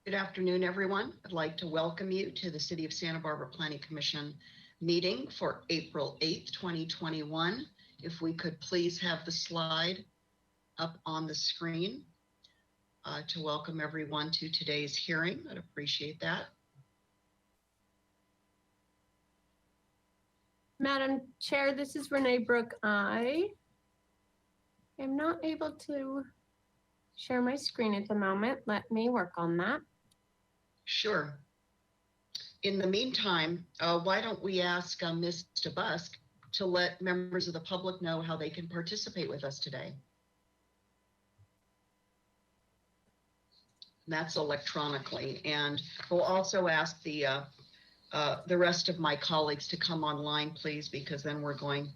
Good afternoon, everyone. I'd like to welcome you to the City of Santa Barbara Planning Commission meeting for April 8th, 2021. If we could please have the slide up on the screen to welcome everyone to today's hearing. I'd appreciate that. Madam Chair, this is Renee Brooke. I am not able to share my screen at the moment. Let me work on that. Sure. In the meantime, why don't we ask Mr. Busk to let members of the public know how they can participate with us today. And that's electronically. And we'll also ask the rest of my colleagues to come online, please, because then we're going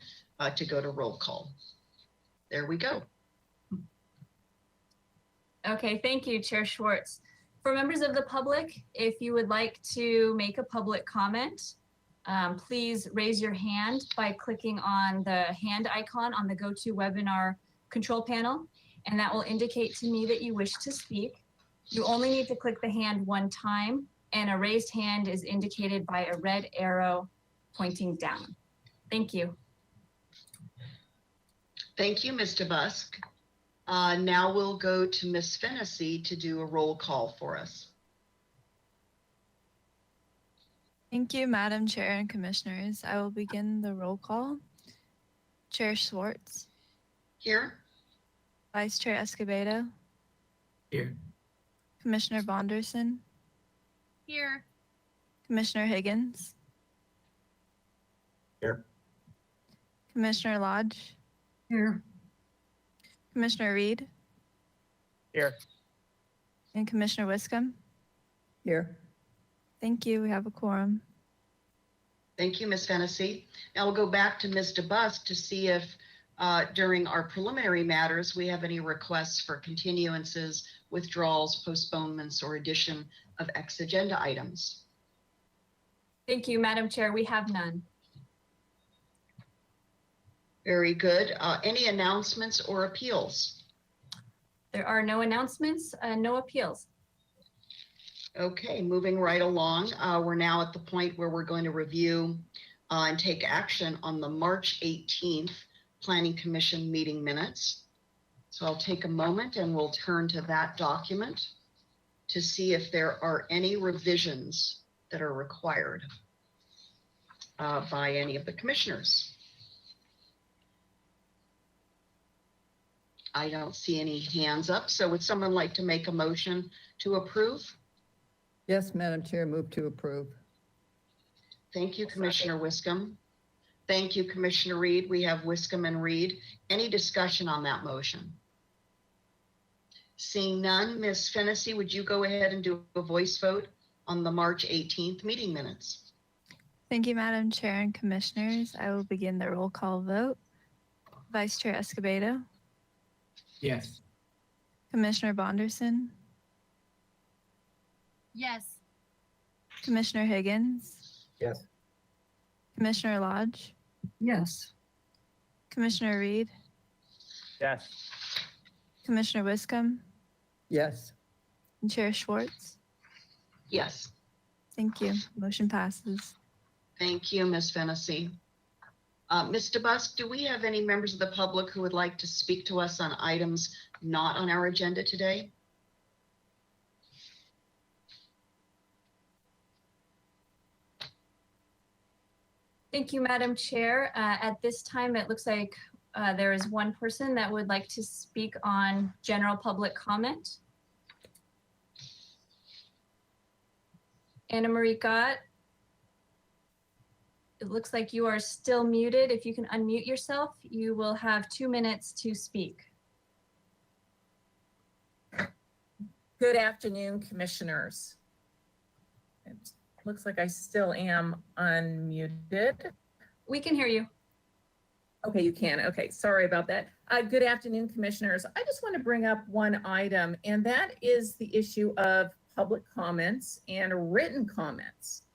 to go to roll call. There we go. Okay, thank you, Chair Schwartz. For members of the public, if you would like to make a public comment, please raise your hand by clicking on the hand icon on the GoToWebinar control panel, and that will indicate to me that you wish to speak. You only need to click the hand one time, and a raised hand is indicated by a red arrow pointing down. Thank you. Thank you, Mr. Busk. Now we'll go to Ms. Fennessy to do a roll call for us. Thank you, Madam Chair and Commissioners. I will begin the roll call. Chair Schwartz. Here. Vice Chair Escobedo. Here. Commissioner Bonderson. Here. Commissioner Higgins. Here. Commissioner Lodge. Here. Commissioner Reed. Here. And Commissioner Wiscombe. Here. Thank you. We have a quorum. Thank you, Ms. Fennessy. Now we'll go back to Mr. Busk to see if during our preliminary matters, we have any requests for continuances, withdrawals, postponements, or addition of ex-agenda items. Thank you, Madam Chair. We have none. Very good. Any announcements or appeals? There are no announcements and no appeals. Okay, moving right along. We're now at the point where we're going to review and take action on the March 18th Planning Commission meeting minutes. So I'll take a moment and we'll turn to that document to see if there are any revisions that are required by any of the commissioners. I don't see any hands up. So would someone like to make a motion to approve? Yes, Madam Chair, move to approve. Thank you, Commissioner Wiscombe. Thank you, Commissioner Reed. We have Wiscombe and Reed. Any discussion on that motion? Seeing none, Ms. Fennessy, would you go ahead and do a voice vote on the March 18th meeting minutes? Thank you, Madam Chair and Commissioners. I will begin the roll call vote. Vice Chair Escobedo. Yes. Commissioner Bonderson. Yes. Commissioner Higgins. Yes. Commissioner Lodge. Yes. Commissioner Reed. Yes. Commissioner Wiscombe. Yes. And Chair Schwartz. Yes. Thank you. Motion passes. Thank you, Ms. Fennessy. Mr. Busk, do we have any members of the public who would like to speak to us on items not on our agenda today? Thank you, Madam Chair. At this time, it looks like there is one person that would like to speak on general public comment. Anna Marie Gott. It looks like you are still muted. If you can unmute yourself, you will have 2 minutes to speak. Good afternoon, commissioners. It looks like I still am unmuted. We can hear you. Okay, you can. Okay, sorry about that. Good afternoon, commissioners. I just want to bring up one item, and that is the issue of public comments and written comments.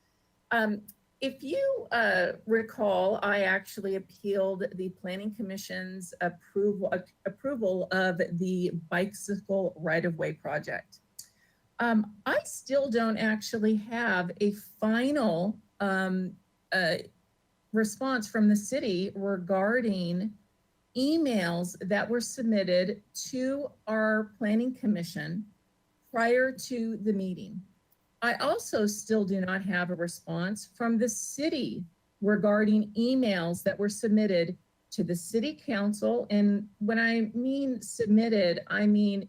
If you recall, I actually appealed the Planning Commission's approval of the bicycle right-of-way project. I still don't actually have a final response from the city regarding emails that were submitted to our planning commission prior to the meeting. I also still do not have a response from the city regarding emails that were submitted to the city council. And when I mean submitted, I mean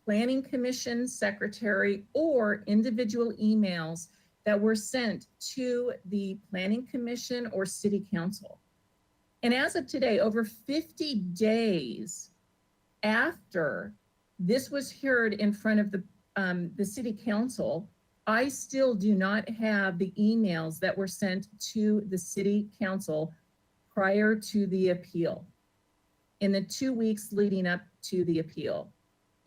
planning commission secretary or individual emails that were sent to the planning commission or city council. And as of today, over 50 days after this was heard in front of the city council, I still do not have the emails that were sent to the city council prior to the appeal in the 2 weeks leading up to the appeal.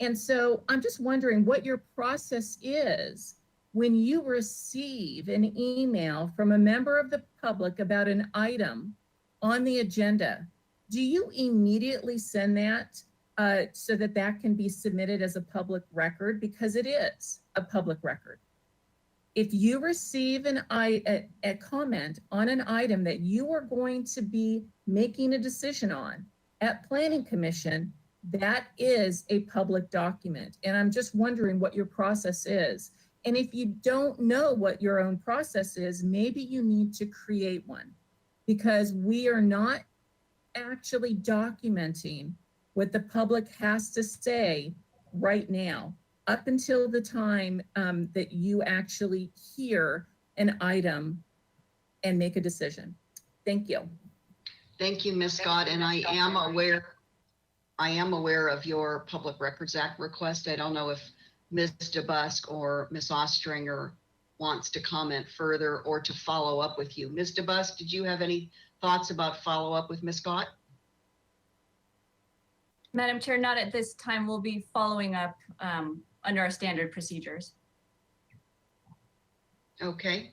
And so I'm just wondering what your process is when you receive an email from a member of the public about an item on the agenda. Do you immediately send that so that that can be submitted as a public record? Because it is a public record. If you receive a comment on an item that you are going to be making a decision on at Planning Commission, that is a public document. And I'm just wondering what your process is. And if you don't know what your own process is, maybe you need to create one, because we are not actually documenting what the public has to say right now, up until the time that you actually hear an item and make a decision. Thank you. Thank you, Ms. Scott, and I am aware of your Public Records Act request. I don't know if Ms. DeBusk or Ms. Ostringer wants to comment further or to follow up with you. Ms. DeBusk, did you have any thoughts about follow up with Ms. Scott? Madam Chair, not at this time. We'll be following up under our standard procedures. Okay.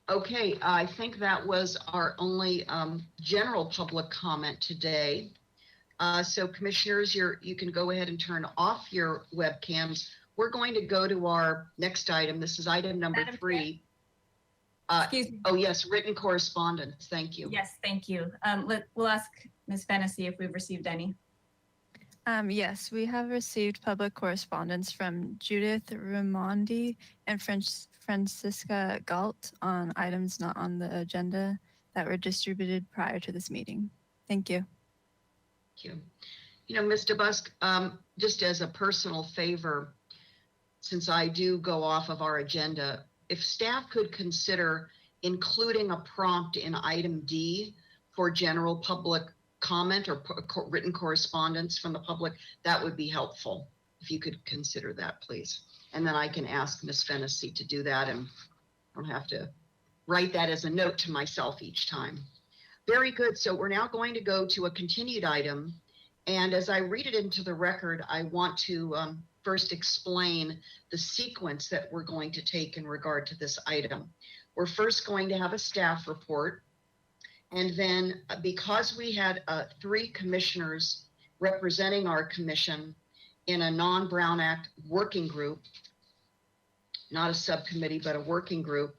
Okay, I think that was our only general public comment today. So commissioners, you can go ahead and turn off your webcams. We're going to go to our next item. This is item number Madam 3. Excuse me. Oh yes, written correspondence. Thank you. Yes, thank you. We'll ask Ms. Fennessy if we've received any. Yes, we have received public correspondence from Judith Raimondi and Francisca Galt on items not on the agenda that were distributed prior to this meeting. Thank you. Thank you. You know, Ms. DeBusk, just as a personal favor, since I do go off of our agenda, if staff could consider including a prompt in item D for general public comment or written correspondence from the public, that would be helpful. If you could consider that, please. And then I can ask Ms. Fennessy to do that, and I don't have to write that as a note to myself each time. Very good. So we're now going to go to a continued item. And as I read it into the record, I want to first explain the sequence that we're going to take in regard to this item. We're first going to have a staff report. And then because we had 3 commissioners representing our commission in a non-Brown Act working group, not a subcommittee, but a working group,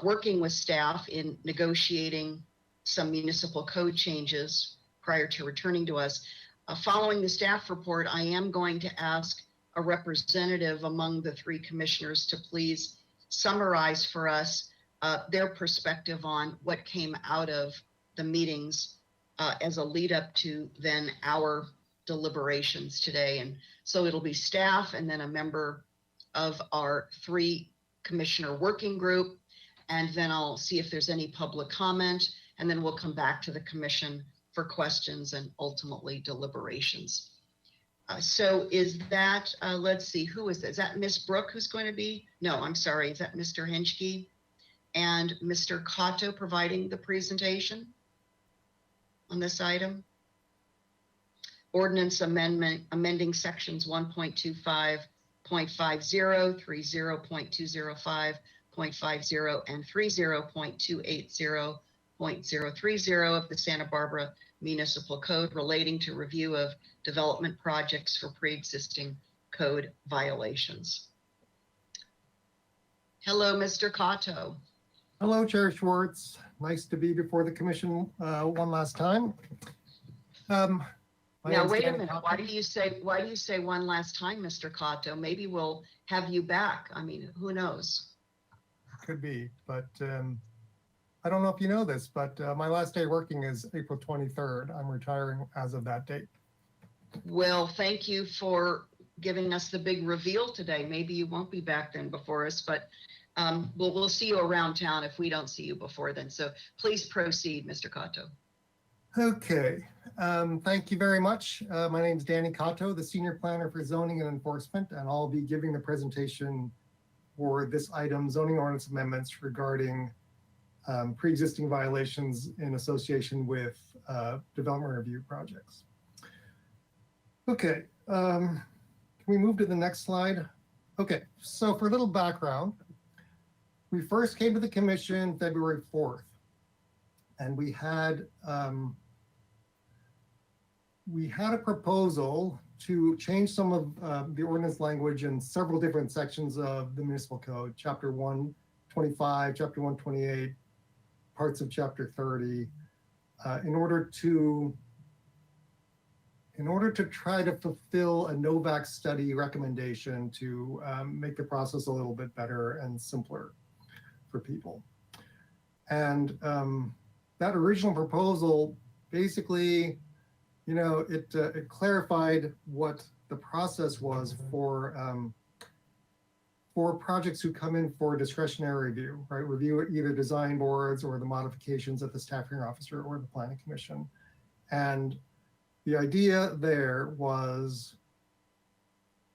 working with staff in negotiating some municipal code changes prior to returning to us. Following the staff report, I am going to ask a representative among the 3 commissioners to please summarize for us their perspective on what came out of the meetings as a lead up to then our deliberations today. And so it'll be staff and then a member of our 3 commissioner working group. And then I'll see if there's any public comment, and then we'll come back to the commission for questions and ultimately deliberations. So is that, let's see, who is that? Is that Ms. Brooke who's going to be? No, I'm sorry. Is that Mr. Henschke and Mr. Cotto providing the presentation on this item? Ordinance amendment, amending sections 1.25.50, 30.205.50, and 30.280.030 of the Santa Barbara Municipal Code relating to review of development projects for pre-existing code violations. Hello, Mr. Cato. Hello, Chair Schwartz. Nice to be before the commission one last time. My Now, name's wait a Danny minute. Cochran. Why do you say one last time, Mr. Cato? Maybe we'll have you back. I mean, who knows? Could be, but I don't know if you know this, but my last day working is April 23rd. I'm retiring as of that date. Well, thank you for giving us the big reveal today. Maybe you won't be back then before us, but we'll see you around town if we don't see you before then. So please proceed, Mr. Cato. Okay, thank you very much. My name is Danny Cato, the Senior Planner for Zoning and Enforcement, and I'll be giving the presentation for this item, zoning ordinance amendments regarding pre-existing violations in association with development review projects. Okay, can we move to the next slide? Okay, so for a little background, we first came to the commission February 4th, and we had a proposal to change some of the ordinance language in several different sections of the municipal code, chapter 125, chapter 128, parts of chapter 30, in order to try to fulfill a NOVAC study recommendation to make the process a little bit better and simpler for people. And that original proposal basically, you know, it clarified what the process was for projects who come in for discretionary review, right? Review either design boards or the modifications at the staff hearing officer or the planning commission. And the idea there was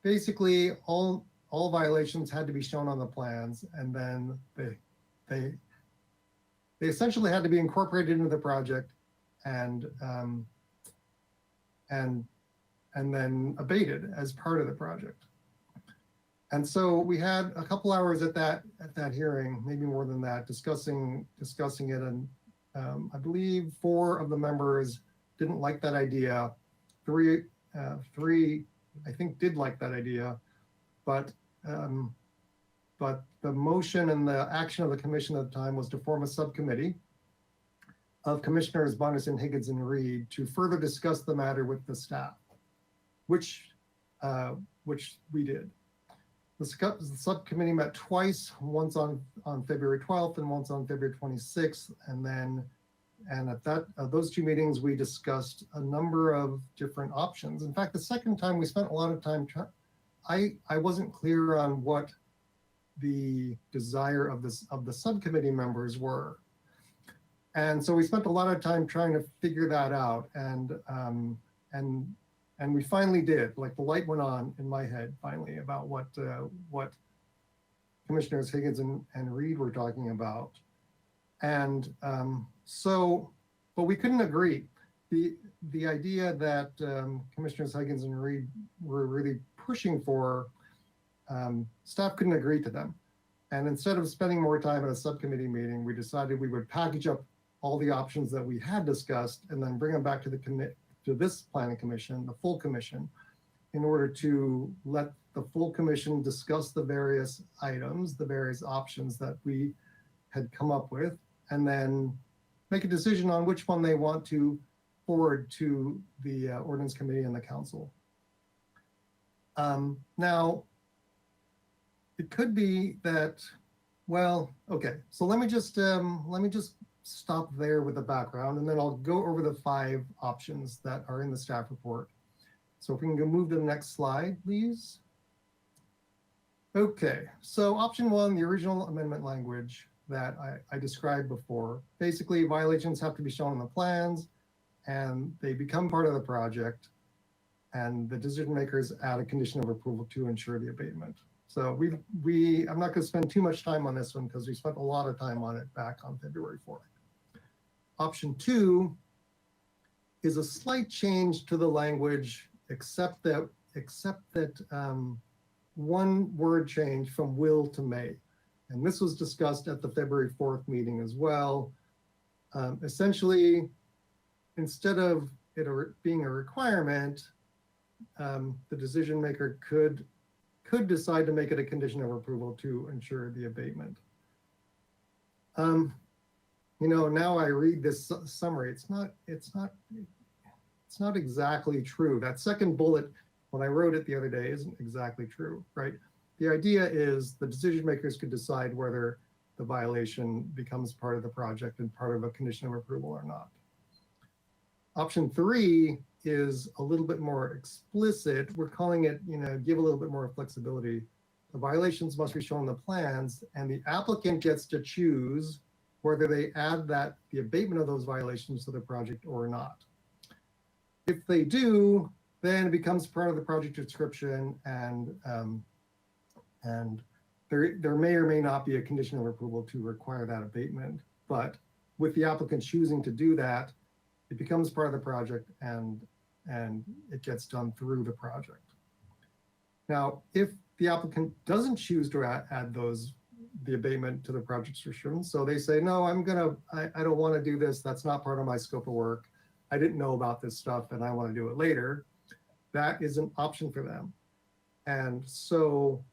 basically all violations had to be shown on the plans, and then they essentially had to be incorporated into the project and then abated as part of the project. And so we had a couple hours at that hearing, maybe more than that, discussing it, and I believe 4 of the members didn't like that idea. Three, I think, did like that idea, but the motion and the action of the commission at the time was to form a subcommittee of Commissioners Bonderson, Higgins, and Reed to further discuss the matter with the staff, which we did. The subcommittee met twice, once on February 12th and once on February 26th, and at those 2 meetings, we discussed a number of different options. In fact, the second time we spent a lot of time, I wasn't clear on what the desire of the subcommittee members were. And so we spent a lot of time trying to figure that out. And we finally did, like the light went on in my head finally about what Commissioners Higgins and Reed were talking about. And but we couldn't agree. The idea that Commissioners Higgins and Reed were really pushing for, staff couldn't agree to them. And instead of spending more time at a subcommittee meeting, we decided we would package up all the options that we had discussed and then bring them back to this planning commission, the full commission, in order to let the full commission discuss the various items, the various options that we had come up with, and then make a decision on which one they want to forward to the ordinance committee and the council. Now, it could be that, well, okay, so let me just stop there with the background, and then I'll go over the 5 options that are in the staff report. So if we can go move to the next slide, please. Okay, so option 1, the original amendment language that I described before. Basically, violations have to be shown on the plans, and they become part of the project, and the decision makers add a condition of approval to ensure the abatement. So I'm not going to spend too much time on this one because we spent a lot of time on it back on February 4th. Option 2 is a slight change to the language, except that one word change from will to may. And this was discussed at the February 4th meeting as well. Essentially, instead of it being a requirement, the decision maker could decide to make it a condition of approval to ensure the abatement. Now I read this summary. It's not exactly true. That second bullet, when I wrote it the other day, isn't exactly true, right? The idea is the decision makers could decide whether the violation becomes part of the project and part of a condition of approval or not. Option 3 is a little bit more explicit. We're calling it, give a little bit more flexibility. The violations must be shown on the plans, and the applicant gets to choose whether they add the abatement of those violations to the project or not. If they do, then it becomes part of the project description, and there may or may not be a condition of approval to require that abatement. But with the applicant choosing to do that, it becomes part of the project, and it gets done through the project. Now, if the applicant doesn't choose to add the abatement to the project description, so they say, no, I don't want to do this. That's not part of my scope of work. I didn't know about this stuff and I want to do it later. That is an option for them. And so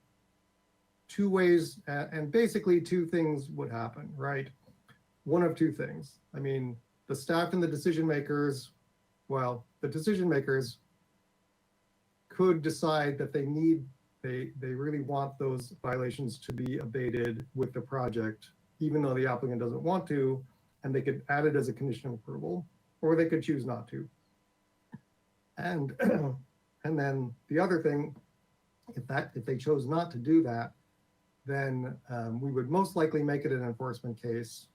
two ways, and basically two things would happen, right? One of two things. I mean, the staff and the decision makers, well, the decision makers could decide that they really want those violations to be abated with the project, even though the applicant doesn't want to, and they could add it as a condition of approval, or they could choose not to. And then the other thing, if they chose not to do that, then we would most likely make it an enforcement case,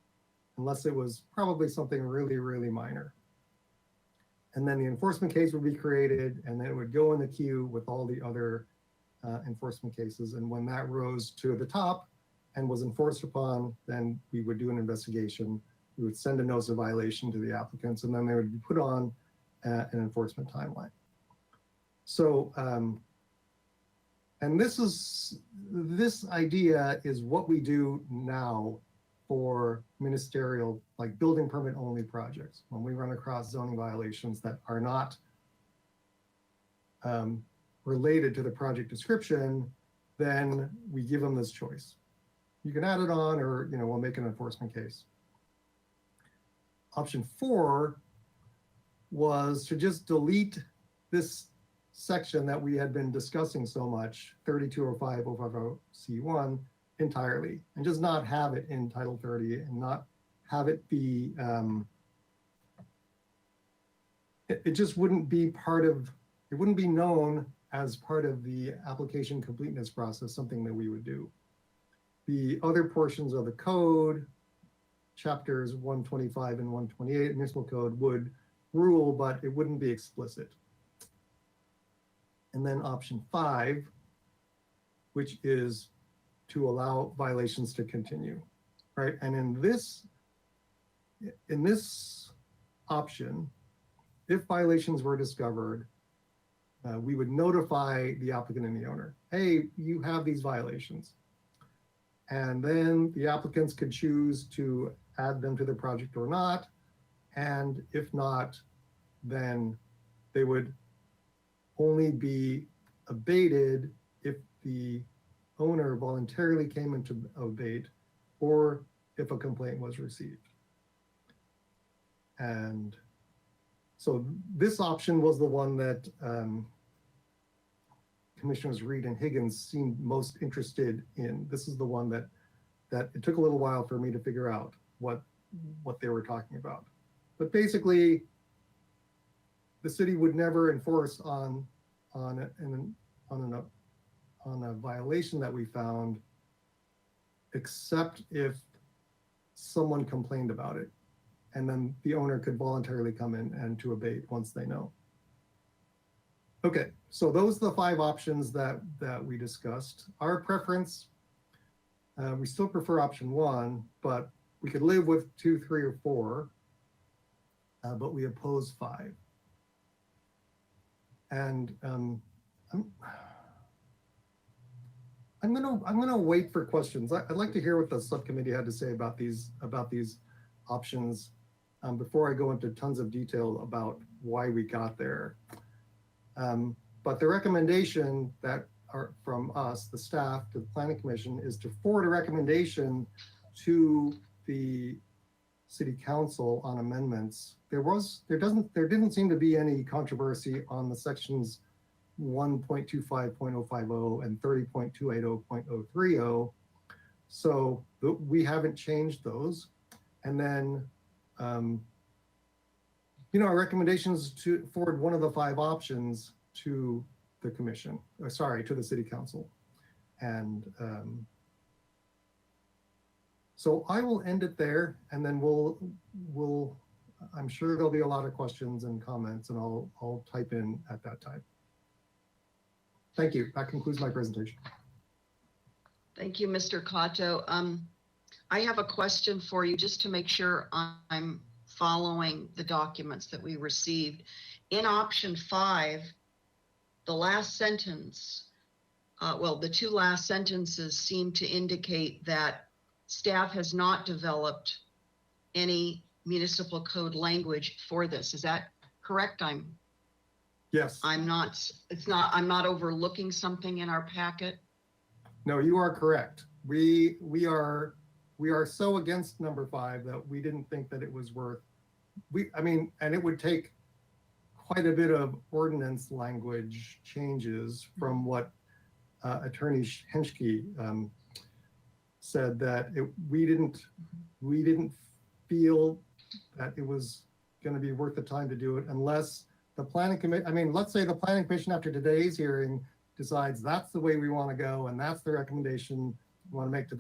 unless it was probably something really, really minor. And then the enforcement case would be created, and then it would go in the queue with all the other enforcement cases. And when that rose to the top and was enforced upon, then we would do an investigation. We would send a notice of violation to the applicants, and then they would be put on an enforcement timeline. So, and this idea is what we do now for ministerial, like building permit only projects. When we run across zoning violations that are not related to the project description, then we give them this choice. You can add it on, or we'll make an enforcement case. Option 4 was to just delete this section that we had been discussing so much, 3205-050C1, entirely, and just not have it in Title 30 and not have it be, it just wouldn't be part of, it wouldn't be known as part of the application completeness process, something that we would do. The other portions of the code, chapters 125 and 128 municipal code, would rule, but it wouldn't be explicit. And then option 5, which is to allow violations to continue, right? And in this option, if violations were discovered, we would notify the applicant and the owner, hey, you have these violations. And then the applicants could choose to add them to the project or not. And if not, then they would only be abated if the owner voluntarily came into abate or if a complaint was received. And so this option was the one that Commissioners Reed and Higgins seemed most interested in. This is the one that it took a little while for me to figure out what they were talking about. But basically, the city would never enforce on a violation that we found, except if someone complained about it, and then the owner could voluntarily come in and to abate once they know. Okay, so those are the 5 options that we discussed. Our preference, we still prefer option 1, but we could live with 2, 3, or 4, but we oppose 5. And I'm gonna wait for questions. I'd like to hear what the subcommittee had to say about these options before I go into tons of detail about why we got there. But the recommendation that are from us, the staff, to the planning commission is to forward a recommendation to the city council on amendments. There didn't seem to be any controversy on the sections 1.25.050 and 30.280.030. So we haven't changed those. And then, our recommendation is to forward one of the 5 options to the commission, to the city council. And so I will end it there, and then I'm sure there'll be a lot of questions and comments, and I'll type in at that time. Thank you. That concludes my presentation. Thank you, Mr. Cotto. I have a question for you just to make sure I'm following the documents that we received. In option 5, the last sentence, the 2 last sentences seem to indicate that staff has not developed any municipal code language for this. Is that correct? Yes. I'm not overlooking something in our packet. No, you are correct. We are so against number 5 that we didn't think that it was worth. And it would take quite a bit of ordinance language changes from what Attorney Henschke said, that we didn't feel that it was going to be worth the time to do it unless the planning committee. Let's say the planning commission after today's hearing decides that's the way we want to go and that's the recommendation we want to make to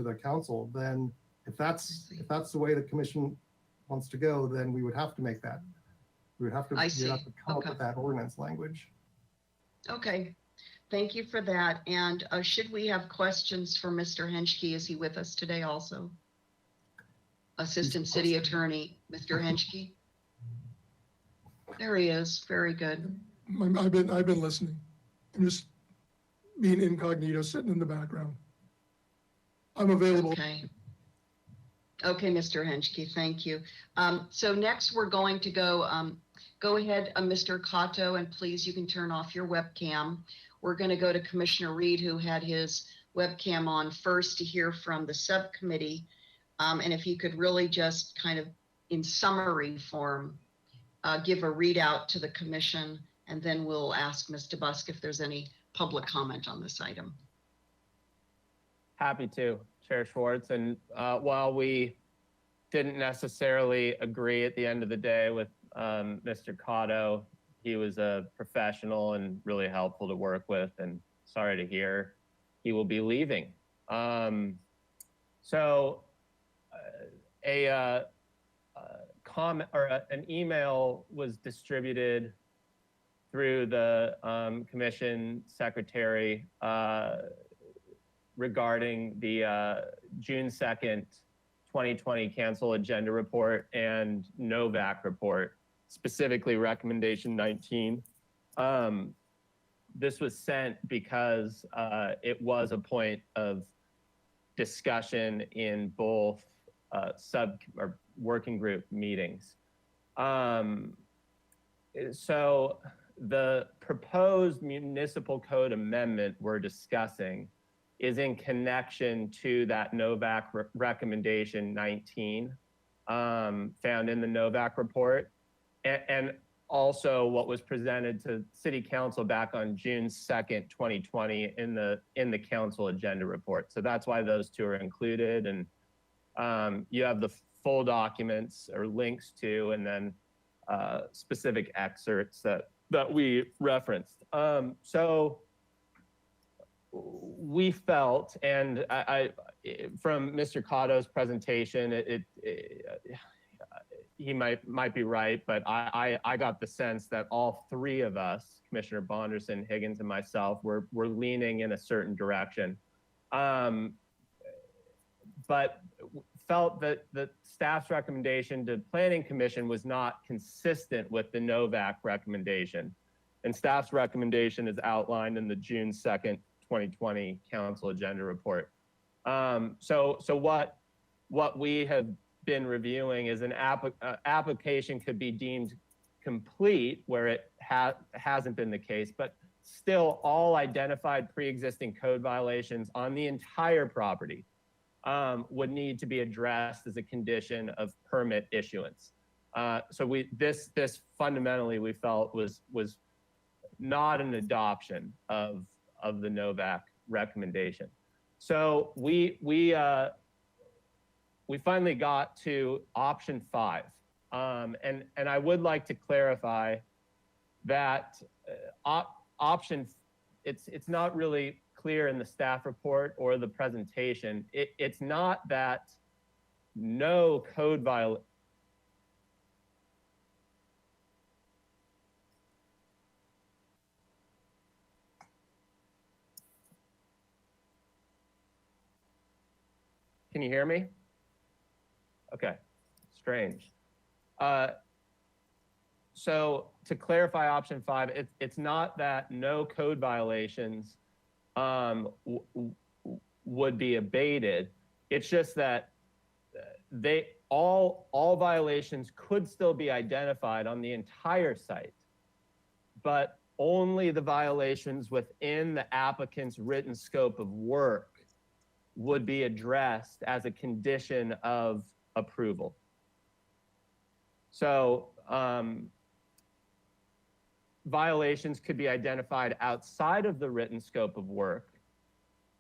the council. Then if that's the way the commission wants to go, then we would have to make that. We would have to, come up with that ordinance language. Okay, thank you for that. And should we have questions for Mr. Henschke? Is he with us today also? Assistant City Attorney, Mr. Henschke? There he is. Very good. I've been listening. I'm just being incognito, sitting in the background. I'm available. Okay, Mr. Henschke, thank you. So next we're going to go ahead, Mr. Cotto, and please, you can turn off your webcam. We're going to go to Commissioner Reed, who had his webcam on first, to hear from the subcommittee. And if you could really just kind of in summary form, give a readout to the commission, and then we'll ask Ms. DeBusk if there's any public comment on this item. Happy to, Chair Schwartz. And while we didn't necessarily agree at the end of the day with Mr. Cotto, he was a professional and really helpful to work with, and sorry to hear he will be leaving. So a comment or an email was distributed through the commission secretary regarding the June 2nd, 2020 cancel agenda report and NOVAC report, specifically recommendation 19. This was sent because it was a point of discussion in both sub or working group meetings. So the proposed municipal code amendment we're discussing is in connection to that NOVAC recommendation 19 found in the NOVAC report, and also what was presented to City Council back on June 2nd, 2020 in the council agenda report. So that's why those two are included, and you have the full documents or links to, and then specific excerpts that we referenced. So we felt, and I from Mr. Cotto's presentation, he might be right, but I got the sense that all 3 of us, Commissioner Bonderson, Higgins, and myself, were leaning in a certain direction, but felt that the staff's recommendation to Planning Commission was not consistent with the NOVAC recommendation. And staff's recommendation is outlined in the June 2nd, 2020 council agenda report. So what we have been reviewing is an application could be deemed complete where it hasn't been the case, but still all identified pre-existing code violations on the entire property would need to be addressed as a condition of permit issuance. So this fundamentally we felt was not an adoption of the Novak recommendation. So we finally got to option 5, and I would like to clarify that option, it's not really clear in the staff report or the presentation. It's not that no code violation. Can you hear me? Okay, strange. So to clarify option 5, it's not that no code violations would be abated. It's just that all violations could still be identified on the entire site, but only the violations within the applicant's written scope of work would be addressed as a condition of approval. So violations could be identified outside of the written scope of work,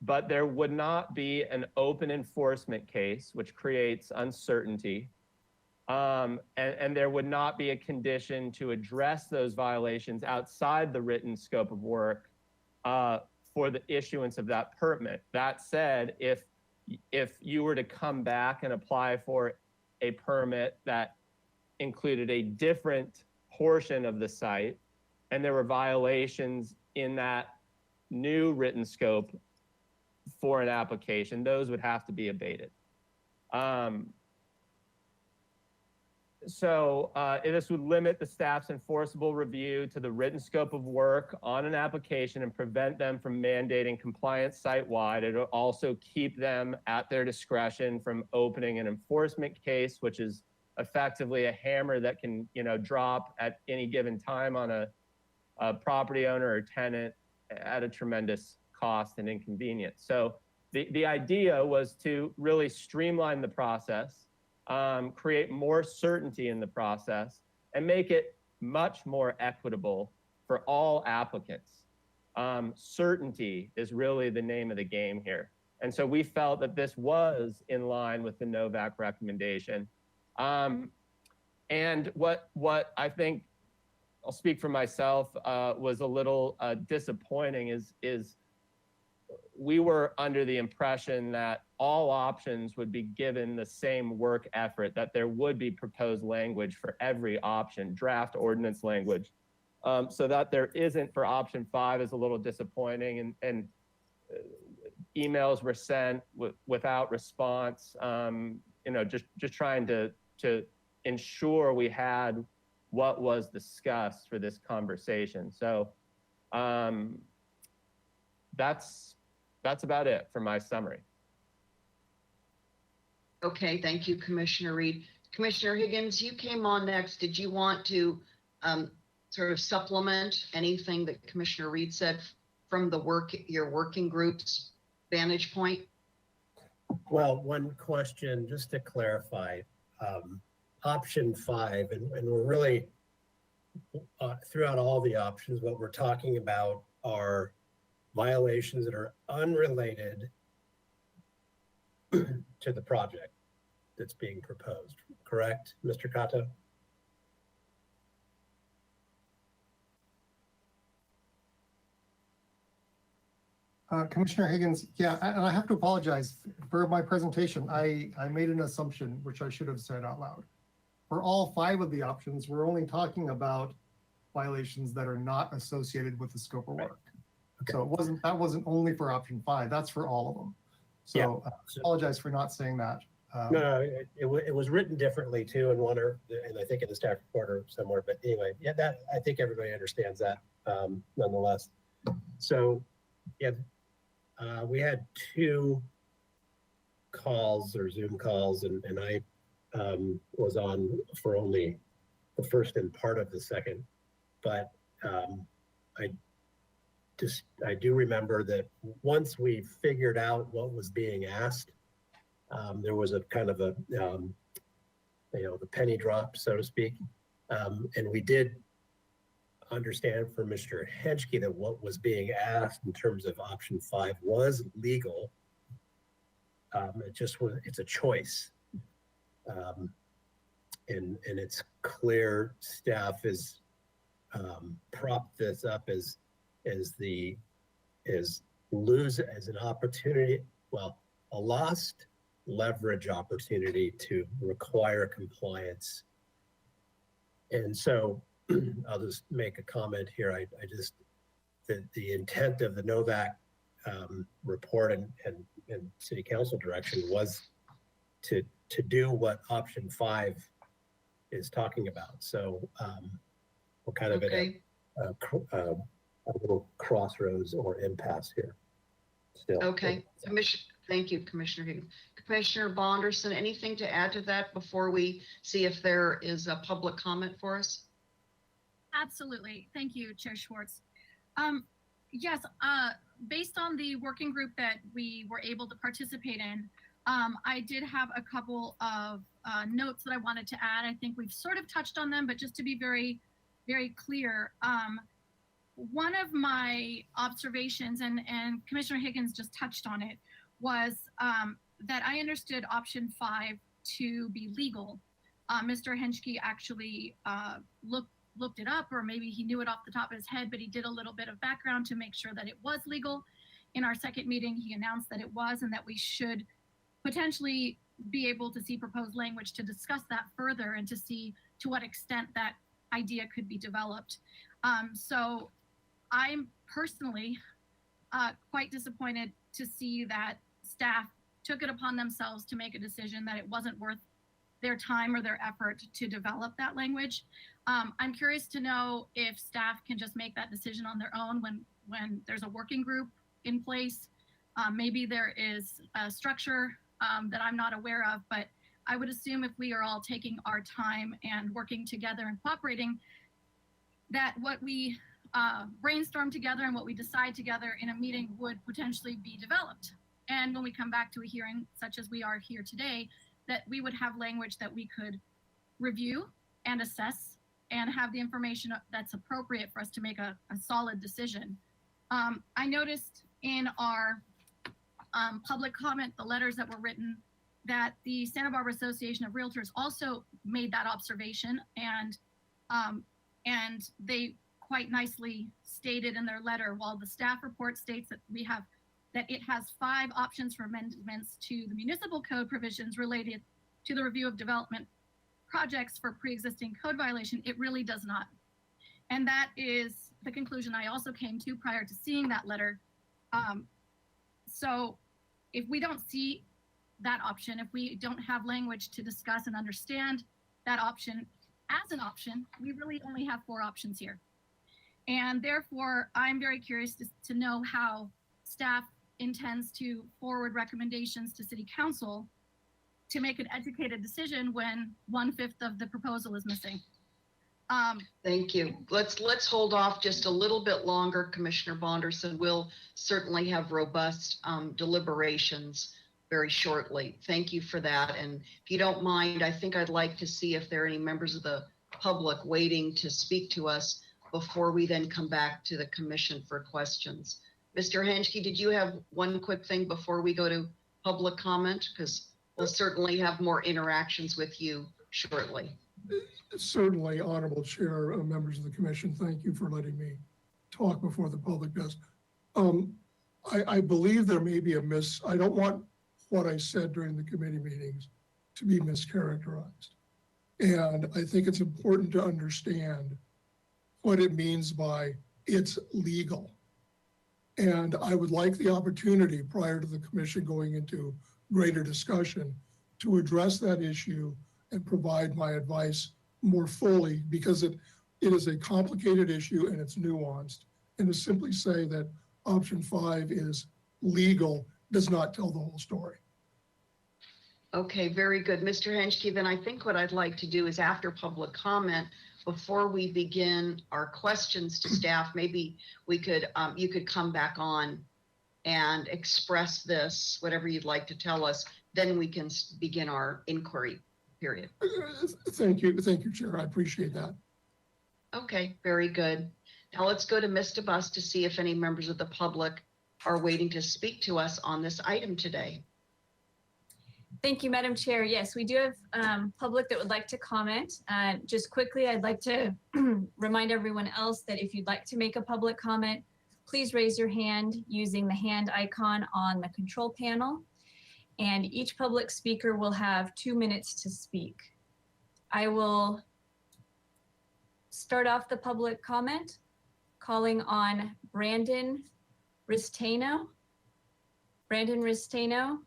but there would not be an open enforcement case, which creates uncertainty. And there would not be a condition to address those violations outside the written scope of work for the issuance of that permit. That said, if you were to come back and apply for a permit that included a different portion of the site, and there were violations in that new written scope for an application, those would have to be abated. This would limit the staff's enforceable review to the written scope of work on an application and prevent them from mandating compliance site-wide. It would also keep them at their discretion from opening an enforcement case, which is effectively a hammer that can, drop at any given time on a property owner or tenant at a tremendous cost and inconvenience. So the idea was to really streamline the process, create more certainty in the process, and make it much more equitable for all applicants. Certainty is really the name of the game here. And so we felt that this was in line with the Novak recommendation. And what I think, I'll speak for myself, was a little disappointing is we were under the impression that all options would be given the same work effort, that there would be proposed language for every option, draft ordinance language. So that there isn't for option 5 is a little disappointing, and emails were sent without response, just trying to ensure we had what was discussed for this conversation. So that's about it for my summary. Okay, thank you, Commissioner Reed. Commissioner Higgins, you came on next. Did you want to sort of supplement anything that Commissioner Reed said from your working group's vantage point? Well, one question, just to clarify, option 5, and we're really, throughout all the options, what we're talking about are violations that are unrelated to the project that's being proposed, correct, Mr. Kato? Commissioner Higgins, yeah, and I have to apologize for my presentation. I made an assumption, which I should have said out loud. For all 5 of the options, we're only talking about violations that are not associated with the scope of work. Okay. So that wasn't only for option 5, that's for all of them. So I apologize for not saying that. No, it was written differently too in one, and I think in the staff report or somewhere, but anyway, yeah, that, I think everybody understands that nonetheless. So yeah, we had 2 calls or Zoom calls, and I was on for only the first and part of the second, but I do remember that once we figured out what was being asked, there was a kind of a, the penny drop, so to speak. And we did understand from Mr. Henschke that what was being asked in terms of option 5 was legal. It's a choice. And it's clear staff is propped this up as an opportunity, a lost leverage opportunity to require compliance. And so I'll just make a comment here. The intent of the Novak report and city council direction was to do what option 5 is talking about. So we're kind of Okay. at a little crossroads or impasse here still. Okay, thank you, Commissioner Higgins. Commissioner Bonderson, anything to add to that before we see if there is a public comment for us? Absolutely. Thank you, Chair Schwartz. Yes, based on the working group that we were able to participate in, I did have a couple of notes that I wanted to add. I think we've sort of touched on them, but just to be very, very clear, one of my observations, and Commissioner Higgins just touched on it, was that I understood option 5 to be legal. Mr. Henschke actually looked it up, or maybe he knew it off the top of his head, but he did a little bit of background to make sure that it was legal. In our second meeting, he announced that it was, and that we should potentially be able to see proposed language to discuss that further and to see to what extent that idea could be developed. So I'm personally quite disappointed to see that staff took it upon themselves to make a decision that it wasn't worth their time or their effort to develop that language. I'm curious to know if staff can just make that decision on their own when there's a working group in place. Maybe there is a structure that I'm not aware of, but I would assume if we are all taking our time and working together and cooperating, that what we brainstorm together and what we decide together in a meeting would potentially be developed. And when we come back to a hearing, such as we are here today, that we would have language that we could review and assess and have the information that's appropriate for us to make a solid decision. I noticed in our public comment, the letters that were written, that the Santa Barbara Association of Realtors also made that observation, and they quite nicely stated in their letter, while the staff report states that it has 5 options for amendments to the municipal code provisions related to the review of development projects for pre-existing code violation, it really does not. And that is the conclusion I also came to prior to seeing that letter. So if we don't see that option, if we don't have language to discuss and understand that option as an option, we really only have 4 options here. And therefore, I'm very curious to know how staff intends to forward recommendations to City Council to make an educated decision when 1/5 of the proposal is missing. Thank you. Let's hold off just a little bit longer, Commissioner Bonderson. We'll certainly have robust deliberations very shortly. Thank you for that. And if you don't mind, I think I'd like to see if there are any members of the public waiting to speak to us before we then come back to the commission for questions. Mr. Henschke, did you have one quick thing before we go to public comment? Because we'll certainly have more interactions with you shortly. Certainly, Honorable Chair, members of the commission, thank you for letting me talk before the public does. I believe there may be I don't want what I said during the committee meetings to be mischaracterized. And I think it's important to understand what it means by it's legal. And I would like the opportunity prior to the commission going into greater discussion to address that issue and provide my advice more fully, because it is a complicated issue and it's nuanced. And to simply say that option 5 is legal does not tell the whole story. Okay, very good. Mr. Henschke, then I think what I'd like to do is after public comment, before we begin our questions to staff, maybe we could, you could come back on and express this, whatever you'd like to tell us, then we can begin our inquiry period. Thank you, Chair. I appreciate that. Okay, very good. Now let's go to Mr. Bus to see if any members of the public are waiting to speak to us on this item today. Thank you, Madam Chair. Yes, we do have public that would like to comment. Just quickly, I'd like to remind everyone else that if you'd like to make a public comment, please raise your hand using the hand icon on the control panel. And each public speaker will have 2 minutes to speak. I will start off the public comment, calling on Brandon Ristano. Brandon Ristano.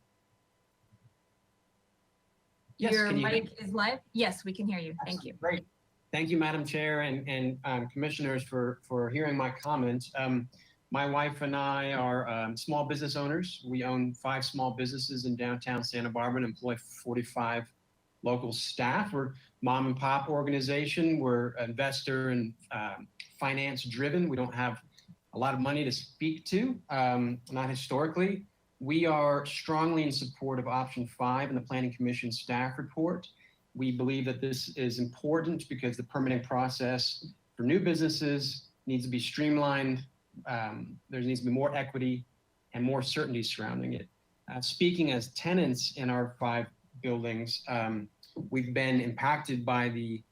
Yes, Your can you hear mic is live. Yes, we can hear you. Thank you. Great. Thank you, Madam Chair and commissioners for hearing my comments. My wife and I are small business owners. We own 5 small businesses in downtown Santa Barbara and employ 45 local staff. We're mom and pop organization. We're investor and finance driven. We don't have a lot of money to speak to, not historically. We are strongly in support of option 5 in the Planning Commission staff report. We believe that this is important because the permitting process for new businesses needs to be streamlined. There needs to be more equity and more certainty surrounding it. Speaking as tenants in our 5 buildings, we've been impacted by the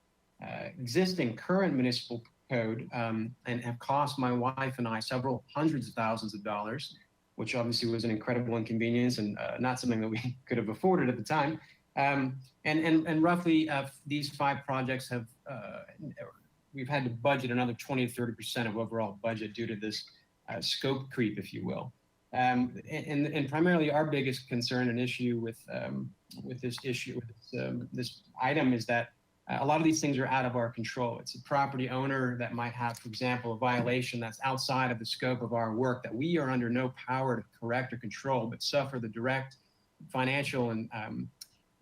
existing current municipal code and have cost my wife and I several hundreds of thousands of dollars, which obviously was an incredible inconvenience and not something that we could have afforded at the time. And roughly these 5 projects have, we've had to budget another 20 to 30% of overall budget due to this scope creep, if you will. And primarily our biggest concern and issue with this issue, this item is that a lot of these things are out of our control. It's a property owner that might have, for example, a violation that's outside of the scope of our work that we are under no power to correct or control, but suffer the direct financial and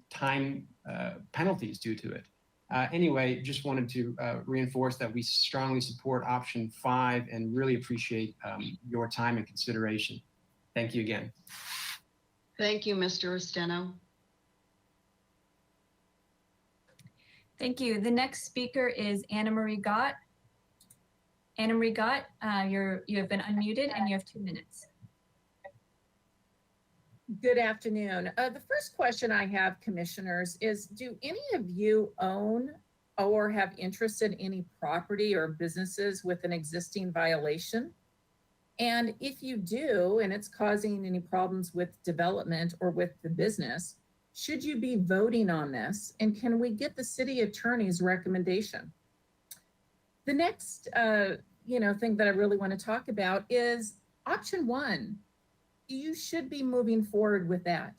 time penalties due to it. Anyway, just wanted to reinforce that we strongly support option 5 and really appreciate your time and consideration. Thank you again. Thank you, Mr. Ristano. Thank you. The next speaker is Anna Marie Gott. Anna Marie Gott, you have been unmuted and you have 2 minutes. Good afternoon. The first question I have, commissioners, is do any of you own or have interest in any property or businesses with an existing violation? And if you do, and it's causing any problems with development or with the business, should you be voting on this? And can we get the city attorney's recommendation? The next thing that I really want to talk about is option 1. You should be moving forward with that.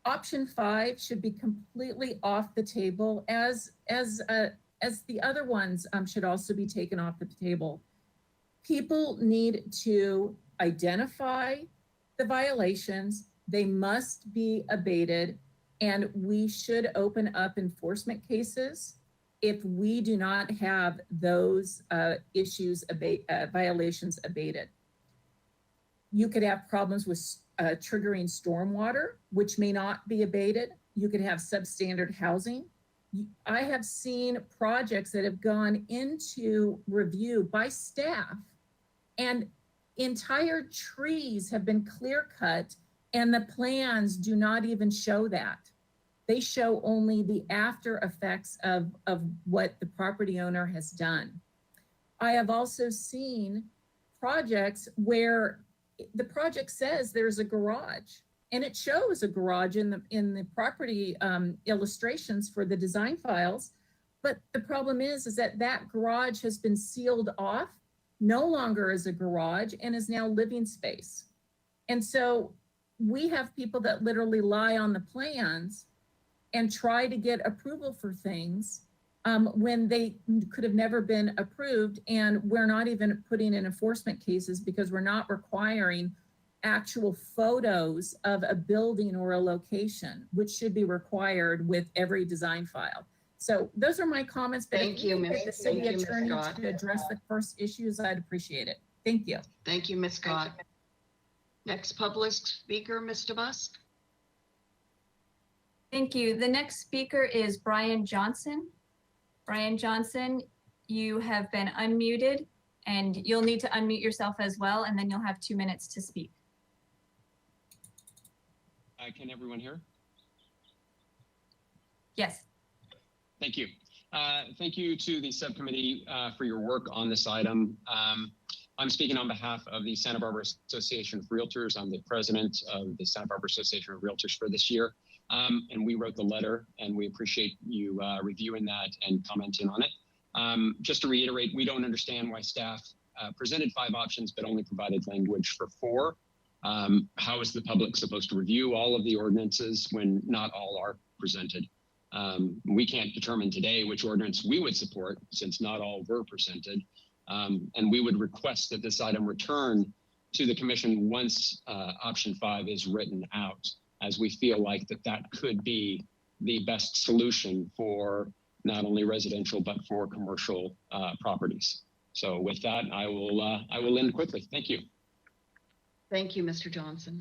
Option 5 should be completely off the table, as the other ones should also be taken off the table. People need to identify the violations. They must be abated, and we should open up enforcement cases if we do not have those violations abated. You could have problems with triggering stormwater, which may not be abated. You could have substandard housing. I have seen projects that have gone into review by staff and entire trees have been clear cut and the plans do not even show that. They show only the after effects of what the property owner has done. I have also seen projects where the project says there's a garage and it shows a garage in the property illustrations for the design files. But the problem is that garage has been sealed off, no longer is a garage and is now living space. And so we have people that literally lie on the plans and try to get approval for things when they could have never been approved. And we're not even putting in enforcement cases because we're not requiring actual photos of a building or a location, which should be required with every design file. So those are my comments. But if Thank we you, could get Ms. the city Thank you, Ms. attorney Scott. to address the first issues, I'd appreciate it. Thank you. Thank you, Ms. Scott. Next public speaker, Mr. Busk. Thank you. The next speaker is Brian Johnson. Brian Johnson, you have been unmuted and you'll need to unmute yourself as well, and then you'll have 2 minutes to speak. Can everyone hear? Yes. Thank you. Thank you to the subcommittee for your work on this item. I'm speaking on behalf of the Santa Barbara Association of Realtors. I'm the president of the Santa Barbara Association of Realtors for this year. And we wrote the letter, and we appreciate you reviewing that and commenting on it. Just to reiterate, we don't understand why staff presented 5 options but only provided language for 4. How is the public supposed to review all of the ordinances when not all are presented? We can't determine today which ordinance we would support since not all were presented. And we would request that this item return to the commission once option 5 is written out, as we feel like that could be the best solution for not only residential but for commercial properties. So with that, I will end quickly. Thank you. Thank you, Mr. Johnson.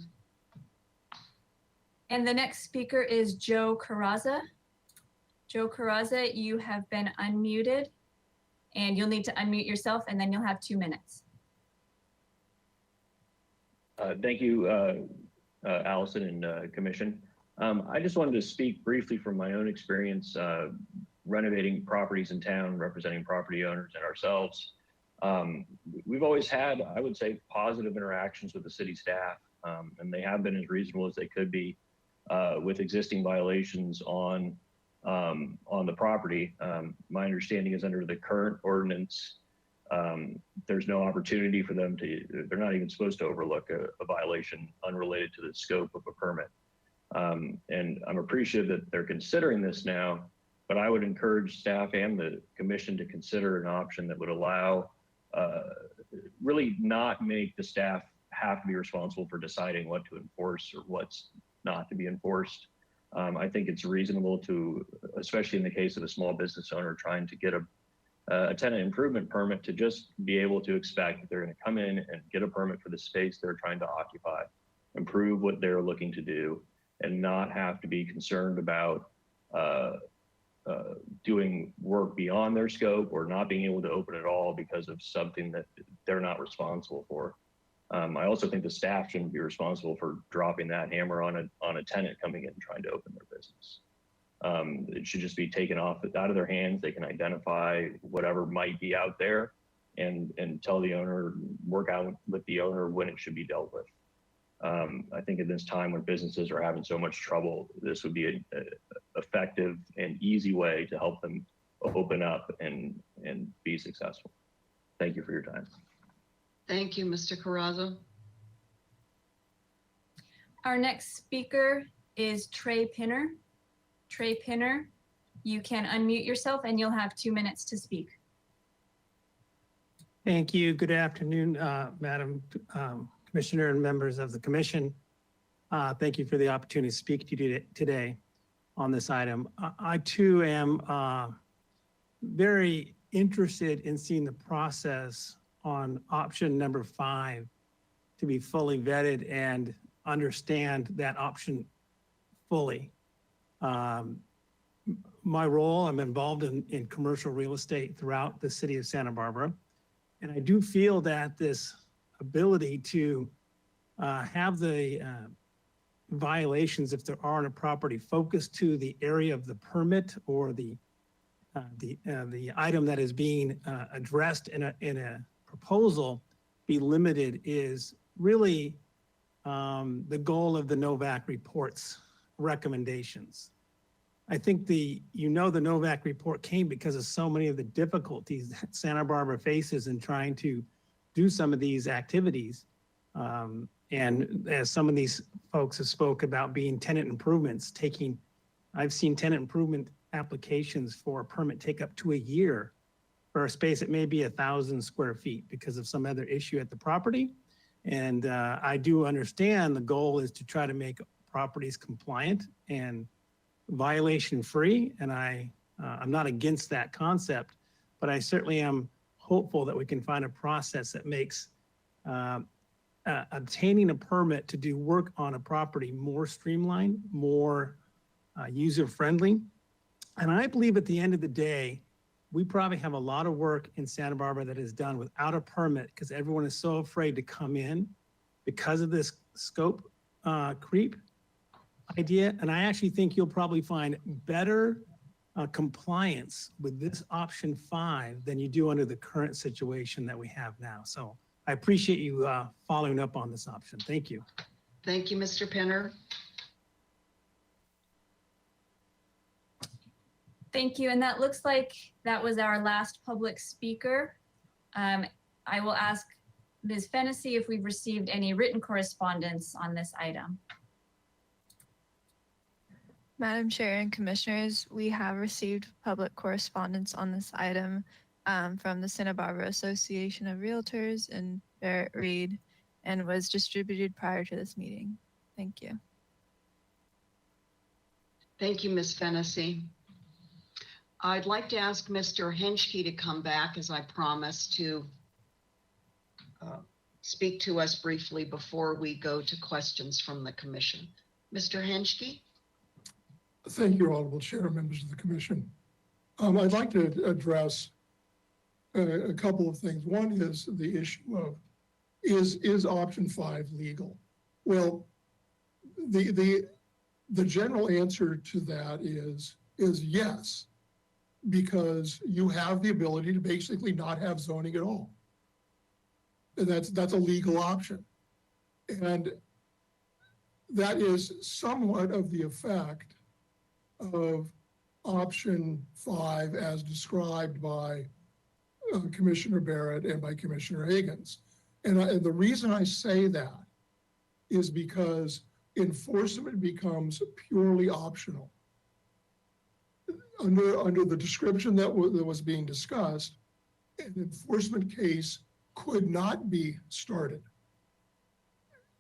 And the next speaker is Joe Carrazza. Joe Carrazza, you have been unmuted and you'll need to unmute yourself and then you'll have 2 minutes. Thank you, Allison and Commission. I just wanted to speak briefly from my own experience renovating properties in town, representing property owners and ourselves. We've always had, I would say, positive interactions with the city staff, and they have been as reasonable as they could be with existing violations on the property. My understanding is under the current ordinance, there's no opportunity for them to, they're not even supposed to overlook a violation unrelated to the scope of a permit. And I'm appreciative that they're considering this now, but I would encourage staff and the commission to consider an option that would allow, really not make the staff have to be responsible for deciding what to enforce or what's not to be enforced. I think it's reasonable to, especially in the case of a small business owner trying to get a tenant improvement permit, to just be able to expect that they're going to come in and get a permit for the space they're trying to occupy, improve what they're looking to do, and not have to be concerned about doing work beyond their scope or not being able to open at all because of something that they're not responsible for. I also think the staff shouldn't be responsible for dropping that hammer on a tenant coming in and trying to open their business. It should just be taken out of their hands. They can identify whatever might be out there and tell the owner, work out with the owner when it should be dealt with. I think at this time when businesses are having so much trouble, this would be an effective and easy way to help them open up and be successful. Thank you for your time. Thank you, Mr. Carrazza. Our next speaker is Trey Pinner. Trey Pinner, you can unmute yourself and you'll have 2 minutes to speak. Thank you. Good afternoon, Madam Commissioner and members of the Commission. Thank you for the opportunity to speak to you today on this item. I too am very interested in seeing the process on option number 5 to be fully vetted and understand that option fully. My role, I'm involved in commercial real estate throughout the city of Santa Barbara. And I do feel that this ability to have the violations, if there are on a property, focused to the area of the permit or the item that is being addressed in a proposal be limited is really the goal of the NOVAC report's recommendations. I think the NOVAC report came because of so many of the difficulties that Santa Barbara faces in trying to do some of these activities. And as some of these folks have spoke about being tenant improvements, I've seen tenant improvement applications for a permit take up to a year for a space that may be 1,000 square feet because of some other issue at the property. And I do understand the goal is to try to make properties compliant and violation free. And I I'm not against that concept, but I certainly am hopeful that we can find a process that makes obtaining a permit to do work on a property more streamlined, more user-friendly. And I believe at the end of the day, we probably have a lot of work in Santa Barbara that is done without a permit because everyone is so afraid to come in because of this scope creep idea. And I actually think you'll probably find better compliance with this option 5 than you do under the current situation that we have now. So I appreciate you following up on this option. Thank you. Thank you, Mr. Pinner. Thank you. And that looks like that was our last public speaker. I will ask Ms. Fennessy if we've received any written correspondence on this item. Madam Chair and Commissioners, we have received public correspondence on this item from the Santa Barbara Association of Realtors and Barrett Reed, and was distributed prior to this meeting. Thank you. Thank you, Ms. Fennessy. I'd like to ask Mr. Henschke to come back, as I promised, to speak to us briefly before we go to questions from the commission. Mr. Henschke? Thank you, Honorable Chair, members of the commission. I'd like to address a couple of things. One is the issue of, is option 5 legal? Well, the general answer to that is yes, because you have the ability to basically not have zoning at all. And that's a legal option. And that is somewhat of the effect of option 5 as described by Commissioner Barrett and by Commissioner Higgins. And the reason I say that is because enforcement becomes purely optional. Under the description that was being discussed, an enforcement case could not be started.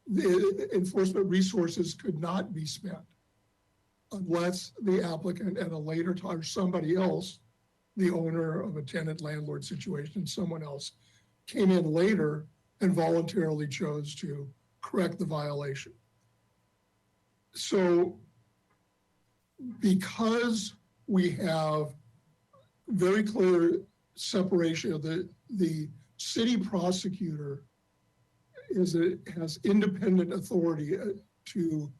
The enforcement resources could not be spent unless the applicant at a later time, or somebody else, the owner of a tenant landlord situation, someone else came in later and voluntarily chose to correct the violation. So because we have very clear separation of the city prosecutor has independent authority to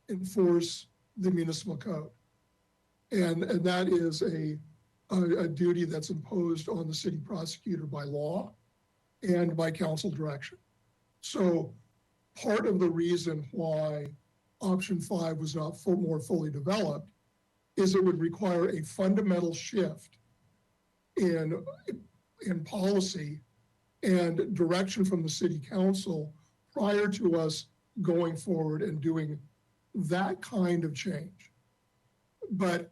enforce the municipal code. And that is a duty that's imposed on the city prosecutor by law and by council direction. So part of the reason why option 5 was not more fully developed is it would require a fundamental shift in policy and direction from the city council prior to us going forward and doing that kind of change. But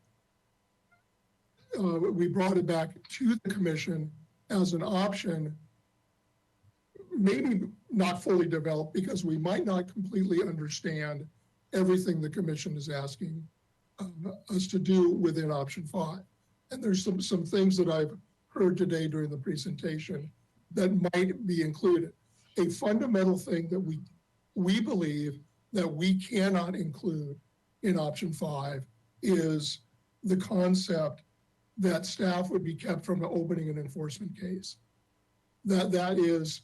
we brought it back to the commission as an option, maybe not fully developed because we might not completely understand everything the commission is asking us to do within option 5. And there's some things that I've heard today during the presentation that might be included. A fundamental thing that we believe that we cannot include in option 5 is the concept that staff would be kept from opening an enforcement case. That is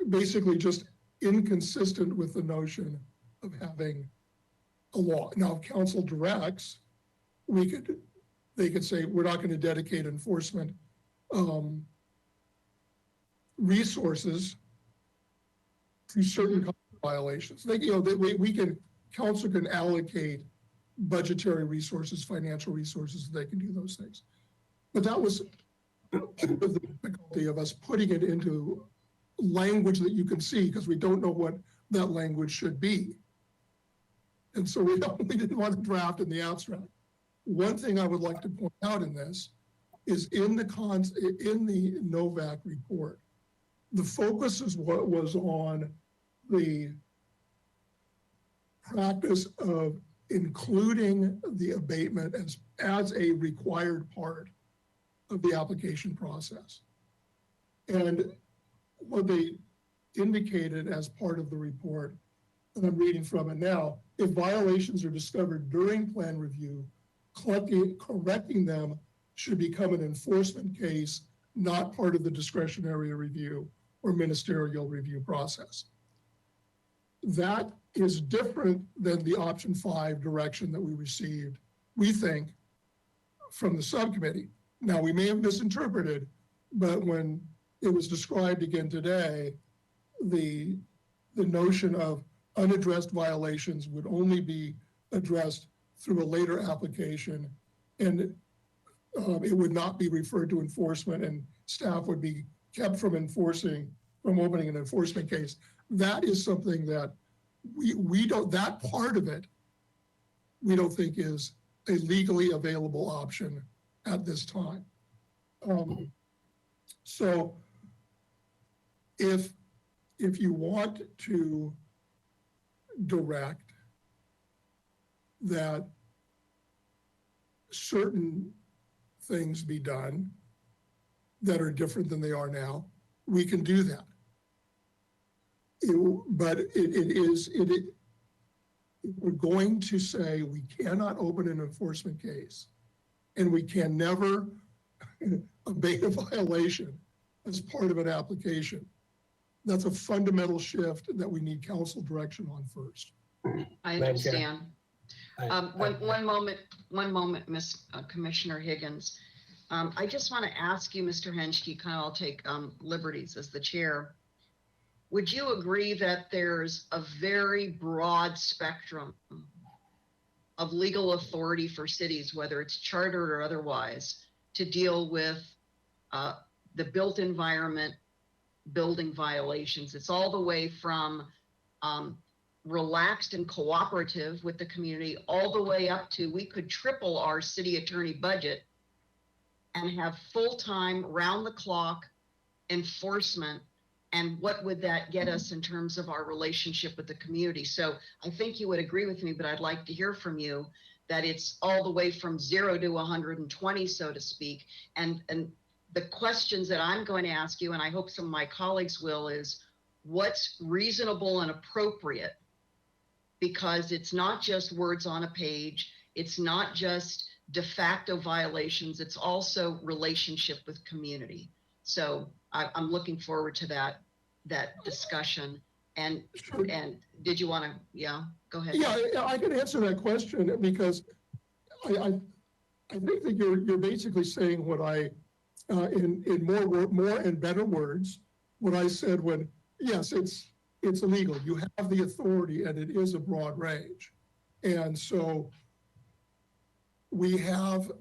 basically just inconsistent with the notion of having a law. Now, if council directs, they could say, we're not going to dedicate enforcement resources to certain violations. Council can allocate budgetary resources, financial resources, they can do those things. But that was part of the difficulty of us putting it into language that you can see, because we don't know what that language should be. And so we didn't want to draft in the abstract. One thing I would like to point out in this is in the Novak report, the focus was on the practice of including the abatement as a required part of the application process. And what they indicated as part of the report, and I'm reading from it now, if violations are discovered during plan review, correcting them should become an enforcement case, not part of the discretionary review or ministerial review process. That is different than the option 5 direction that we received, we think, from the subcommittee. Now, we may have misinterpreted, but when it was described again today, the notion of unaddressed violations would only be addressed through a later application, and it would not be referred to enforcement, and staff would be kept from opening an enforcement case. That is something that we don't, that part of it, we don't think is a legally available option at this time. So if you want to direct that certain things be done that are different than they are now, we can do that. But we're going to say we cannot open an enforcement case, and we can never abate a violation as part of an application. That's a fundamental shift that we need council direction on first. I understand. One moment, Miss Commissioner Higgins. I just want to ask you, Mr. Henschke, kind of I'll take liberties as the chair. Would you agree that there's a very broad spectrum of legal authority for cities, whether it's chartered or otherwise, to deal with the built environment, building violations? It's all the way from relaxed and cooperative with the community, all the way up to we could triple our city attorney budget and have full-time, round-the-clock enforcement. And what would that get us in terms of our relationship with the community? So I think you would agree with me, but I'd like to hear from you that it's all the way from 0 to 120, so to speak. And the questions that I'm going to ask you, and I hope some of my colleagues will, is what's reasonable and appropriate? Because it's not just words on a page. It's not just de facto violations. It's also relationship with community. So I'm looking forward to that discussion. And did you want to, go ahead. Yeah, I can answer that question because I think that you're basically saying what I, in more and better words, what I said when, yes, it's illegal. You have the authority and it is a broad range. And so we have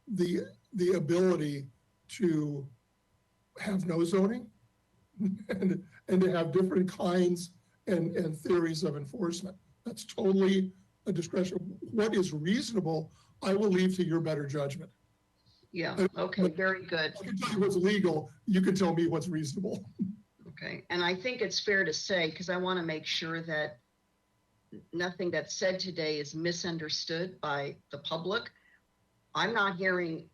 the ability to have no zoning and to have different kinds and theories of enforcement. That's totally a discretion. What is reasonable, I will leave to your better judgment. Yeah, okay, very good. I can tell you what's legal, you can tell me what's reasonable. Okay, and I think it's fair to say, because I want to make sure that nothing that's said today is misunderstood by the public. I'm not hearing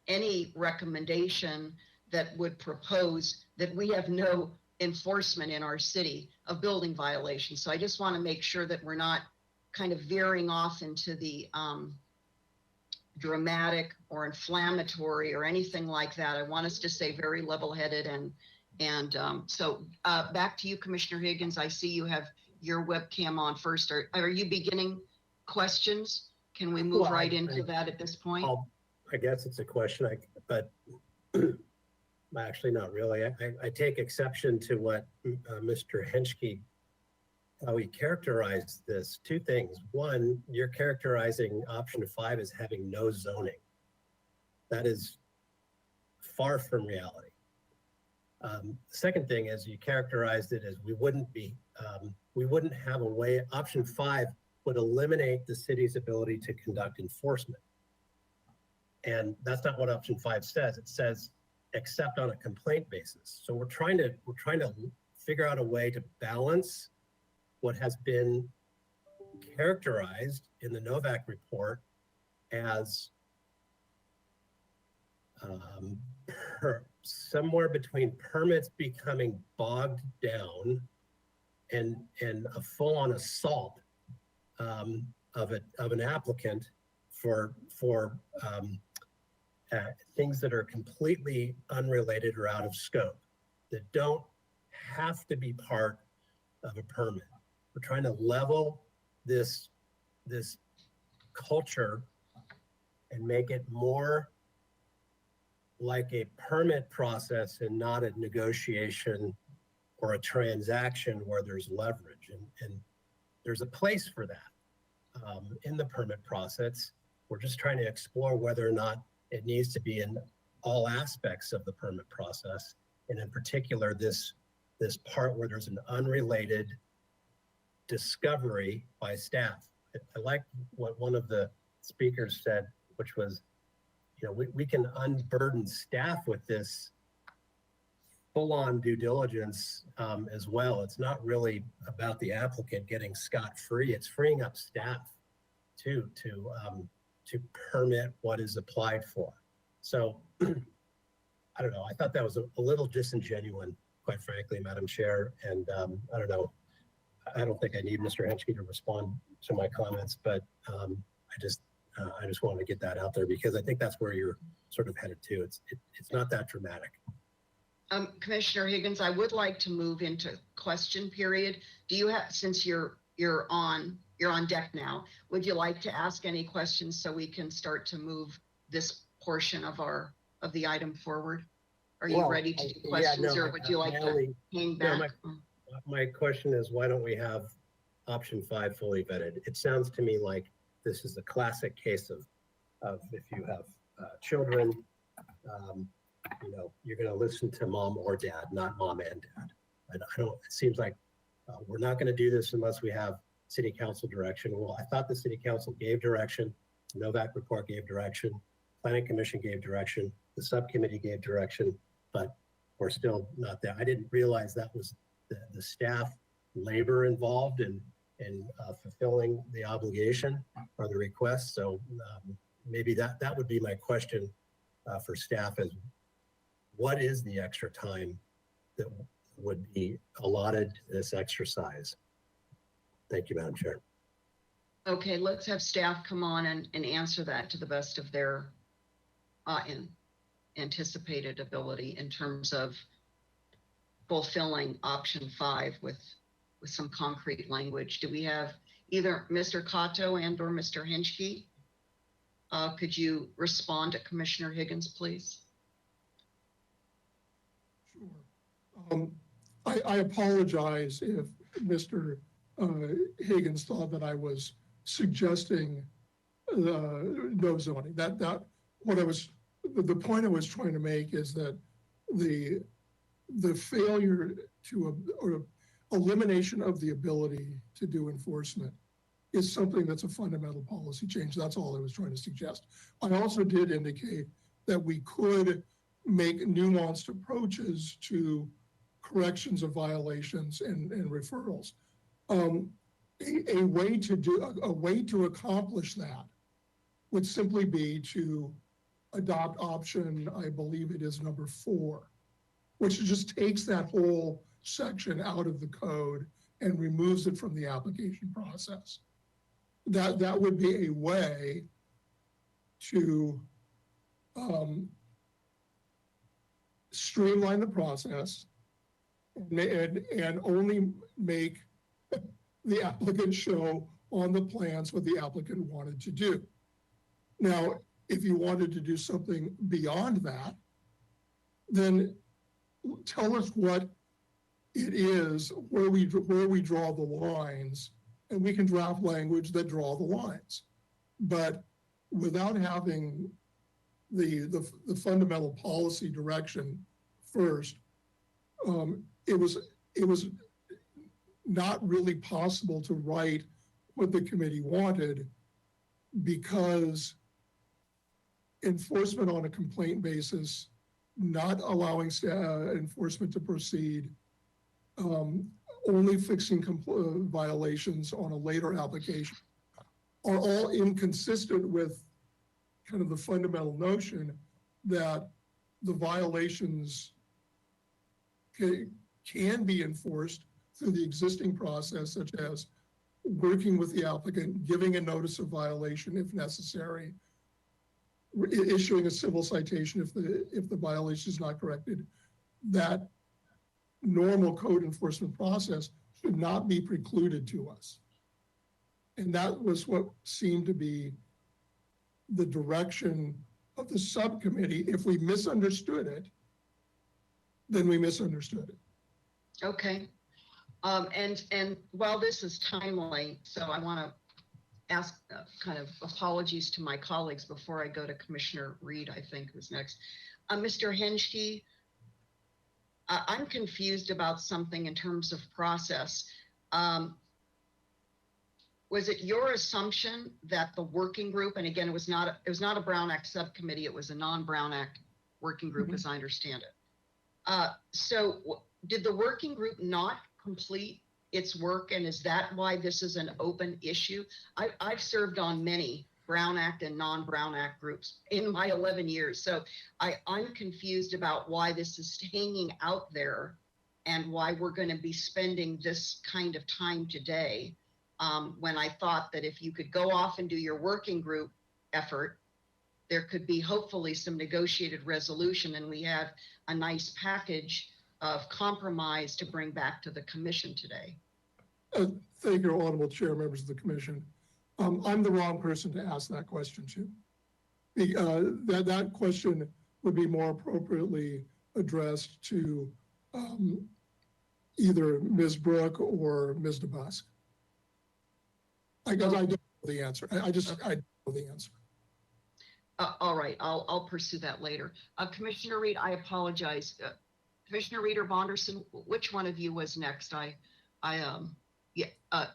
any recommendation that would propose that we have no enforcement in our city of building violations. So I just want to make sure that we're not kind of veering off into the dramatic or inflammatory or anything like that. I want us to stay very level-headed. And so back to you, Commissioner Higgins. I see you have your webcam on first. Are you beginning questions? Can we move right into that at this point? I guess it's a question, but actually not really. I take exception to what Mr. Henschke, how he characterized this. Two things. One, you're characterizing option 5 as having no zoning. That is far from reality. Second thing is you characterized it as we wouldn't have a way. Option 5 would eliminate the city's ability to conduct enforcement. And that's not what option 5 says. It says except on a complaint basis. So we're trying to figure out a way to balance what has been characterized in the Novak report as somewhere between permits becoming bogged down and a full-on assault of an applicant for things that are completely unrelated or out of scope, that don't have to be part of a permit. We're trying to level this culture and make it more like a permit process and not a negotiation or a transaction where there's leverage. And there's a place for that in the permit process. We're just trying to explore whether or not it needs to be in all aspects of the permit process. And in particular, this part where there's an unrelated discovery by staff. I like what one of the speakers said, which was, we can unburden staff with this full-on due diligence as well. It's not really about the applicant getting scot-free. It's freeing up staff too to permit what is applied for. So I don't know. I thought that was a little disingenuous, quite frankly, Madam Chair. And I don't know. I don't think I need Mr. Henschke to respond to my comments, but I just wanted to get that out there because I think that's where you're sort of headed to. It's not that dramatic. Commissioner Higgins, I would like to move into question period. Do you have, since you're on deck now, would you like to ask any questions so we can start to move this portion of the item forward? Are you ready to do questions, or would you like to hang back? My question is, why don't we have option 5 fully vetted? It sounds to me like this is a classic case of if you have children, you're going to listen to mom or dad, not mom and dad. And it seems like we're not going to do this unless we have city council direction. Well, I thought the city council gave direction. The Novak report gave direction. Planning commission gave direction. The subcommittee gave direction, but we're still not there. I didn't realize that was the staff labor involved in fulfilling the obligation or the request. So maybe that would be my question for staff is, what is the extra time that would be allotted to this exercise? Thank you, Madam Chair. Okay, let's have staff come on and answer that to the best of their anticipated ability in terms of fulfilling option 5 with some concrete language. Do we have either Mr. Cato and or Mr. Henschke? Could you respond to Commissioner Higgins, please? Sure. I apologize if Mr. Higgins thought that I was suggesting no zoning. The point I was trying to make is that the failure or elimination of the ability to do enforcement is something that's a fundamental policy change. That's all I was trying to suggest. I also did indicate that we could make nuanced approaches to corrections of violations and referrals. A way to accomplish that would simply be to adopt option, I believe it is number 4, which just takes that whole section out of the code and removes it from the application process. That would be a way to streamline the process and only make the applicant show on the plans what the applicant wanted to do. Now, if you wanted to do something beyond that, then tell us what it is, where we draw the lines, and we can draft language that draw the lines. But without having the fundamental policy direction first, it was not really possible to write what the committee wanted, because enforcement on a complaint basis, not allowing enforcement to proceed, only fixing violations on a later application are all inconsistent with kind of the fundamental notion that the violations can be enforced through the existing process, such as working with the applicant, giving a notice of violation if necessary, issuing a civil citation if the violation is not corrected. That normal code enforcement process should not be precluded to us. And that was what seemed to be the direction of the subcommittee. If we misunderstood it, then we misunderstood it. Okay. And while this is timely, so I want to ask kind of apologies to my colleagues before I go to Commissioner Reed, I think who's next. Mr. Henschke, I'm confused about something in terms of process. Was it your assumption that the working group, and again, it was not a Brown Act subcommittee, it was a non-Brown Act working group, as I understand it. So did the working group not complete its work, and is that why this is an open issue? I've served on many Brown Act and non-Brown Act groups in my 11 years, so I'm confused about why this is hanging out there and why we're going to be spending this kind of time today, when I thought that if you could go off and do your working group effort, there could be hopefully some negotiated resolution, and we have a nice package of compromise to bring back to the commission today. Thank you, Honorable Chair, members of the commission. I'm the wrong person to ask that question to. That question would be more appropriately addressed to either Ms. Brooke or Ms. DeBusk. I don't know the answer. I don't know the answer. All right, I'll pursue that later. Commissioner Reed, I apologize. Commissioner Reed or Bonderson, which one of you was next?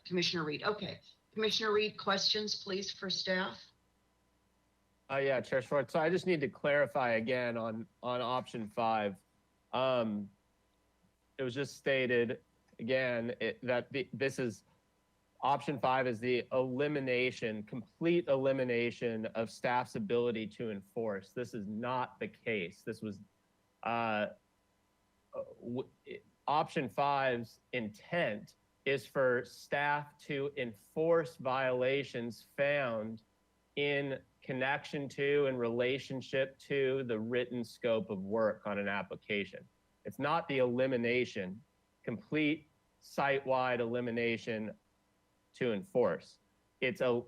Commissioner Reed. Okay, Commissioner Reed, questions, please, for staff. Yeah, Chair Schwartz. So I just need to clarify again on option 5. It was just stated again that this is option 5 is the complete elimination of staff's ability to enforce. This is not the case. This was option 5's intent is for staff to enforce violations found in connection to and relationship to the written scope of work on an application. It's not the elimination, complete site-wide elimination to enforce. It's a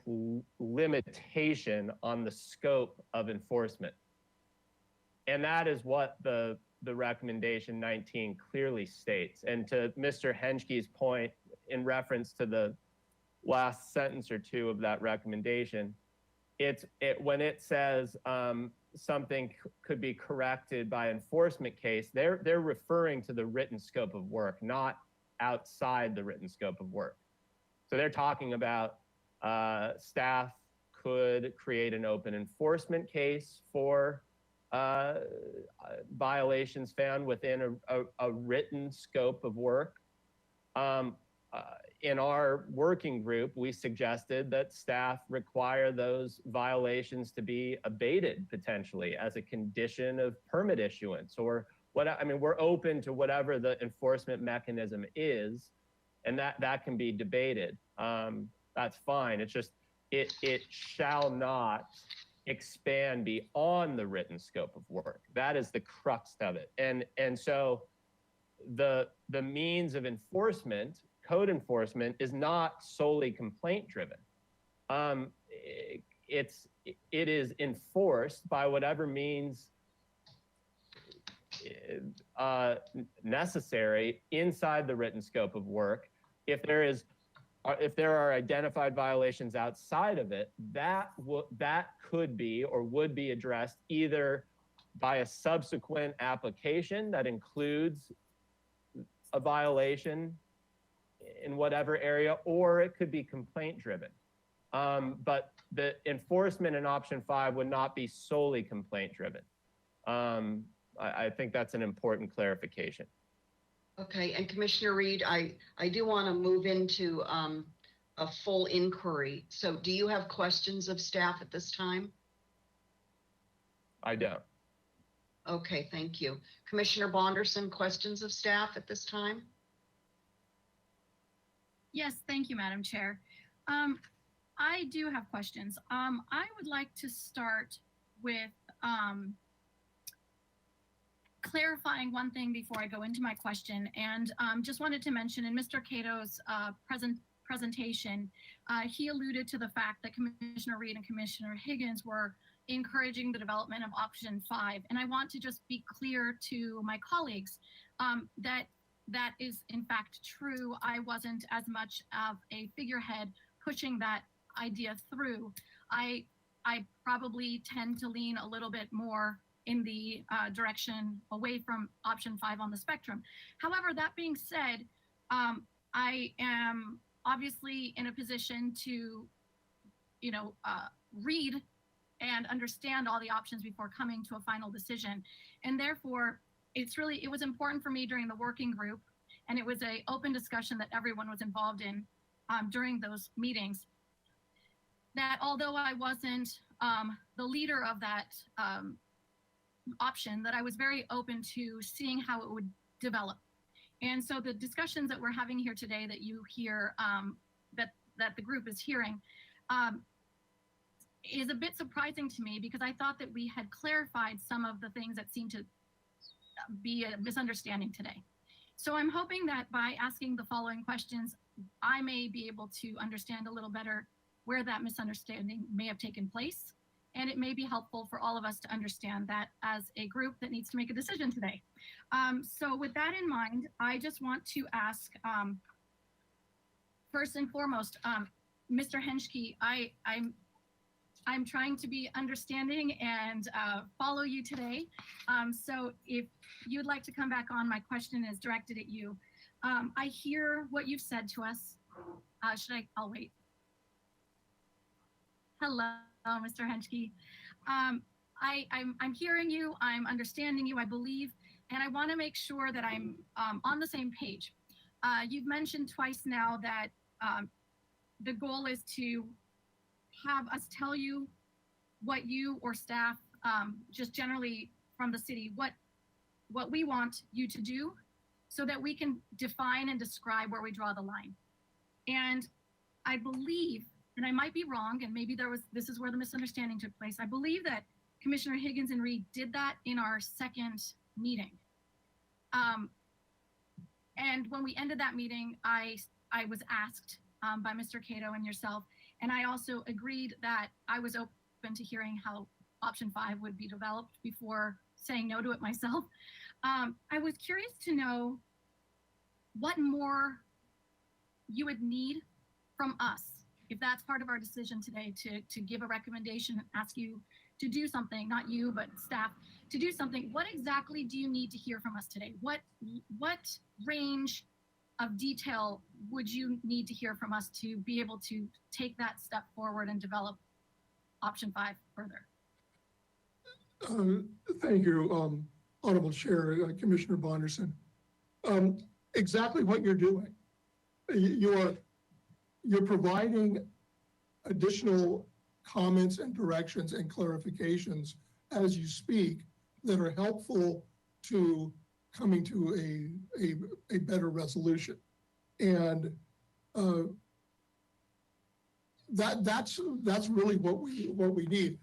limitation on the scope of enforcement. And that is what the recommendation 19 clearly states. And to Mr. Henschke's point in reference to the last sentence or two of that recommendation, when it says something could be corrected by enforcement case, they're referring to the written scope of work, not outside the written scope of work. So they're talking about staff could create an open enforcement case for violations found within a written scope of work. In our working group, we suggested that staff require those violations to be abated potentially as a condition of permit issuance or we're open to whatever the enforcement mechanism is, and that can be debated. That's fine. It's just, it shall not expand beyond the written scope of work. That is the crux of it. And so the means of enforcement, code enforcement, is not solely complaint driven. It is enforced by whatever means necessary inside the written scope of work. If there are identified violations outside of it, that could be or would be addressed either by a subsequent application that includes a violation in whatever area, or it could be complaint driven. But the enforcement in option 5 would not be solely complaint driven. I think that's an important clarification. Okay, and Commissioner Reed, I do want to move into a full inquiry. So do you have questions of staff at this time? I don't. Okay, thank you. Commissioner Bonderson, questions of staff at this time? Yes, thank you, Madam Chair. I do have questions. I would like to start with clarifying one thing before I go into my question, and just wanted to mention in Mr. Cato's presentation, he alluded to the fact that Commissioner Reed and Commissioner Higgins were encouraging the development of option 5. And I want to just be clear to my colleagues that is in fact true. I wasn't as much of a figurehead pushing that idea through. I probably tend to lean a little bit more in the direction away from option 5 on the spectrum. However, that being said, I am obviously in a position to, read and understand all the options before coming to a final decision. And therefore, it was important for me during the working group, and it was an open discussion that everyone was involved in during those meetings, that although I wasn't the leader of that option, that I was very open to seeing how it would develop. And so the discussions that we're having here today that you hear, that the group is hearing, is a bit surprising to me, because I thought that we had clarified some of the things that seemed to be a misunderstanding today. So I'm hoping that by asking the following questions, I may be able to understand a little better where that misunderstanding may have taken place. And it may be helpful for all of us to understand that as a group that needs to make a decision today. So with that in mind, I just want to ask, first and foremost, Mr. Henschke, I'm trying to be understanding and follow you today. So if you'd like to come back on, my question is directed at you. I hear what you've said to us. I'll wait. Hello, Mr. Henschke. I'm hearing you, I'm understanding you, I believe, and I want to make sure that I'm on the same page. You've mentioned twice now that the goal is to have us tell you what you or staff, just generally from the city, what we want you to do, so that we can define and describe where we draw the line. And I believe, and I might be wrong, and maybe this is where the misunderstanding took place. I believe that Commissioner Higgins and Reed did that in our second meeting. And when we ended that meeting, I was asked by Mr. Cato and yourself, and I also agreed that I was open to hearing how option 5 would be developed before saying no to it myself. I was curious to know what more you would need from us, if that's part of our decision today, to give a recommendation, ask you to do something, not you, but staff, to do something. What exactly do you need to hear from us today? What range of detail would you need to hear from us to be able to take that step forward and develop option 5 further? Thank you, Honorable Chair, Commissioner Bonderson. Exactly what you're doing. You're providing additional comments and directions and clarifications as you speak that are helpful to coming to a better resolution. And that's really what we need.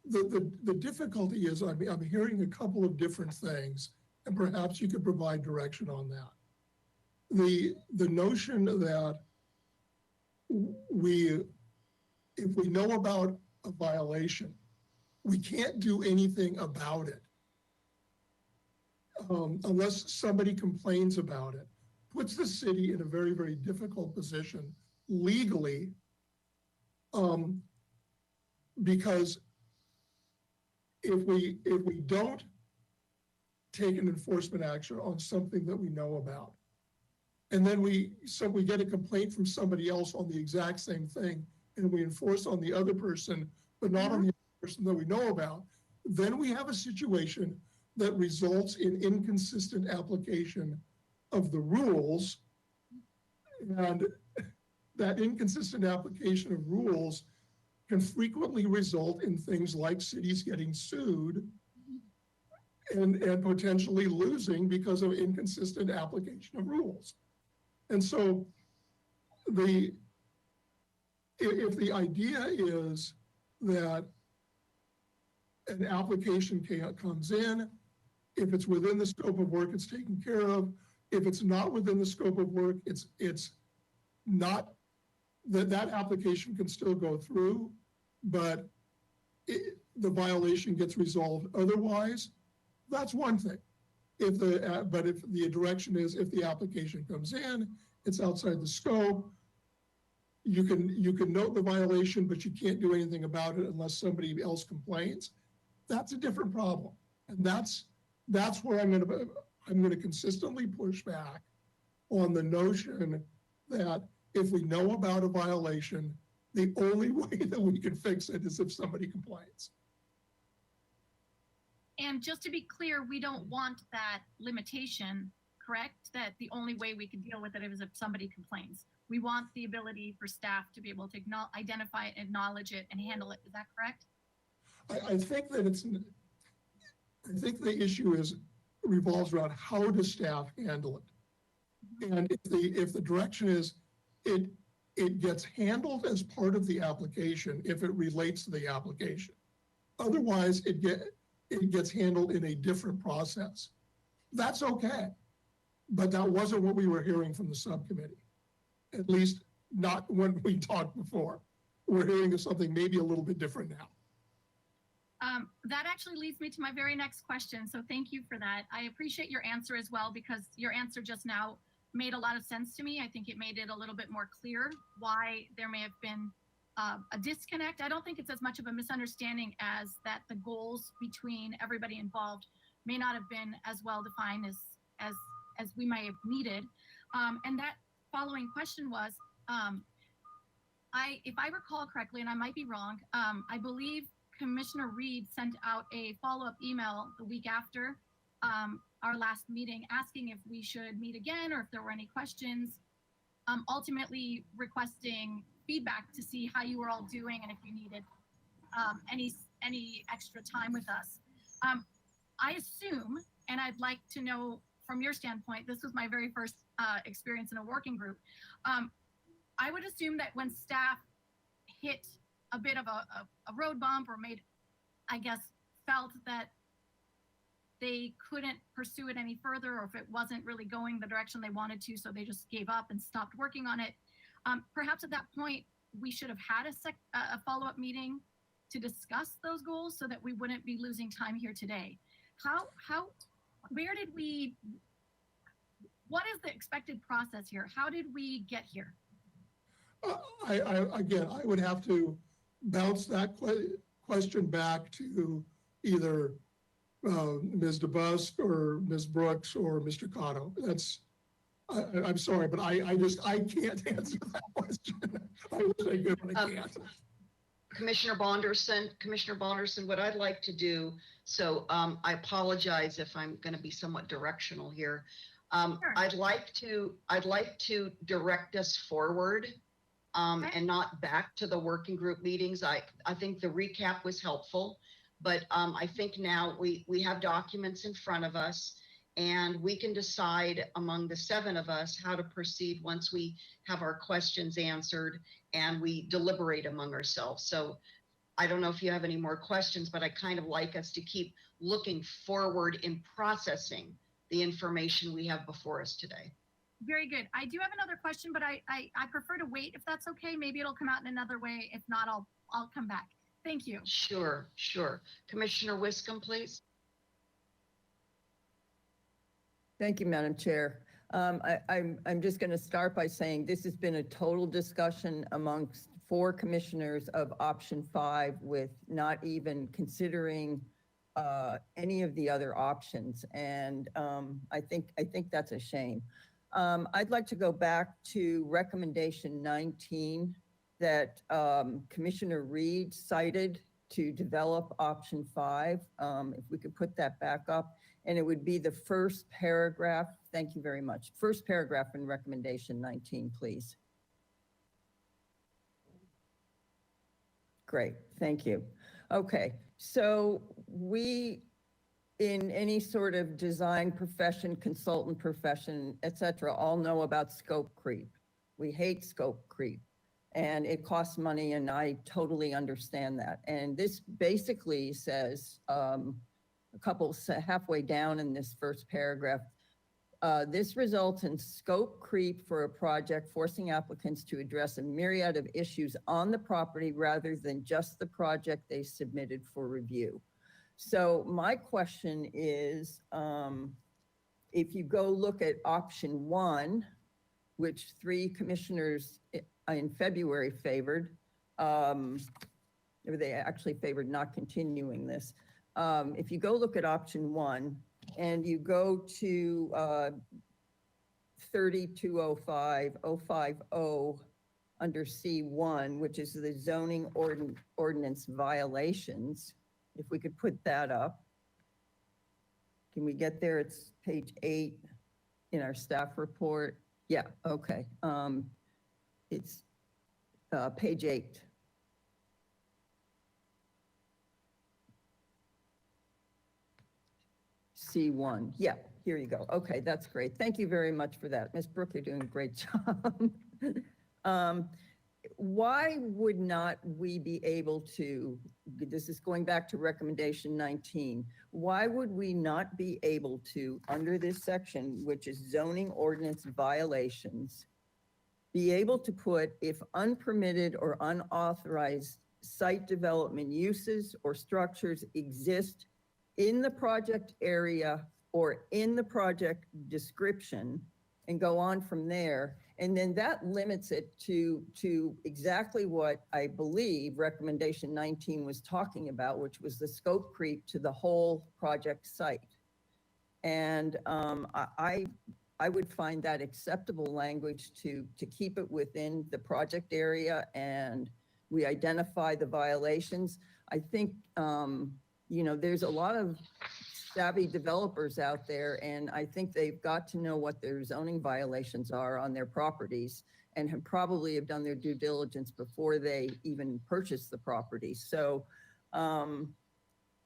The difficulty is I'm hearing a couple of different things, and perhaps you could provide direction on that. The notion that if we know about a violation, we can't do anything about it unless somebody complains about it, puts the city in a very, very difficult position legally, because if we don't take an enforcement action on something that we know about, and then we get a complaint from somebody else on the exact same thing, and we enforce on the other person, but not on the other person that we know about, then we have a situation that results in inconsistent application of the rules. And that inconsistent application of rules can frequently result in things like cities getting sued and potentially losing because of inconsistent application of rules. And so if the idea is that an application comes in, if it's within the scope of work, it's taken care of. If it's not within the scope of work, it's not, that application can still go through, but the violation gets resolved otherwise, that's one thing. But if the direction is, if the application comes in, it's outside the scope, you can note the violation, but you can't do anything about it unless somebody else complains. That's a different problem. And that's where I'm gonna consistently push back on the notion that if we know about a violation, the only way that we can fix it is if somebody complains. And just to be clear, we don't want that limitation, correct? That the only way we can deal with it is if somebody complains. We want the ability for staff to be able to identify it, acknowledge it, and handle it. Is that correct? I think that I think the issue revolves around how does staff handle it? And if the direction is it gets handled as part of the application if it relates to the application. Otherwise, it gets handled in a different process. That's okay. But that wasn't what we were hearing from the subcommittee. At least not when we talked before. We're hearing of something maybe a little bit different now. That actually leads me to my very next question. So thank you for that. I appreciate your answer as well, because your answer just now made a lot of sense to me. I think it made it a little bit more clear why there may have been a disconnect. I don't think it's as much of a misunderstanding as that the goals between everybody involved may not have been as well defined as we might have needed. And that following question was, if I recall correctly, and I might be wrong, I believe Commissioner Reed sent out a follow-up email the week after our last meeting asking if we should meet again or if there were any questions, ultimately requesting feedback to see how you were all doing and if you needed any extra time with us. I assume, and I'd like to know from your standpoint, this was my very first experience in a working group. I would assume that when staff hit a bit of a road bump or felt that they couldn't pursue it any further, or if it wasn't really going the direction they wanted to, so they just gave up and stopped working on it. Perhaps at that point, we should have had a follow-up meeting to discuss those goals so that we wouldn't be losing time here today. What is the expected process here? How did we get here? I would have to bounce that question back to either Ms. DeBusk or Ms. Brooks or Mr. Cotto. I'm sorry, but I can't answer that question. I wish I could, but I can't. Commissioner Bonderson, what I'd like to do, so I apologize if I'm going to be somewhat directional here. Sure. I'd like to direct us forward and not back to the working group meetings. I think the recap was helpful, but I think now we have documents in front of us and we can decide among the 7 of us how to proceed once we have our questions answered and we deliberate among ourselves. So I don't know if you have any more questions, but I kind of like us to keep looking forward in processing the information we have before us today. Very good. I do have another question, but I prefer to wait if that's okay. Maybe it'll come out in another way. If not, I'll come back. Thank you. Sure. Commissioner Wiscombe, please. Thank you, Madam Chair. I'm just going to start by saying this has been a total discussion amongst 4 commissioners of option 5 with not even considering any of the other options. And I think that's a shame. I'd like to go back to recommendation 19 that Commissioner Reed cited to develop option 5. If we could put that back up. And it would be the first paragraph. Thank you very much. First paragraph in recommendation 19, please. Great, thank you. Okay, so we, in any sort of design profession, consultant profession, et cetera, all know about scope creep. We hate scope creep and it costs money, and I totally understand that. And this basically says, halfway down in this first paragraph, this results in scope creep for a project, forcing applicants to address a myriad of issues on the property rather than just the project they submitted for review. So my question is, if you go look at option 1, which 3 commissioners in February favored, they actually favored not continuing this. If you go look at option 1 and you go to 3205050 under C1, which is the zoning ordinance violations, if we could put that up. Can we get there? It's page 8 in our staff report. Yeah, okay. It's page 8. C1. Yeah, here you go. Okay, that's great. Thank you very much for that. Ms. Brooke, you're doing a great job. Why would not we be able to, this is going back to recommendation 19, why would we not be able to, under this section, which is zoning ordinance violations, be able to put if unpermitted or unauthorized site development uses or structures exist in the project area or in the project description, and go on from there. And then that limits it to exactly what I believe recommendation 19 was talking about, which was the scope creep to the whole project site. And I would find that acceptable language to keep it within the project area, and we identify the violations. I think, you know, there's a lot of savvy developers out there, and I think they've got to know what their zoning violations are on their properties and probably have done their due diligence before they even purchase the property. So, and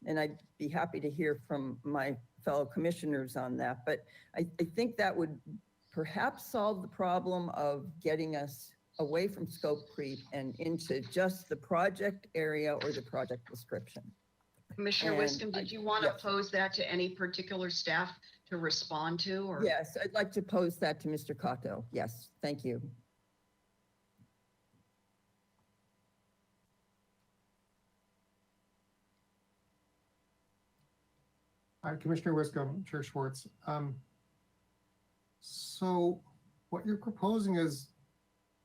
I'd be happy to hear from my fellow commissioners on that, but I think that would perhaps solve the problem of getting us away from scope creep and into just the project area or the project description. Commissioner And Wiscombe, did you want to yes. pose that to any particular staff to respond to, or? Yes, I'd like to pose that to Mr. Cotto. Yes, thank you. Hi, Commissioner Wiscombe, Chair Schwartz. So what you're proposing is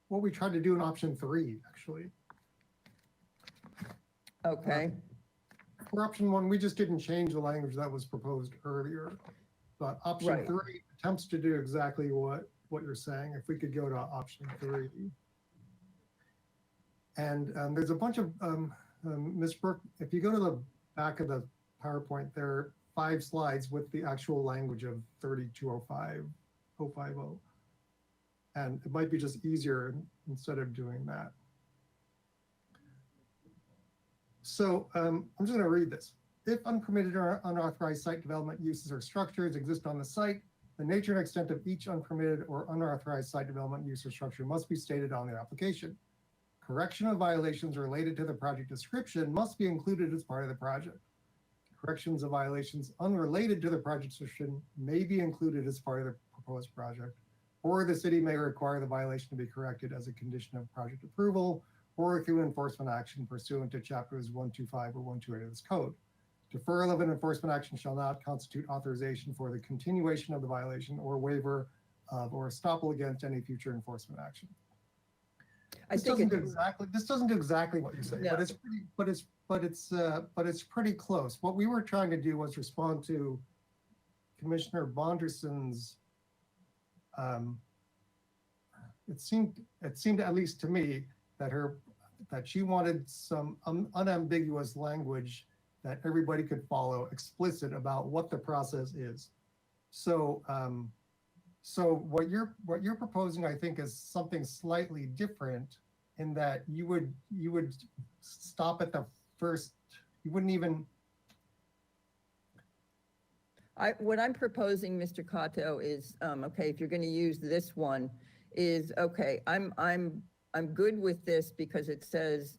what we tried to do in option 3, actually. Okay. For option 1, we just didn't change the language that was proposed earlier. But option Right. 3 attempts to do exactly what you're saying. If we could go to option 3. And there's a bunch of, Ms. Brooke, if you go to the back of the PowerPoint, there are 5 slides with the actual language of 3205050. And it might be just easier instead of doing that. So I'm just going to read this. If unpermitted or unauthorized site development uses or structures exist on the site, the nature and extent of each unpermitted or unauthorized site development use or structure must be stated on the application. Correction of violations related to the project description must be included as part of the project. Corrections of violations unrelated to the project description may be included as part of the proposed project, or the city may require the violation to be corrected as a condition of project approval or through enforcement action pursuant to chapters 125 or 128 of this code. Deferral of an enforcement action shall not constitute authorization for the continuation of the violation or waiver of or estoppel against any future enforcement action. This doesn't do exactly what you say, No. but it's pretty close. What we were trying to do was respond to Commissioner Bonderson's. It seemed at least to me that she wanted some unambiguous language that everybody could follow, explicit about what the process is. So, so what you're proposing, I think, is something slightly different in that you would stop at the first, you wouldn't even. What I'm proposing, Mr. Cato, is, okay, if you're gonna use this one, is, okay, I'm good with this because it says,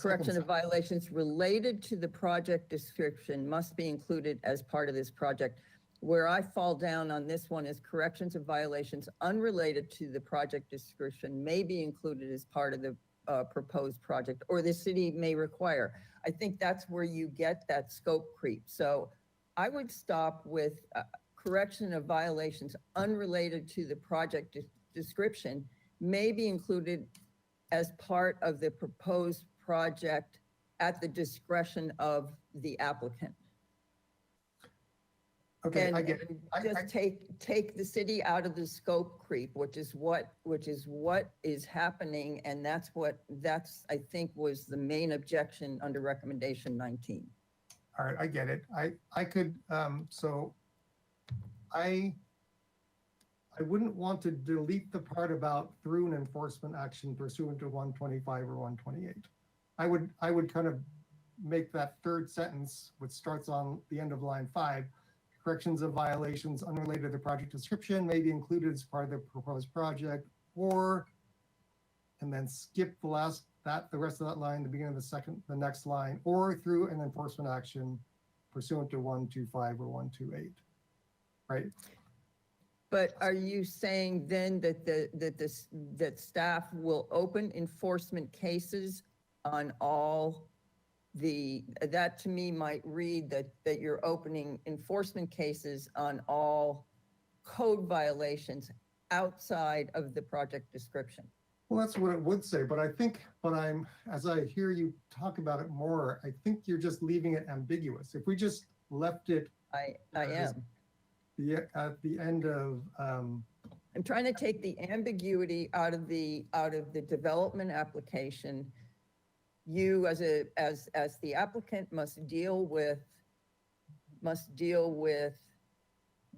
correction of violations related to the project description must be included as part of this project. Where I fall down on this one is corrections of violations unrelated to the project description may be included as part of the proposed project, or the city may require. I think that's where you get that scope creep. So I would stop with correction of violations unrelated to the project description may be included as part of the proposed project at the discretion of the applicant. Okay, And I get it. just take the city out of the scope creep, which is what is happening, and that's I think was the main objection under recommendation 19. All right, I get it. I could, so I wouldn't want to delete the part about through an enforcement action pursuant to 125 or 128. I would kind of make that third sentence, which starts on the end of line 5, corrections of violations unrelated to the project description may be included as part of the proposed project, or, and then skip the rest of that line, the beginning of the next line, or through an enforcement action pursuant to 125 or 128, right? But are you saying then that that staff will open enforcement cases on all that to me might read that you're opening enforcement cases on all code violations outside of the project description? Well, that's what it would say, but I think, as I hear you talk about it more, I think you're just leaving it ambiguous. If we just left it. I am. At the end of. I'm trying to take the ambiguity out of the development application. You as the applicant must deal with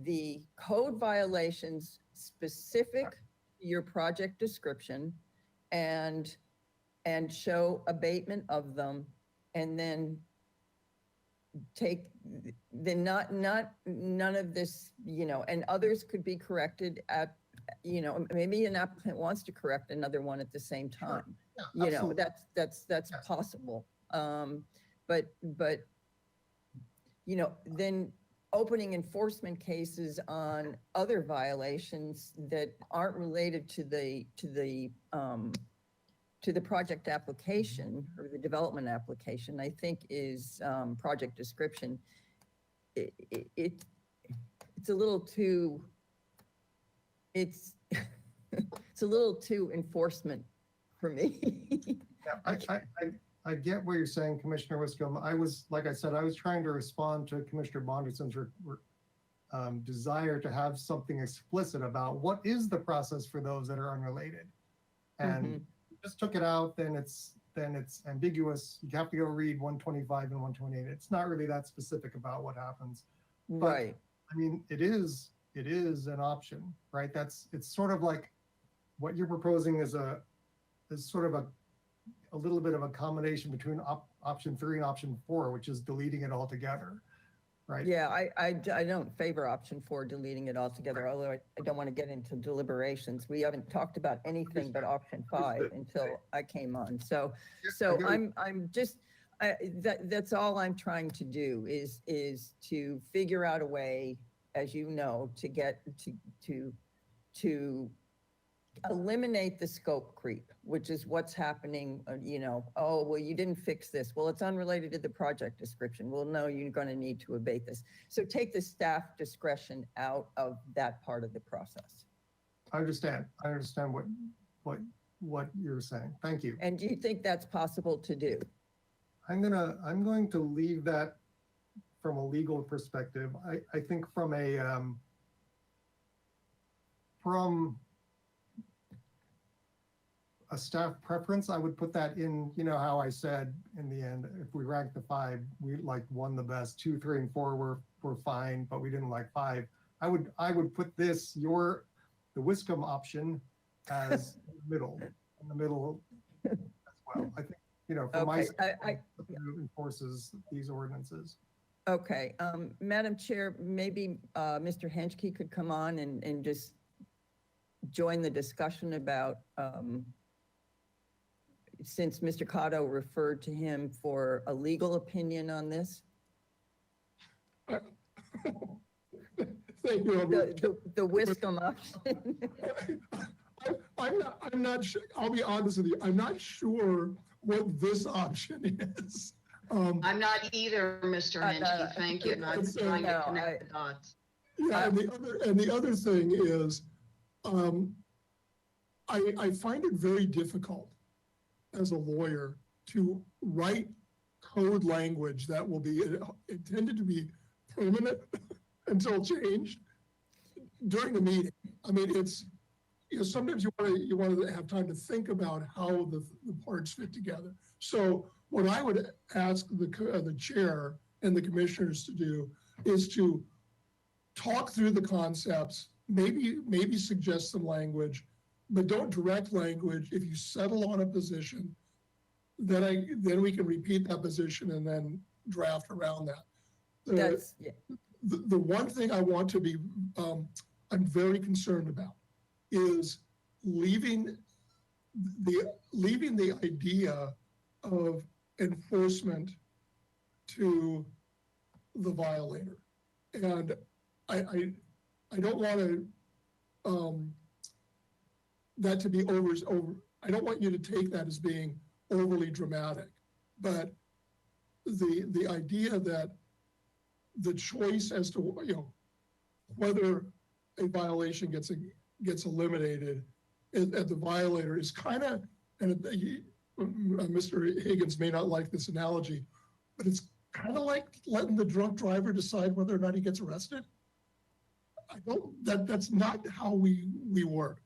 the code violations specific to your project description and show abatement of them, and then none of this, and others could be corrected at, maybe an applicant wants to correct another one at the same time. Sure. Yeah, That's possible. But then opening enforcement cases on other violations that aren't related to the project application or the development application, I think is project description. It's a little too, it's a little too enforcement for me. Yeah, I get what you're saying, Commissioner Wiscombe. Like I said, I was trying to respond to Commissioner Bonderson's desire to have something explicit about what is the process for those that are unrelated. And just took it out, then it's ambiguous. You have to go read 125 and 128. It's not really that specific about what happens. Right. But, I mean, it is an option, right? It's sort of like what you're proposing is sort of a little bit of a combination between option 3 and option 4, which is deleting it altogether, right? Yeah, I don't favor option 4, deleting it altogether, although I don't want to get into deliberations. We haven't talked about anything but option 5 until I came on. So I'm just, that's all I'm trying to do is to figure out a way, as you know, to get to eliminate the scope creep, which is what's happening, oh, well, you didn't fix this. Well, it's unrelated to the project description. Well, no, you're going to need to abate this. So take the staff discretion out of that part of the process. I understand what you're saying. Thank you. And do you think that's possible to do? I'm going to leave that from a legal perspective. I think from a staff preference, I would put that in, you know, how I said in the end, if we rank the 5, we like 1 the best, 2, 3, and 4 were fine, but we didn't like 5. I would put this, the Wiscombe option as in the middle as well. I think, you know, for my, Okay, who enforces these ordinances. Okay, Madam Chair, maybe Mr. Henschke could come on and just join the discussion about, since Mr. Cotto referred to him for a legal opinion on this. Thank you. The Wiscombe option. I'm not sure, I'll be honest with you, I'm not sure what this option is. I'm not either, Mr. Henschke, thank you. I'm trying to connect the dots. Yeah, and the other thing is, I find it very difficult as a lawyer to write code language that will be intended to be permanent until changed during the meeting. I mean, it's, you know, sometimes you want to have time to think about how the parts fit together. So what I would ask the chair and the commissioners to do is to talk through the concepts, maybe suggest some language, but don't direct language. If you settle on a position, then we can repeat that position and then draft around that. The one thing I want to be, I'm very concerned about is leaving the idea of enforcement to the violator. And I don't want to, that to be over, I don't want you to take that as being overly dramatic, but the idea that the choice as to, you know, whether a violation gets eliminated and the violator is kind of, and Mr. Higgins may not like this analogy, but it's kind of like letting the drunk driver decide whether or not he gets arrested. That's not how we work.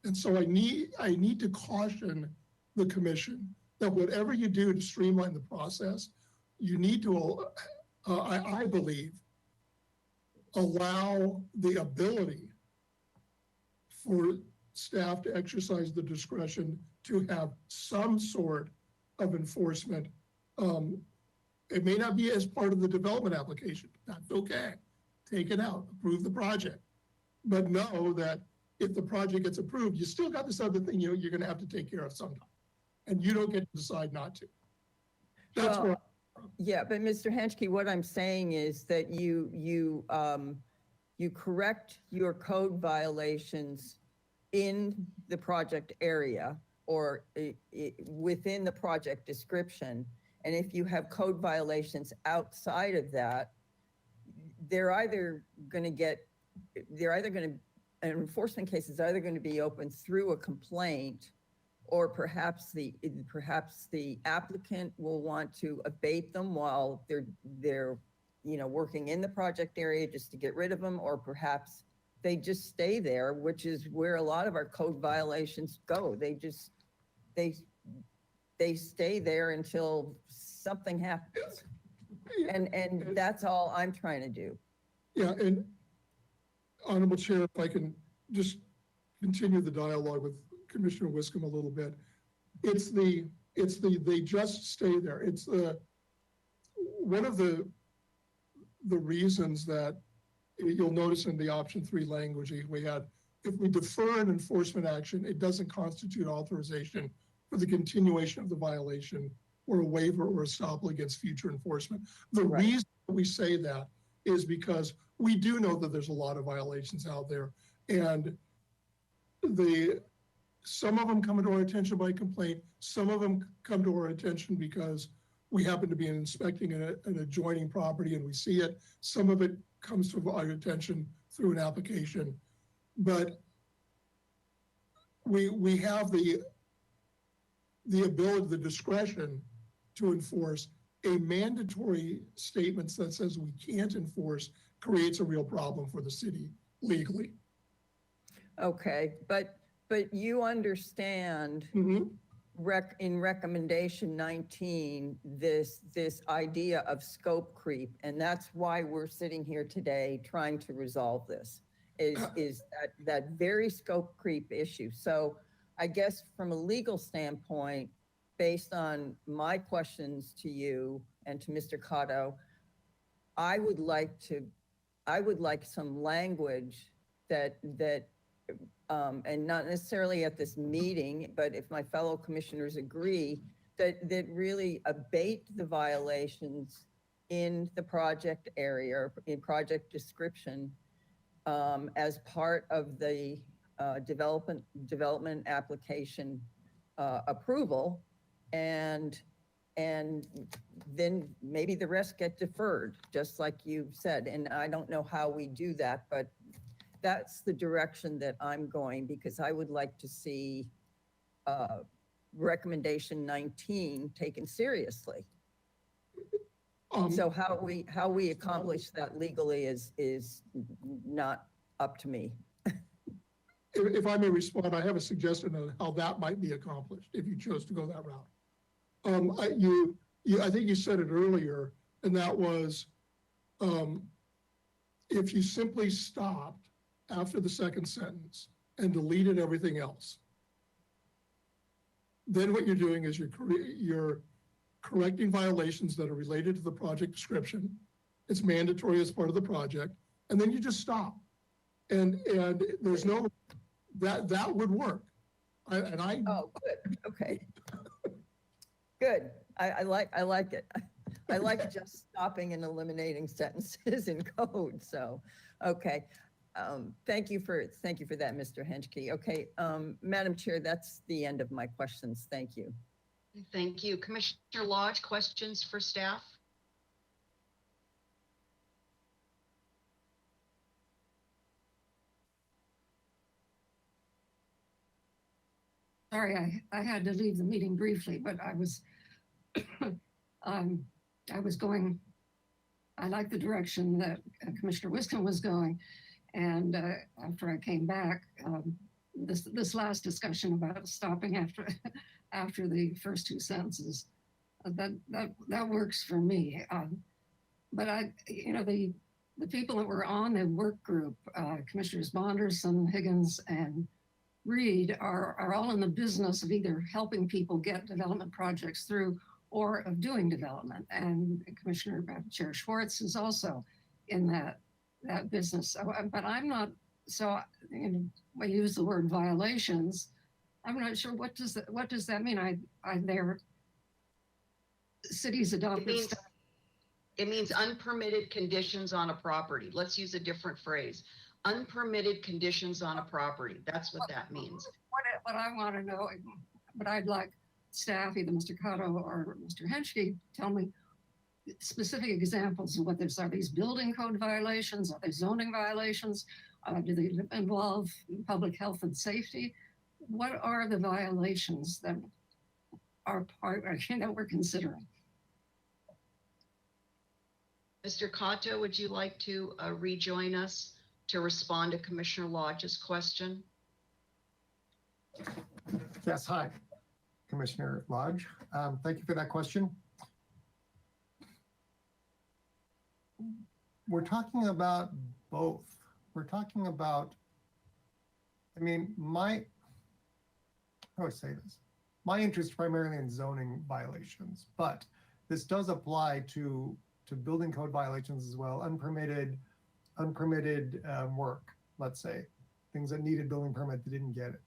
And so I need to caution the commission that whatever you do to streamline the process, you need to, I believe, allow the ability for staff to exercise the discretion to have some sort of enforcement. It may not be as part of the development application. That's okay. Take it out, approve the project. But know that if the project gets approved, you still got this other thing you're going to have to take care of sometime. And you don't get to decide not to. That's Well, what. Yeah, but Mr. Henschke, what I'm saying is that you correct your code violations in the project area or within the project description. And if you have code violations outside of that, an enforcement case is either going to be open through a complaint, or perhaps the applicant will want to abate them while they're working in the project area just to get rid of them, or perhaps they just stay there, which is where a lot of our code violations go. They stay there until something happens. And that's all I'm trying to do. Yeah, and Honorable Chair, if I can just continue the dialogue with Commissioner Wiscombe a little bit. It's the they just stay there. It's one of the reasons that you'll notice in the option 3 language we had, if we defer an enforcement action, it doesn't constitute authorization for the continuation of the violation or a waiver or estoppel against future enforcement. The reason we say that is because we do know that there's a lot of violations out there, and some of them come to our attention by complaint. Some of them come to our attention because we happen to be inspecting an adjoining property and we see it. Some of it comes to our attention through an application, but we have the ability, the discretion to enforce. A mandatory statement that says we can't enforce creates a real problem for the city legally. Okay, but but you understand Mhm. in recommendation 19, this idea of scope creep, and that's why we're sitting here today trying to resolve this, is that very scope creep issue. So I guess from a legal standpoint, based on my questions to you and to Mr. Cotto, I would like some language that and not necessarily at this meeting, but if my fellow commissioners agree, that really abate the violations in the project area, or in project description, as part of the development application approval, and then maybe the rest get deferred, just like you said. And I don't know how we do that, but that's the direction that I'm going, because I would like to see recommendation 19 taken seriously. So how we accomplish that legally is not up to me. If I may respond, I have a suggestion on how that might be accomplished if you chose to go that route. I think you said it earlier, and that was, if you simply stopped after the second sentence and deleted everything else, then what you're doing is you're correcting violations that are related to the project description. It's mandatory as part of the project, and then you just stop. And there's no, that would work. Oh, good, okay. Good, I like it. I like just stopping and eliminating sentences in code, so, okay. Thank you for that, Mr. Henschke. Okay, Madam Chair, that's the end of my questions. Thank you. Thank you. Commissioner Lodge, questions for staff? Sorry, I had to leave the meeting briefly, but I was going, I like the direction that Commissioner Wiscombe was going. And after I came back, this last discussion about stopping after the first two sentences, that works for me. But the people that were on the work group, Commissioners Bonderson, Higgins, and Reed are all in the business of either helping people get development projects through or of doing development. And Commissioner Chair Schwartz is also in that business. So, but I'm not, so I use the word violations. I'm not sure what does that mean? Their cities adopted. It means unpermitted conditions on a property. Let's use a different phrase. Unpermitted conditions on a property. That's what that means. What I want to know, but I'd like staff, either Mr. Cotto or Mr. Henschke, tell me specific examples of what this are. These building code violations? Are they zoning violations? Do they involve public health and safety? What are the violations that are part that we're considering? Mr. Cotto, would you like to rejoin us to respond to Commissioner Lodge's question? Yes, hi, Commissioner Lodge. Thank you for that question. We're talking about both. We're talking about, how do I say this? My interest primarily in zoning violations, but this does apply to building code violations as well, unpermitted work, let's say, things that needed building permit that didn't get it.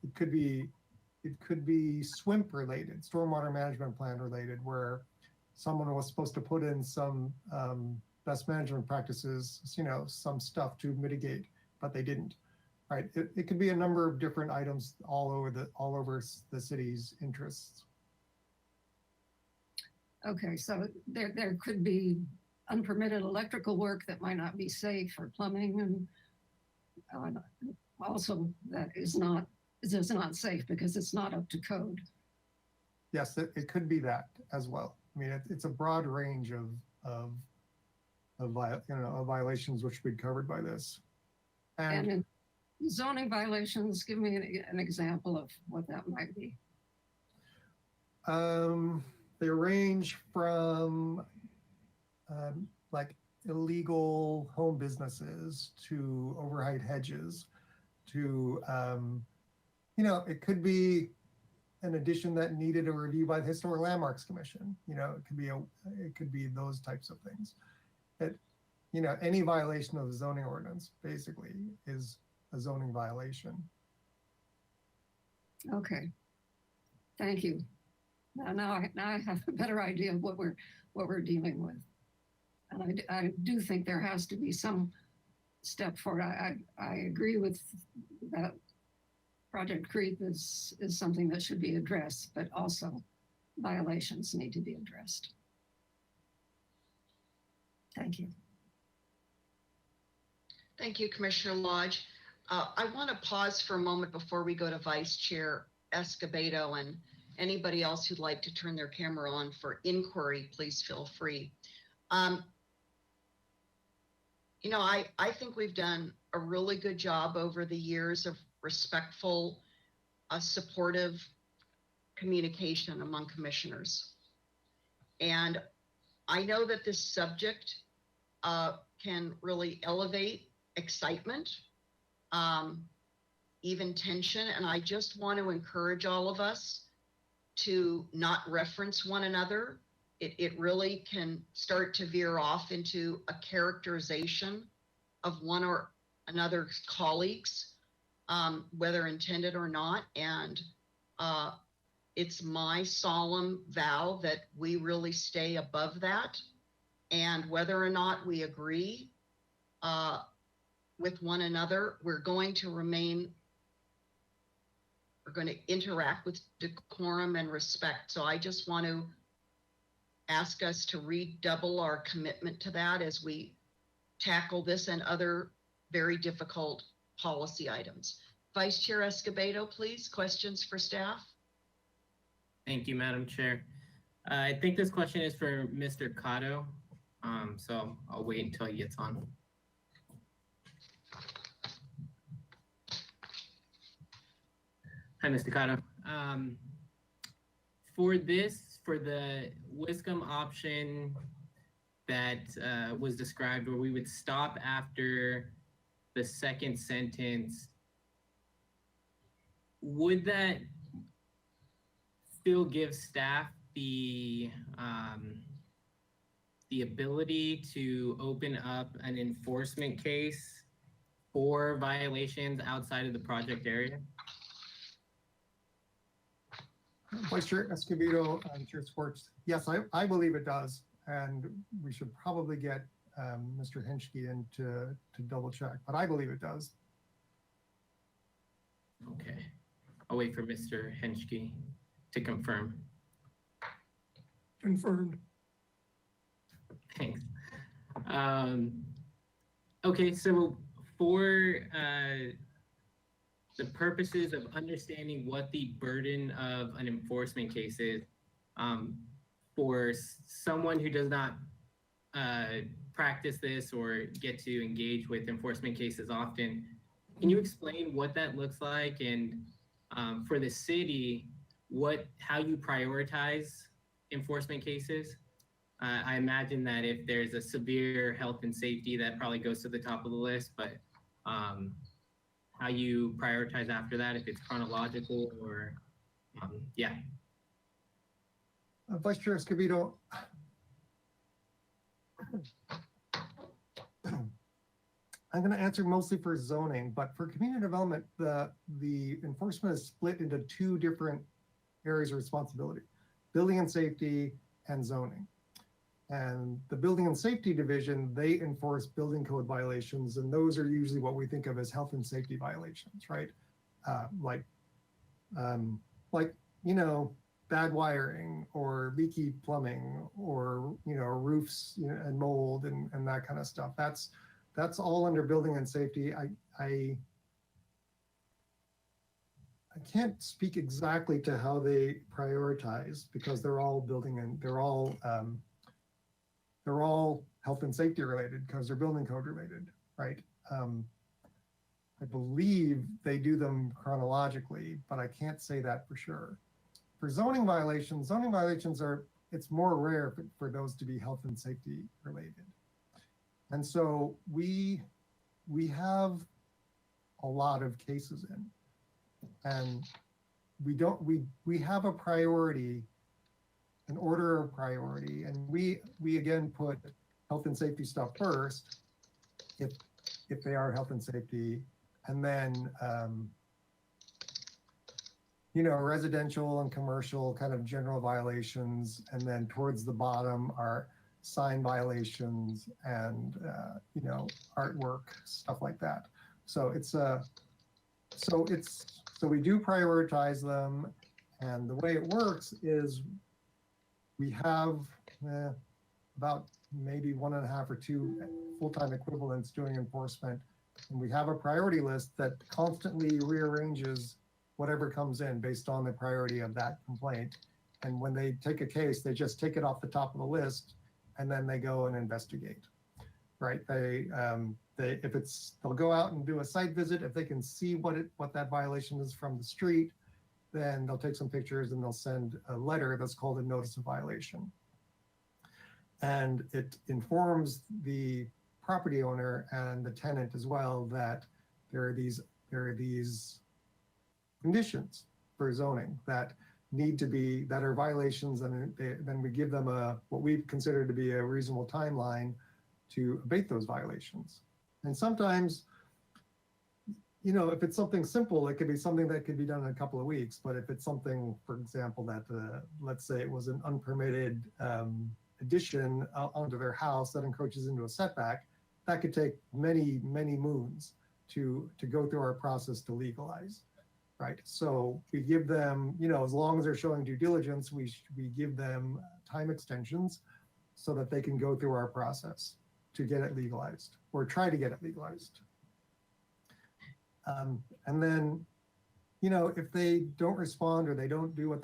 It could be SWMP related, stormwater management plan related, where someone was supposed to put in some best management practices, some stuff to mitigate, but they didn't. Right? It could be a number of different items all over the city's interests. Okay, so there could be unpermitted electrical work that might not be safe, or plumbing, and also that is not safe because it's not up to code. Yes, it could be that as well. I mean, it's a broad range of violations which would be covered by this. And zoning violations, give me an example of what that might be. They range from like illegal home businesses to overheight hedges to, it could be an addition that needed a review by the Historic Landmarks Commission. It could be those types of things. Any violation of the zoning ordinance basically is a zoning violation. Okay, thank you. Now I have a better idea of what we're dealing with. And I do think there has to be some step forward. I agree with that. Project creep is something that should be addressed, but also violations need to be addressed. Thank you. Thank you, Commissioner Lodge. I want to pause for a moment before we go to Vice Chair Escobedo, and anybody else who'd like to turn their camera on for inquiry, please feel free. I think we've done a really good job over the years of respectful, supportive communication among commissioners. And I know that this subject can really elevate excitement, even tension. And I just want to encourage all of us to not reference one another. It really can start to veer off into a characterization of one or another's colleagues, whether intended or not. And it's my solemn vow that we really stay above that. And whether or not we agree with one another, we're going to interact with decorum and respect. So I just want to ask us to redouble our commitment to that as we tackle this and other very difficult policy items. Vice Chair Escobedo, please, questions for staff? Thank you, Madam Chair. I think this question is for Mr. Cotto, so I'll wait until he gets on. Hi, Mr. Cotto. For the WISCOM option that was described, where we would stop after the second sentence, would that still give staff the ability to open up an enforcement case for violations outside of the project area? Vice Chair Escobedo and Chair Schwartz, yes, I believe it does. And we should probably get Mr. Henschke in to double check, but I believe it does. Okay, I'll wait for Mr. Henschke to confirm. Confirmed. Thanks. Okay, so for the purposes of understanding what the burden of an enforcement case is, for someone who does not practice this or get to engage with enforcement cases often, can you explain what that looks like? And for the city, how you prioritize enforcement cases? I imagine that if there's a severe health and safety, that probably goes to the top of the list, but how you prioritize after that, if it's chronological or, yeah. Vice Chair Escobedo, I'm going to answer mostly for zoning, but for community development, the enforcement is split into two different areas of responsibility: building and safety and zoning. And the building and safety division, they enforce building code violations, and those are usually what we think of as health and safety violations, right? Bad wiring or leaky plumbing or roofs and mold and that kind of stuff. That's all under building and safety. I can't speak exactly to how they prioritize because they're all building and they're all health and safety related because they're building code related, right? I believe they do them chronologically, but I can't say that for sure. For zoning violations are, it's more rare for those to be health and safety related. And so we have a lot of cases in, and we have a priority, an order of priority, and we again put health and safety stuff first, if they are health and safety, and then residential and commercial kind of general violations, and then towards the bottom are sign violations and artwork, stuff like that. So we do prioritize them, and the way it works is we have about maybe 1.5 or 2 full-time equivalents doing enforcement, and we have a priority list that constantly rearranges whatever comes in based on the priority of that complaint. And when they take a case, they just take it off the top of the list, and then they go and investigate, right? They'll go out and do a site visit. If they can see what that violation is from the street, then they'll take some pictures and they'll send a letter that's called a notice of violation. And it informs the property owner and the tenant as well that there are these conditions for zoning that are violations, and then we give them what we consider to be a reasonable timeline to abate those violations. And sometimes, if it's something simple, it could be something that could be done in a couple of weeks. But if it's something, for example, that let's say it was an unpermitted addition onto their house that encroaches into a setback, that could take many, many moons to go through our process to legalize. Right. So we give them, as long as they're showing due diligence, we give them time extensions so that they can go through our process to get it legalized, or try to get it legalized. And then, if they don't respond or they don't do what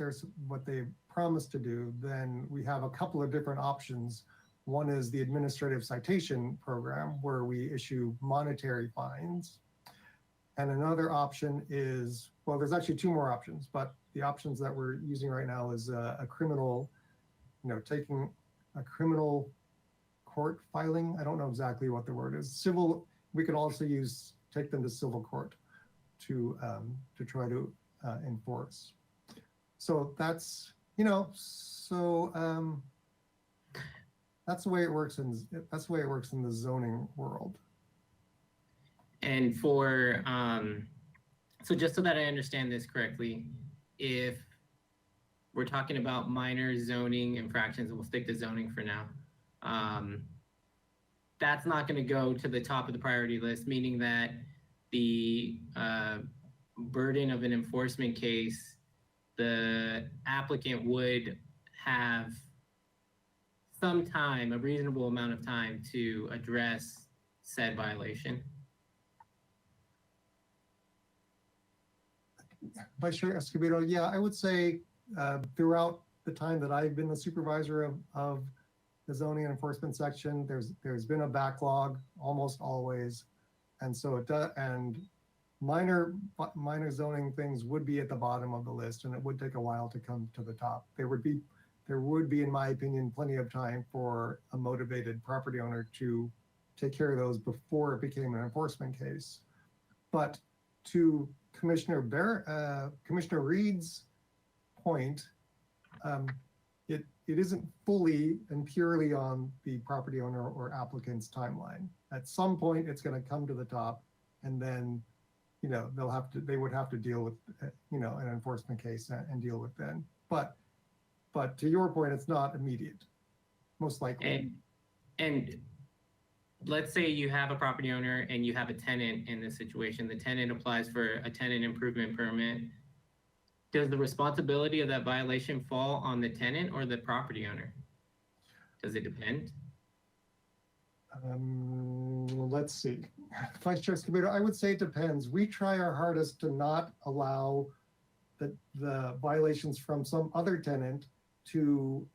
they promised to do, then we have a couple of different options. One is the administrative citation program, where we issue monetary fines. And another option is, well, there's actually 2 more options, but the options that we're using right now is a criminal, taking a criminal court filing. I don't know exactly what the word is. Civil, we could also take them to civil court to try to enforce. So that's, that's the way it works in the zoning world. And so just so that I understand this correctly, if we're talking about minor zoning infractions, and we'll stick to zoning for now, that's not going to go to the top of the priority list, meaning that the burden of an enforcement case, the applicant would have some time, a reasonable amount of time, to address said violation. Vice Chair Escobedo, yeah, I would say throughout the time that I've been the supervisor of the zoning and enforcement section, there's been a backlog almost always, and so it does. And minor zoning things would be at the bottom of the list, and it would take a while to come to the top. There would be, in my opinion, plenty of time for a motivated property owner to take care of those before it became an enforcement case. But to Commissioner Reed's point, it isn't fully and purely on the property owner or applicant's timeline. At some point, it's going to come to the top, and then, they would have to deal with, an enforcement case and deal with then. But to your point, it's not immediate, most likely. And let's say you have a property owner and you have a tenant in this situation. The tenant applies for a tenant improvement permit. Does the responsibility of that violation fall on the tenant or the property owner? Does it depend? Let's see. Vice Chair Escobedo, I would say it depends. We try our hardest to not allow the violations from some other tenant to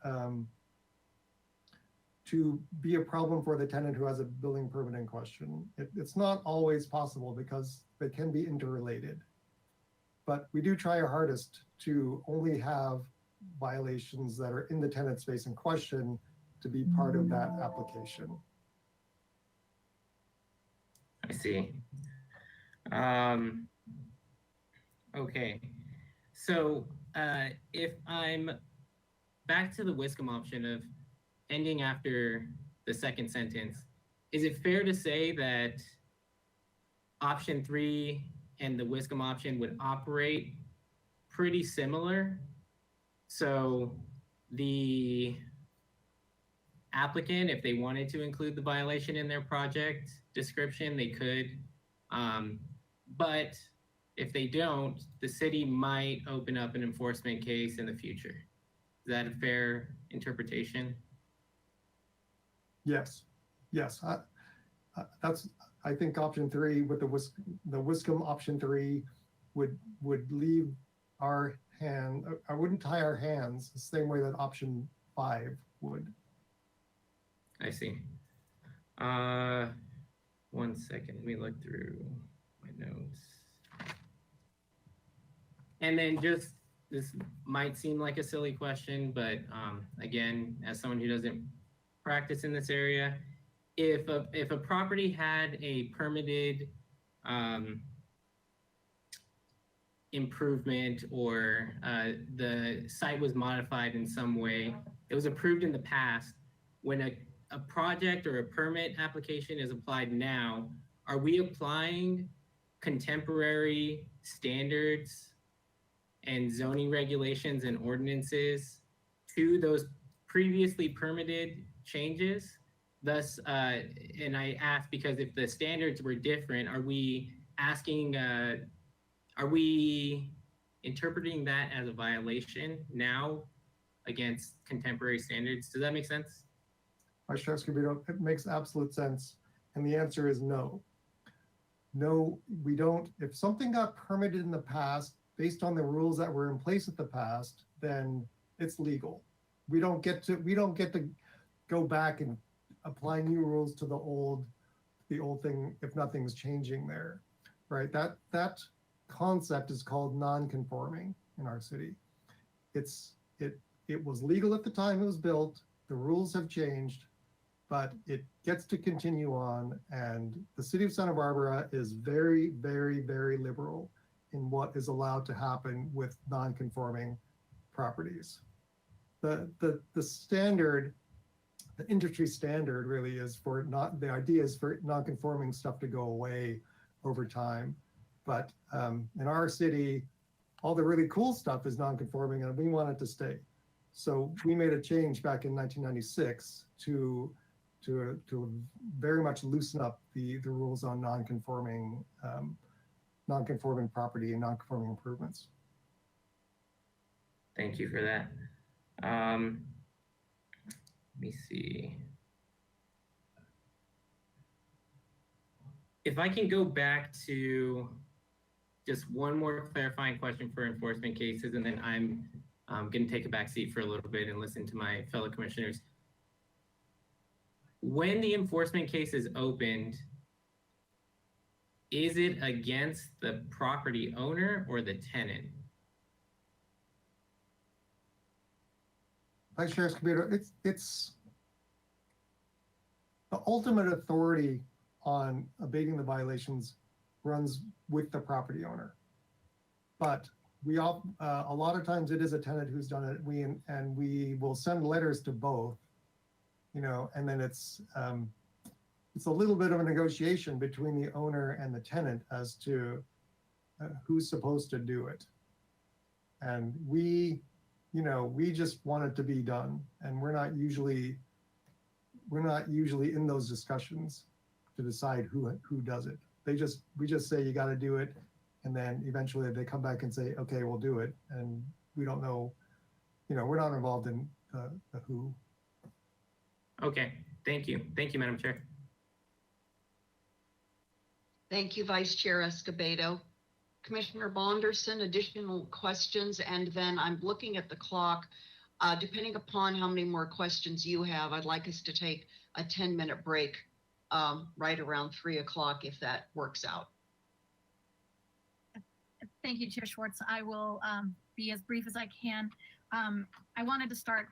to be a problem for the tenant who has a building permit in question. It's not always possible because they can be interrelated. But we do try our hardest to only have violations that are in the tenant space in question to be part of that application. I see. Okay. So if I'm back to the Wiscom option of ending after the second sentence, is it fair to say that option 3 and the Wiscom option would operate pretty similar? So the applicant, if they wanted to include the violation in their project description, they could. But if they don't, the city might open up an enforcement case in the future. Is that a fair interpretation? Yes, yes. I think option 3 with the Wiscom option 3 would leave our hand. I wouldn't tie our hands the same way that option 5 would. I see. 1 second, let me look through my notes. And then just, this might seem like a silly question, but again, as someone who doesn't practice in this area, if a property had a permitted improvement or the site was modified in some way, it was approved in the past, when a project or a permit application is applied now, are we applying contemporary standards and zoning regulations and ordinances to those previously permitted changes? Thus, and I ask because if the standards were different, are we asking, are we interpreting that as a violation now against contemporary standards? Does that make sense? Vice Chair Escobedo, it makes absolute sense. And the answer is no. No, we don't. If something got permitted in the past based on the rules that were in place at the past, then it's legal. We don't get to go back and apply new rules to the old thing if nothing's changing there, right? That concept is called non-conforming in our city. It was legal at the time it was built. The rules have changed, but it gets to continue on. And the city of Santa Barbara is very, very, very liberal in what is allowed to happen with non-conforming properties. The standard, the industry standard really is for the idea is for non-conforming stuff to go away over time. But in our city, all the really cool stuff is non-conforming and we want it to stay. So we made a change back in 1996 to very much loosen up the rules on non-conforming property and non-conforming improvements. Thank you for that. Let me see. If I can go back to just one more clarifying question for enforcement cases, and then I'm going to take a back seat for a little bit and listen to my fellow commissioners. When the enforcement case is opened, is it against the property owner or the tenant? Vice Chair Escobedo, it's the ultimate authority on abating the violations runs with the property owner. But we all, a lot of times it is a tenant who's done it. We will send letters to both, and then it's a little bit of a negotiation between the owner and the tenant as to who's supposed to do it. And we just want it to be done, and we're not usually in those discussions to decide who does it. We just say you got to do it, and then eventually they come back and say, okay, we'll do it, and we don't know, we're not involved in the who. Okay, thank you, Madam Chair. Thank you, Vice Chair Escobedo. Commissioner Bonderson, additional questions, and then I'm looking at the clock. Depending upon how many more questions you have, I'd like us to take a 10-minute break right around 3 o'clock if that works out. Thank you, Chair Schwartz. I will be as brief as I can. I wanted to start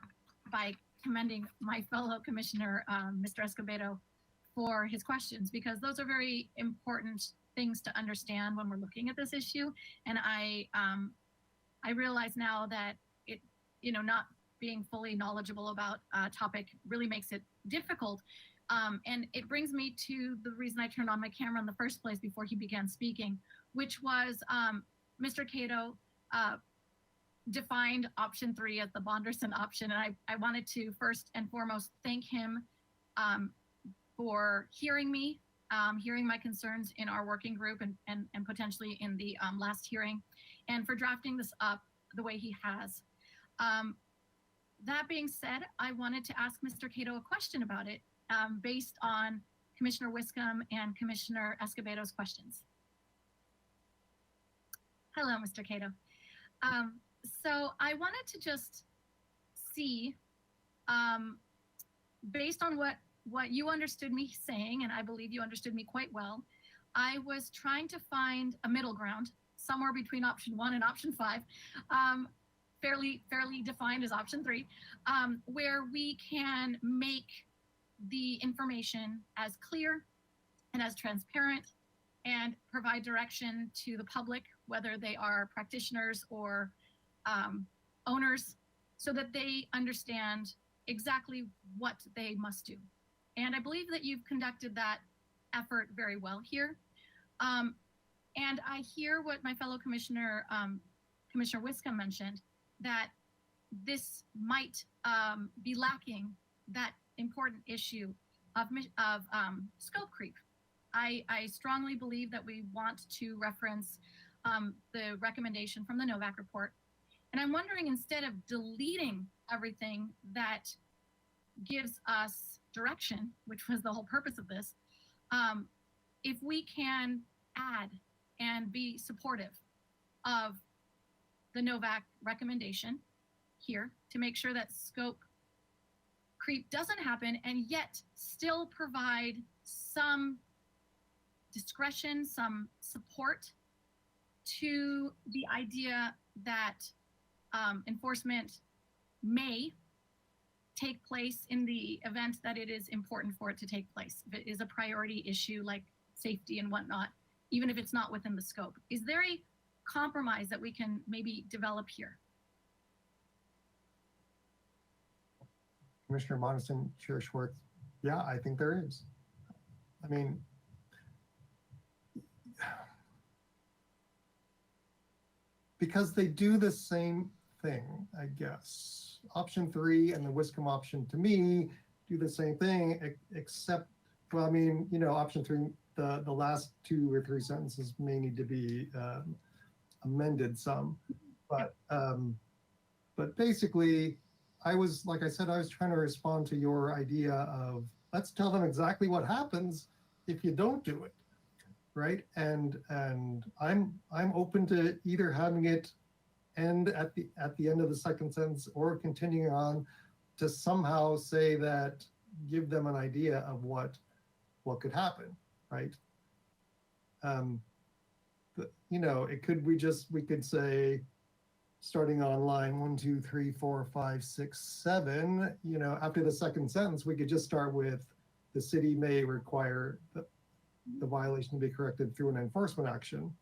by commending my fellow commissioner, Mr. Escobedo, for his questions, because those are very important things to understand when we're looking at this issue. And I realize now that it, not being fully knowledgeable about a topic really makes it difficult. And it brings me to the reason I turned on my camera in the first place before he began speaking, which was Mr. Cato defined option 3 as the Bonderson option. And I wanted to first and foremost thank him for hearing me, hearing my concerns in our working group and potentially in the last hearing, and for drafting this up the way he has. That being said, I wanted to ask Mr. Cato a question about it based on Commissioner Wiscombe and Commissioner Escobedo's questions. Hello, Mr. Cato. So I wanted to just see, based on what you understood me saying, and I believe you understood me quite well, I was trying to find a middle ground somewhere between option 1 and option 5, fairly defined as option 3, where we can make the information as clear and as transparent and provide direction to the public, whether they are practitioners or owners, so that they understand exactly what they must do. And I believe that you've conducted that effort very well here. And I hear what my fellow commissioner, Commissioner Wiscombe mentioned, that this might be lacking that important issue of scope creep. I strongly believe that we want to reference the recommendation from the Novak report. And I'm wondering, instead of deleting everything that gives us direction, which was the whole purpose of this, if we can add and be supportive of the Novak recommendation here to make sure that scope creep doesn't happen, and yet still provide some discretion, some support to the idea that enforcement may take place in the event that it is important for it to take place. If it is a priority issue like safety and whatnot, even if it's not within the scope. Is there a compromise that we can maybe develop here? Commissioner Monison, Chair Schwartz. Yeah, I think there is. I mean, because they do the same thing, I guess. Option 3 and the Wiscombe option, to me, do the same thing, except, well, I mean, option 3, the last 2 or 3 sentences may need to be amended some, but basically, like I said, I was trying to respond to your idea of, let's tell them exactly what happens if you don't do it, right? And I'm open to either having it end at the end of the second sentence or continuing on to somehow say that, give them an idea of what could happen, right? But, it could, we could say, starting on line 1, 2, 3, 4, 5, 6, 7, after the second sentence, we could just start with, the city may require the violation to be corrected through an enforcement action,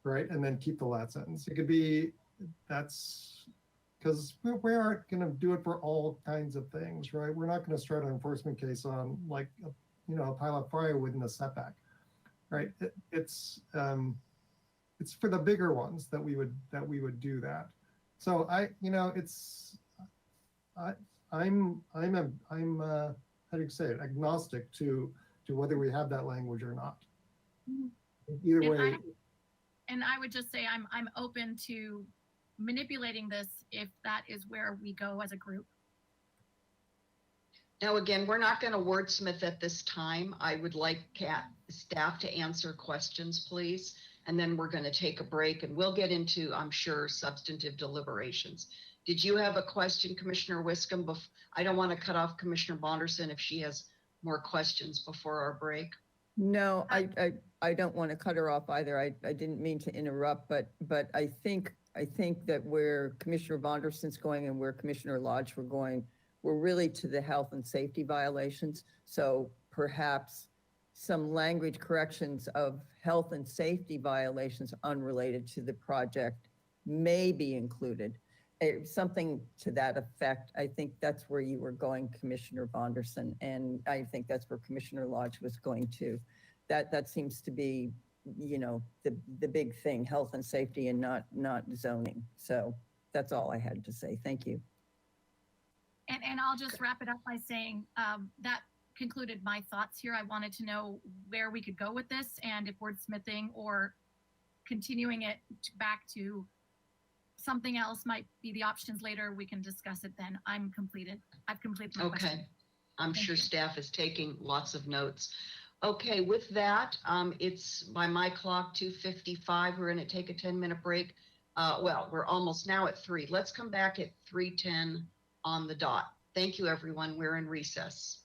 right? And then keep the last sentence. It could be, that's because we aren't going to do it for all kinds of things, right? We're not going to start an enforcement case on like, a pile of firewood in a setback, right? It's for the bigger ones that we would do that. So I'm how do you say it? Agnostic to whether we have that language or not. Either way. And I would just say I'm open to manipulating this if that is where we go as a group. Now, again, we're not going to wordsmith at this time. I would like staff to answer questions, please. And then we're going to take a break and we'll get into, I'm sure, substantive deliberations. Did you have a question, Commissioner Wiscombe? I don't want to cut off Commissioner Bonderson if she has more questions before our break. No, I don't want to cut her off either. I didn't mean to interrupt, but I think that where Commissioner Vonderson's going and where Commissioner Lodge were going, we're really to the health and safety violations. So perhaps some language corrections of health and safety violations unrelated to the project may be included. Something to that effect. I think that's where you were going, Commissioner Vonderson, and I think that's where Commissioner Lodge was going to. That seems to be, you know, the big thing, health and safety and not zoning. So that's all I had to say. Thank you. And I'll just wrap it up by saying that concluded my thoughts here. I wanted to know where we could go with this and if wordsmithing or continuing it back to something else might be the options later. We can discuss it then. I've completed my question. Okay. I'm Thank sure you. staff is taking lots of notes. Okay, with that, it's by my clock 2:55. We're going to take a 10-minute break. Well, we're almost now at 3. Let's come back at 3:10 on the dot. Thank you, everyone. We're in recess.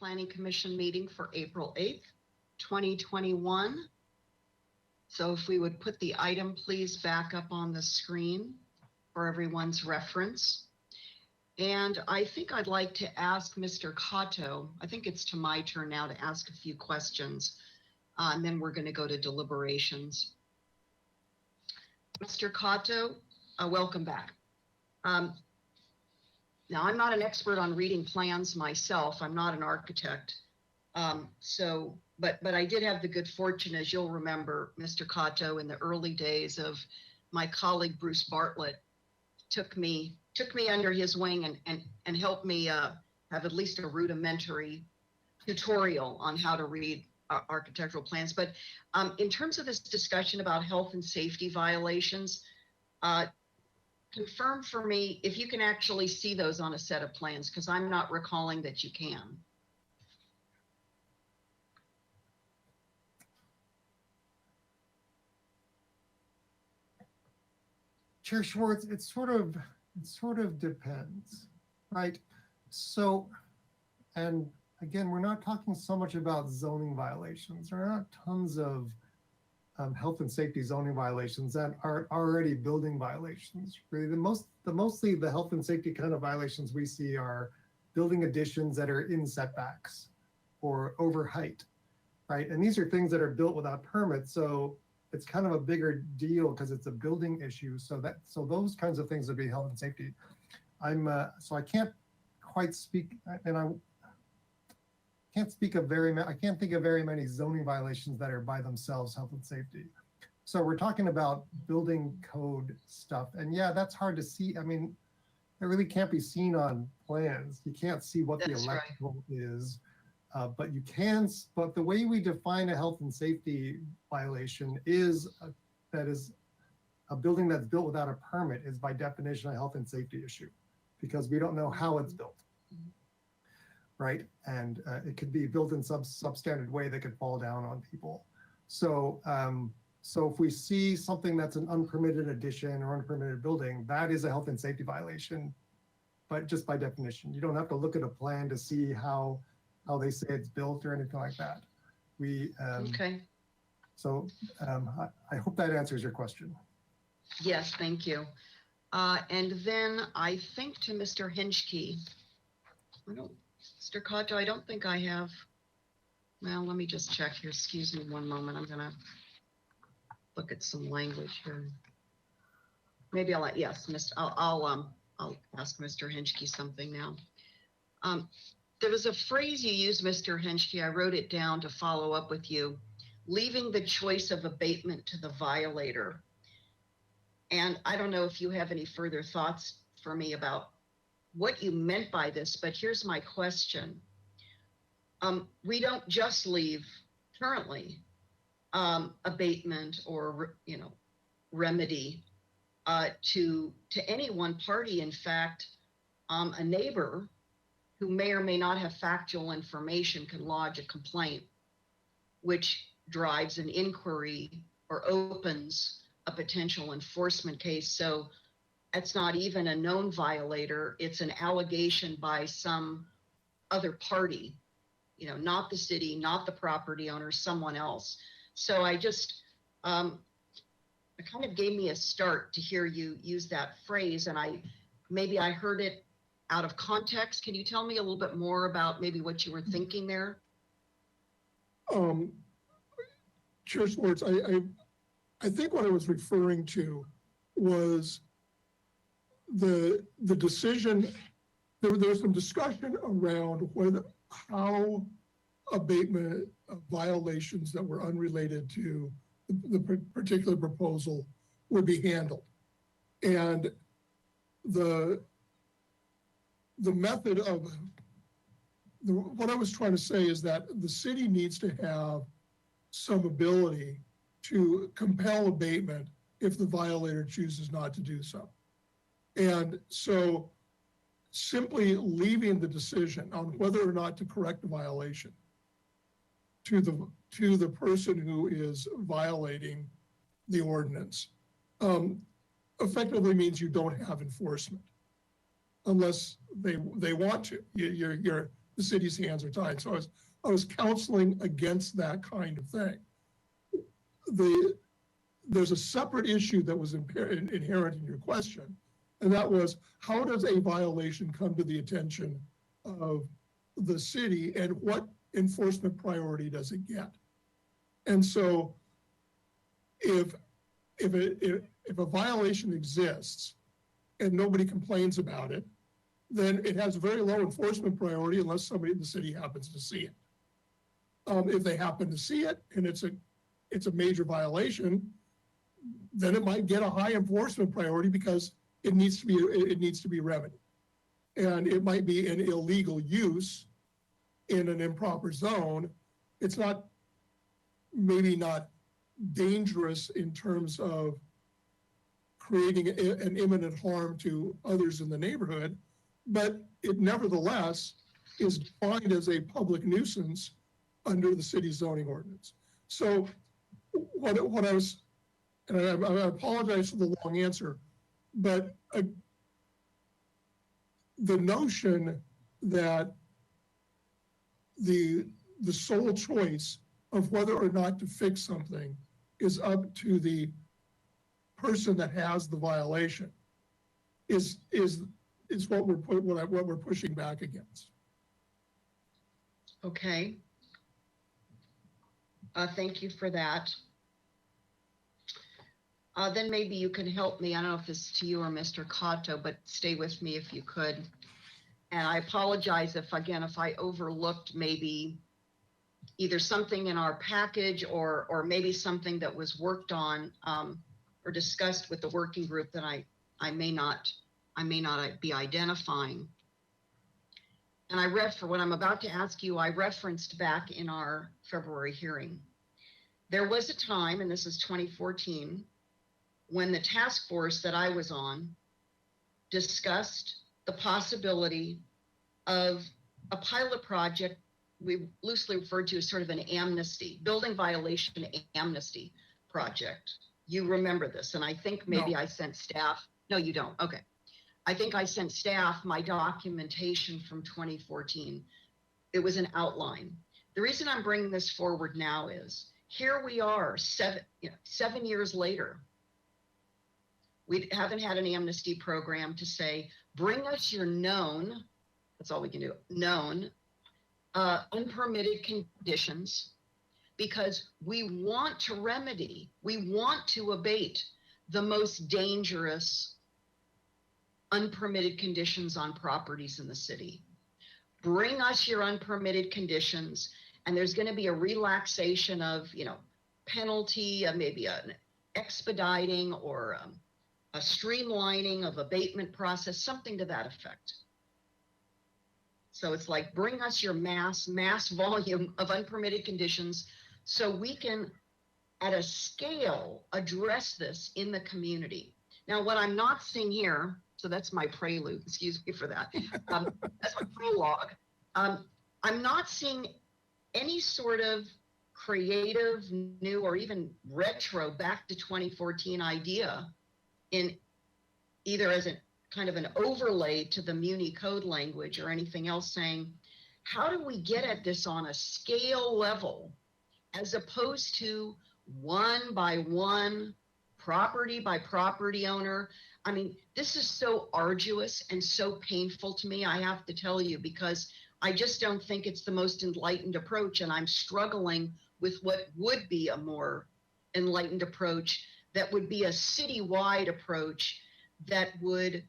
The Planning Commission meeting for April 8th, 2021. So if we would put the item, please, back up on the screen for everyone's reference. And I think I'd like to ask Mr. Cato, I think it's to my turn now to ask a few questions, and then we're going to go to deliberations. Mr. Cato, welcome back. Now, I'm not an expert on reading plans myself. I'm not an architect. But I did have the good fortune, as you'll remember, Mr. Cato, in the early days of my colleague Bruce Bartlett, took me under his wing and helped me have at least a rudimentary tutorial on how to read architectural plans. But in terms of this discussion about health and safety violations, confirm for me if you can actually see those on a set of plans, because I'm not recalling that you can. Chair Schwartz, it sort of depends, right? So, and again, we're not talking so much about zoning violations. There are not tons of health and safety zoning violations that are already building violations. Really, mostly the health and safety kind of violations we see are building additions that are in setbacks or over height, right? And these are things that are built without permits. So it's kind of a bigger deal because it's a building issue. So those kinds of things would be health and safety. So I can't quite speak, and I can't think of very many zoning violations that are by themselves health and safety. So we're talking about building code stuff. And yeah, that's hard to see. I mean, it really can't be seen on plans. You can't see what the electrical is. But the way we define a health and safety violation is that is a building that's built without a permit is by definition a health and safety issue, because we don't know how it's built, right? And it could be built in some substandard way that could fall down on people. So if we see something that's an unpermitted addition or unpermitted building, that is a health and safety violation, but just by definition. You don't have to look at a plan to see how they say it's built or anything like that. Okay. So I hope that answers your question. Yes, thank you. And then I think to Mr. Hinchke, Mr. Cato, I don't think I have, well, let me just check here. Excuse me one moment. I'm gonna look at some language here. Maybe I'll ask Mr. Hinchke something now. There was a phrase you used, Mr. Hinchke, I wrote it down to follow up with you, leaving the choice of abatement to the violator. And I don't know if you have any further thoughts for me about what you meant by this, but here's my question. We don't just leave currently abatement or remedy to any one party. In fact, a neighbor who may or may not have factual information can lodge a complaint, which drives an inquiry or opens a potential enforcement case. So it's not even a known violator, it's an allegation by some other party, not the city, not the property owner, someone else. So it kind of gave me a start to hear you use that phrase, and maybe I heard it out of context. Can you tell me a little bit more about maybe what you were thinking there? Chair Schwartz, I think what I was referring to was the decision, there was some discussion around how abatement of violations that were unrelated to the particular proposal would be handled. And the method of, what I was trying to say is that the city needs to have some ability to compel abatement if the violator chooses not to do so. And so simply leaving the decision on whether or not to correct a violation to the person who is violating the ordinance effectively means you don't have enforcement unless they want to. The city's hands are tied. So I was counseling against that kind of thing. There's a separate issue that was inherent in your question, and that was, how does a violation come to the attention of the city, and what enforcement priority does it get? And so if a violation exists and nobody complains about it, then it has very low enforcement priority unless somebody in the city happens to see it. If they happen to see it and it's a major violation, then it might get a high enforcement priority because it needs to be remedied. And it might be an illegal use in an improper zone. It's maybe not dangerous in terms of creating an imminent harm to others in the neighborhood, but it nevertheless is defined as a public nuisance under the city's zoning ordinance. So what I was, and I apologize for the long answer, but the notion that the sole choice of whether or not to fix something is up to the person that has the violation is what we're pushing back against. Okay. Thank you for that. Then maybe you can help me. I don't know if this is to you or Mr. Cotto, but stay with me if you could. And I apologize if I overlooked maybe either something in our package or maybe something that was worked on or discussed with the working group that I may not be identifying. And for what I'm about to ask you, I referenced back in our February hearing. There was a time, and this is 2014, when the task force that I was on discussed the possibility of a pilot project we loosely referred to as sort of an amnesty, building violation amnesty project. You remember this, and I think maybe I sent staff. No, you don't. Okay. I think I sent staff my documentation from 2014. It was an outline. The reason I'm bringing this forward now is here we are 7 years later. We haven't had an amnesty program to say, bring us your known, that's all we can do, known unpermitted conditions, because we want to remedy, we want to abate the most dangerous unpermitted conditions on properties in the city. Bring us your unpermitted conditions, and there's going to be a relaxation of, penalty, maybe an expediting or a streamlining of abatement process, something to that effect. So it's like, bring us your mass volume of unpermitted conditions so we can, at a scale, address this in the community. Now, what I'm not seeing here, so that's my prelude, excuse me for that. That's my prologue. I'm not seeing any sort of creative, new, or even retro back to 2014 idea in either as a kind of an overlay to the Muni code language or anything else, saying, how do we get at this on a scale level as opposed to one by one, property by property owner? I mean, this is so arduous and so painful to me, I have to tell you, because I just don't think it's the most enlightened approach, and I'm struggling with what would be a more enlightened approach that would be a citywide approach that would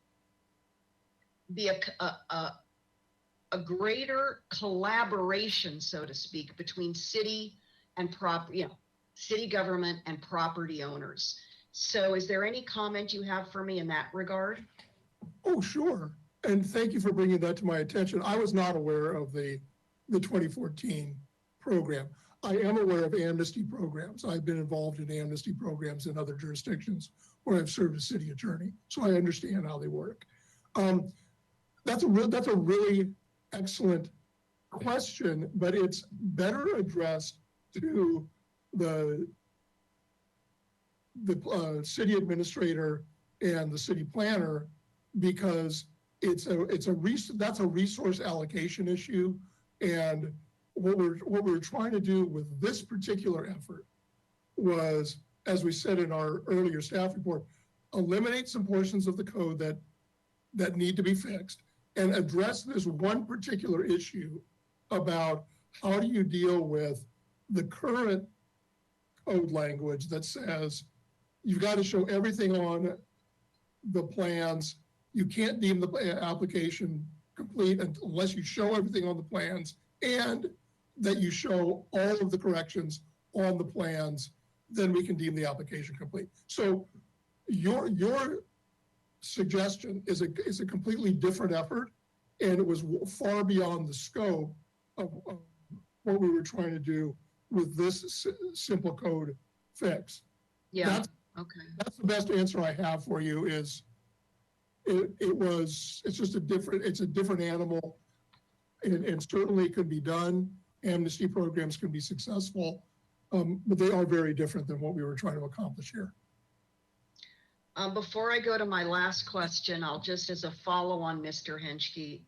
be a greater collaboration, so to speak, between city and city government and property owners. So is there any comment you have for me in that regard? Oh, sure. And thank you for bringing that to my attention. I was not aware of the 2014 program. I am aware of amnesty programs. I've been involved in amnesty programs in other jurisdictions where I've served as city attorney, so I understand how they work. That's a really excellent question, but it's better addressed to the city administrator and the city planner, because that's a resource allocation issue. And what we're trying to do with this particular effort was, as we said in our earlier staff report, eliminate some portions of the code that need to be fixed and address this one particular issue about how do you deal with the current code language that says you've got to show everything on the plans. You can't deem the application complete unless you show everything on the plans and that you show all of the corrections on the plans, then we can deem the application complete. So your suggestion is a completely different effort, and it was far beyond the scope of what we were trying to do with this simple code fix. Yeah, okay. That's the best answer I have for you. Is it's just a different animal, and certainly it could be done. Amnesty programs can be successful, but they are very different than what we were trying to accomplish here. Before I go to my last question, I'll just, as a follow on Mr. Henschke,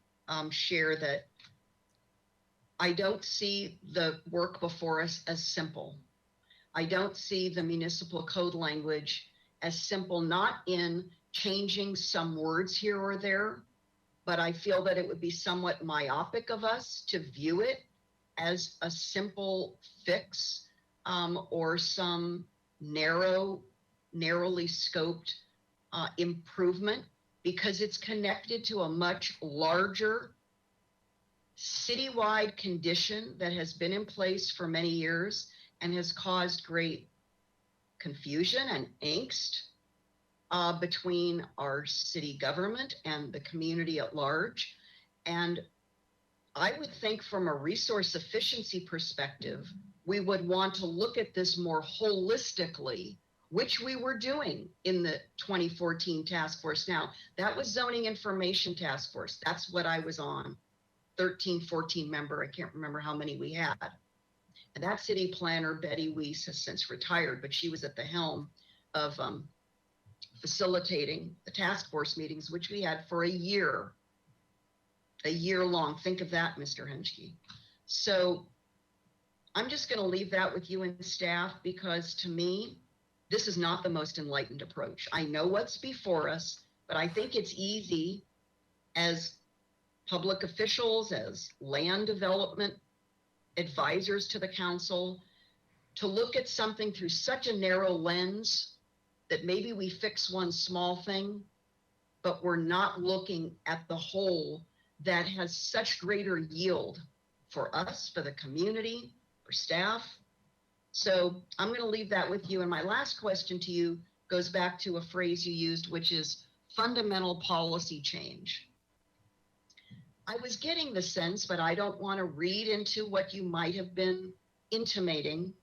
share that I don't see the work before us as simple. I don't see the municipal code language as simple, not in changing some words here or there, but I feel that it would be somewhat myopic of us to view it as a simple fix or some narrowly scoped improvement, because it's connected to a much larger citywide condition that has been in place for many years and has caused great confusion and angst between our city government and the community at large. And I would think from a resource efficiency perspective, we would want to look at this more holistically, which we were doing in the 2014 task force. Now, that was zoning information task force. That's what I was on. 13, 14 member, I can't remember how many we had. And that city planner, Betty Weiss, has since retired, but she was at the helm of facilitating the task force meetings, which we had for a year long. Think of that, Mr. Henschke. So I'm just going to leave that with you and staff, because to me, this is not the most enlightened approach. I know what's before us, but I think it's easy as public officials, as land development advisors to the council, to look at something through such a narrow lens that maybe we fix one small thing, but we're not looking at the whole that has such greater yield for us, for the community, for staff. So I'm going to leave that with you. And my last question to you goes back to a phrase you used, which is fundamental policy change. I was getting the sense, but I don't want to read into what you might have been intimating.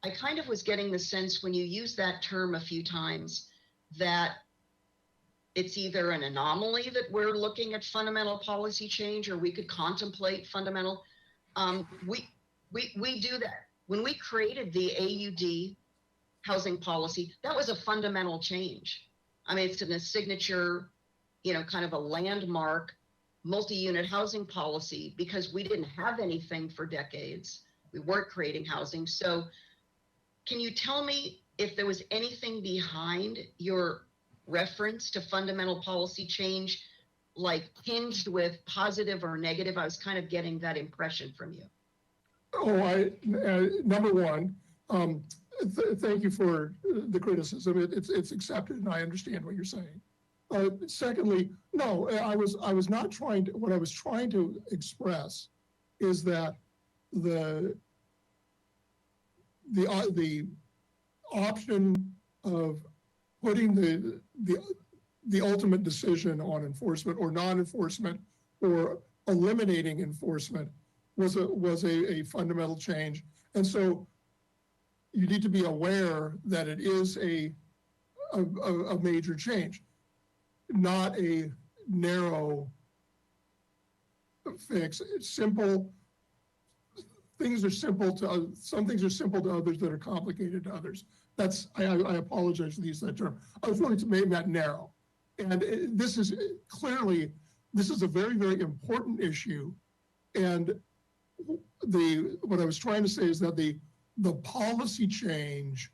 I kind of was getting the sense when you used that term a few times that it's either an anomaly that we're looking at fundamental policy change, or we could contemplate fundamental. We do that. When we created the AUD housing policy, that was a fundamental change. I mean, it's in a signature, kind of a landmark multi-unit housing policy, because we didn't have anything for decades. We weren't creating housing. So can you tell me if there was anything behind your reference to fundamental policy change like hinged with positive or negative? I was kind of getting that impression from you. Number one, thank you for the criticism. It's accepted, and I understand what you're saying. Secondly, no, I was not trying to. What I was trying to express is that the option of putting the ultimate decision on enforcement or non-enforcement or eliminating enforcement was a fundamental change. And so you need to be aware that it is a major change, not a narrow fix. It's simple. Things are simple to some things are simple to others that are complicated to others. That's I apologize for using that term. I was wanting to make that narrow. And this is clearly, this is a very, very important issue. And what I was trying to say is that the policy change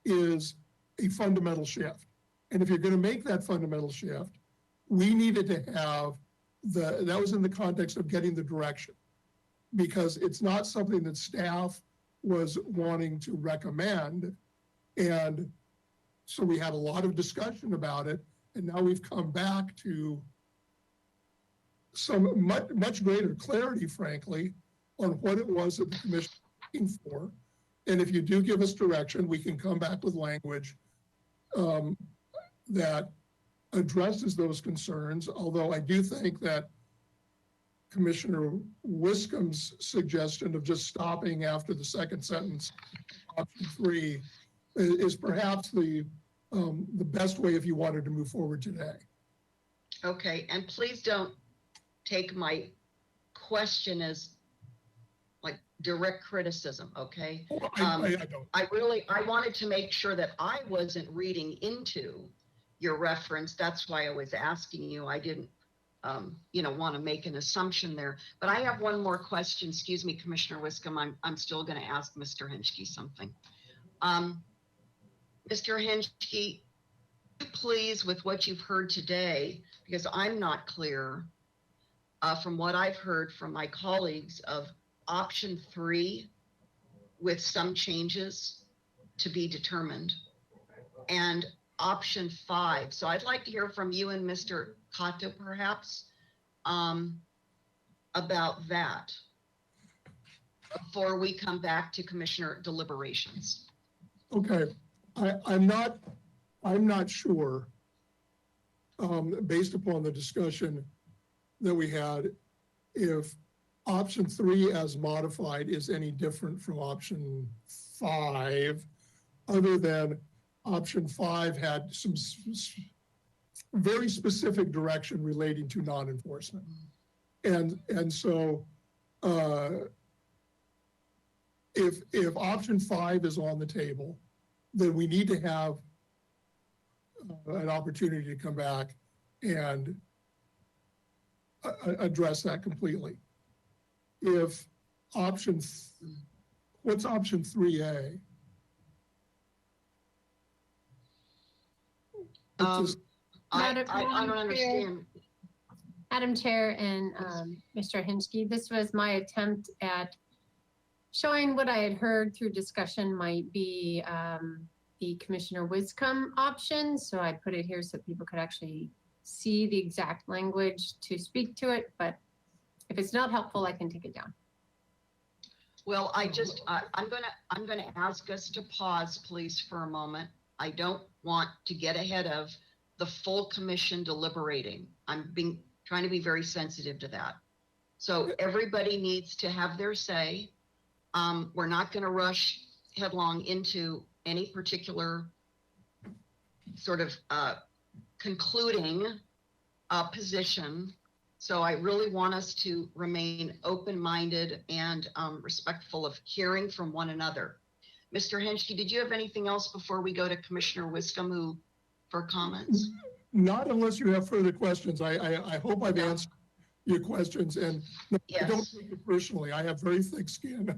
is a fundamental shift. And if you're going to make that fundamental shift, we needed to have that was in the context of getting the direction, because it's not something that staff was wanting to recommend. And so we had a lot of discussion about it. And now we've come back to some much greater clarity, frankly, on what it was that the commission was looking for. And if you do give us direction, we can come back with language that addresses those concerns. Although I do think that Commissioner Wiscombe's suggestion of just stopping after the second sentence, option 3, is perhaps the best way if you wanted to move forward today. Okay, and please don't take my question as like direct criticism, okay? I don't. I wanted to make sure that I wasn't reading into your reference. That's why I was asking you. I didn't, want to make an assumption there. But I have one more question. Excuse me, Commissioner Wiscombe. I'm still going to ask Mr. Hinchke something. Mr. Hinchke, please, with what you've heard today, because I'm not clear from what I've heard from my colleagues of option 3 with some changes to be determined and option 5. So I'd like to hear from you and Mr. Kato perhaps about that before we come back to Commissioner deliberations. Okay, I'm not sure, based upon the discussion that we had, if option 3 as modified is any different from option 5, other than option 5 had some very specific direction relating to non-enforcement. And so if option 5 is on the table, then we need to have an opportunity to come back and address that completely. If what's option 3A? I Madam don't understand. Madam Chair and Mr. Hinchke, this was my attempt at showing what I had heard through discussion might be the Commissioner Wiscombe option. So I put it here so people could actually see the exact language to speak to it. But if it's not helpful, I can take it down. Well, I'm gonna ask us to pause, please, for a moment. I don't want to get ahead of the full commission deliberating. I'm trying to be very sensitive to that. So everybody needs to have their say. We're not going to rush headlong into any particular sort of concluding position. So I really want us to remain open-minded and respectful of hearing from one another. Mr. Hinchke, did you have anything else before we go to Commissioner Wiscombe for comments? Not unless you have further questions. I hope I've answered your questions, and Yes. I don't take it personally. I have very thick skin.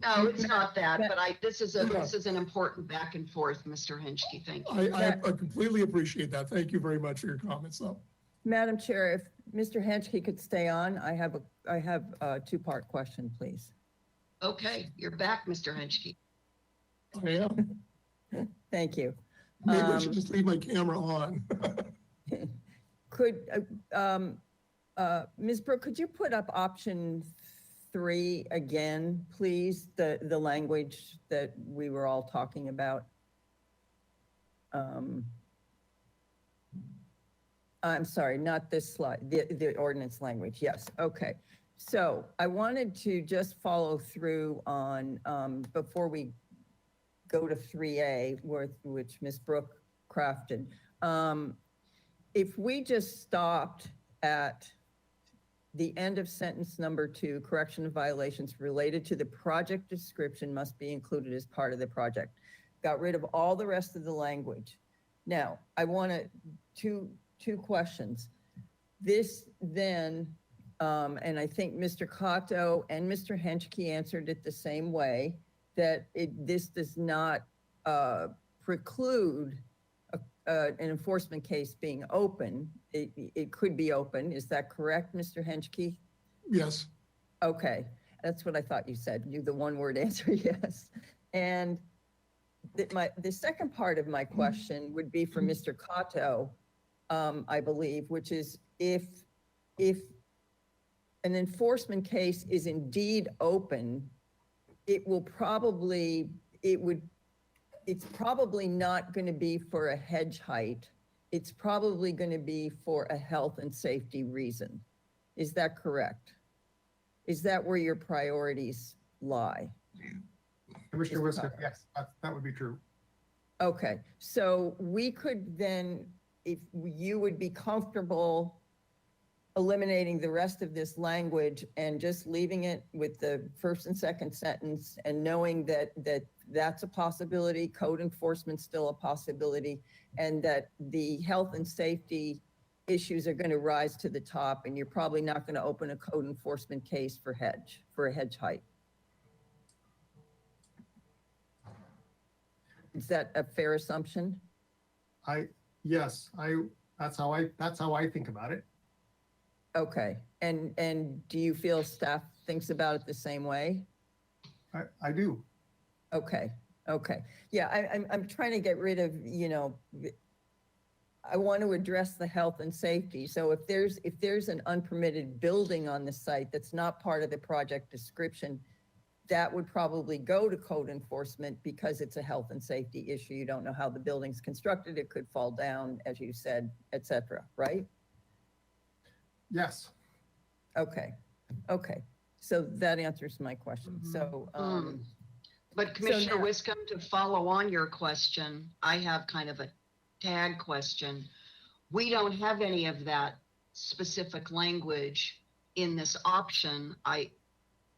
No, it's not that, but this is an important back and forth, Mr. Hinchke. Thank you. I completely appreciate that. Thank you very much for your comments, though. Madam Chair, if Mr. Henschke could stay on, I have a two-part question, please. Okay, you're back, Mr. Henschke. I am. Thank you. Maybe I should just leave my camera on. Could, Ms. Brooke, could you put up option 3 again, please? The language that we were all talking about. I'm sorry, not this slide, the ordinance language. Yes, okay. So I wanted to just follow through on, before we go to 3A, which Ms. Brooke crafted. If we just stopped at the end of sentence number 2, correction of violations related to the project description must be included as part of the project. Got rid of all the rest of the language. Now, I want two questions. This then, and I think Mr. Cato and Mr. Henschke answered it the same way, that this does not preclude an enforcement case being open. It could be open. Is that correct, Mr. Henschke? Yes. Okay, that's what I thought you said. You, the one word answer, yes. And the second part of my question would be for Mr. Cato, I believe, which is if an enforcement case is indeed open, it's probably not going to be for a hedge height. It's probably going to be for a health and safety reason. Is that correct? Is that where your priorities lie? Commissioner Wiska, yes, that would be true. Okay, so we could then, if you would be comfortable eliminating the rest of this language and just leaving it with the first and second sentence and knowing that that's a possibility, code enforcement's still a possibility, and that the health and safety issues are going to rise to the top, and you're probably not going to open a code enforcement case for a hedge height. Is that a fair assumption? Yes, that's how I think about it. Okay, and do you feel staff thinks about it the same way? I do. Okay. Yeah, I'm trying to get rid of, I want to address the health and safety. So if there's an unpermitted building on the site that's not part of the project description, that would probably go to code enforcement because it's a health and safety issue. You don't know how the building's constructed. It could fall down, as you said, et cetera, right? Yes. Okay. So that answers my question. So, But Commissioner now- Wiscombe, to follow on your question, I have kind of a tag question. We don't have any of that specific language in this option.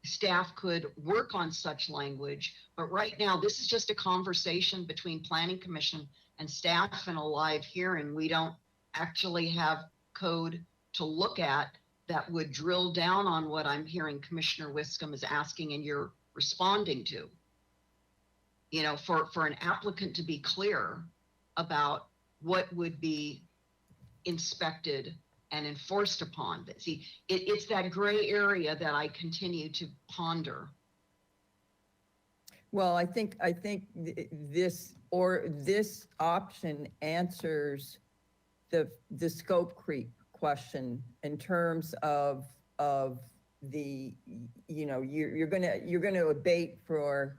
Staff could work on such language, but right now this is just a conversation between Planning Commission and staff in a live hearing. We don't actually have code to look at that would drill down on what I'm hearing Commissioner Wiscombe is asking and you're responding to. For an applicant to be clear about what would be inspected and enforced upon. See, it's that gray area that I continue to ponder. Well, I think this option answers the scope creep question in terms of the, you're gonna abate for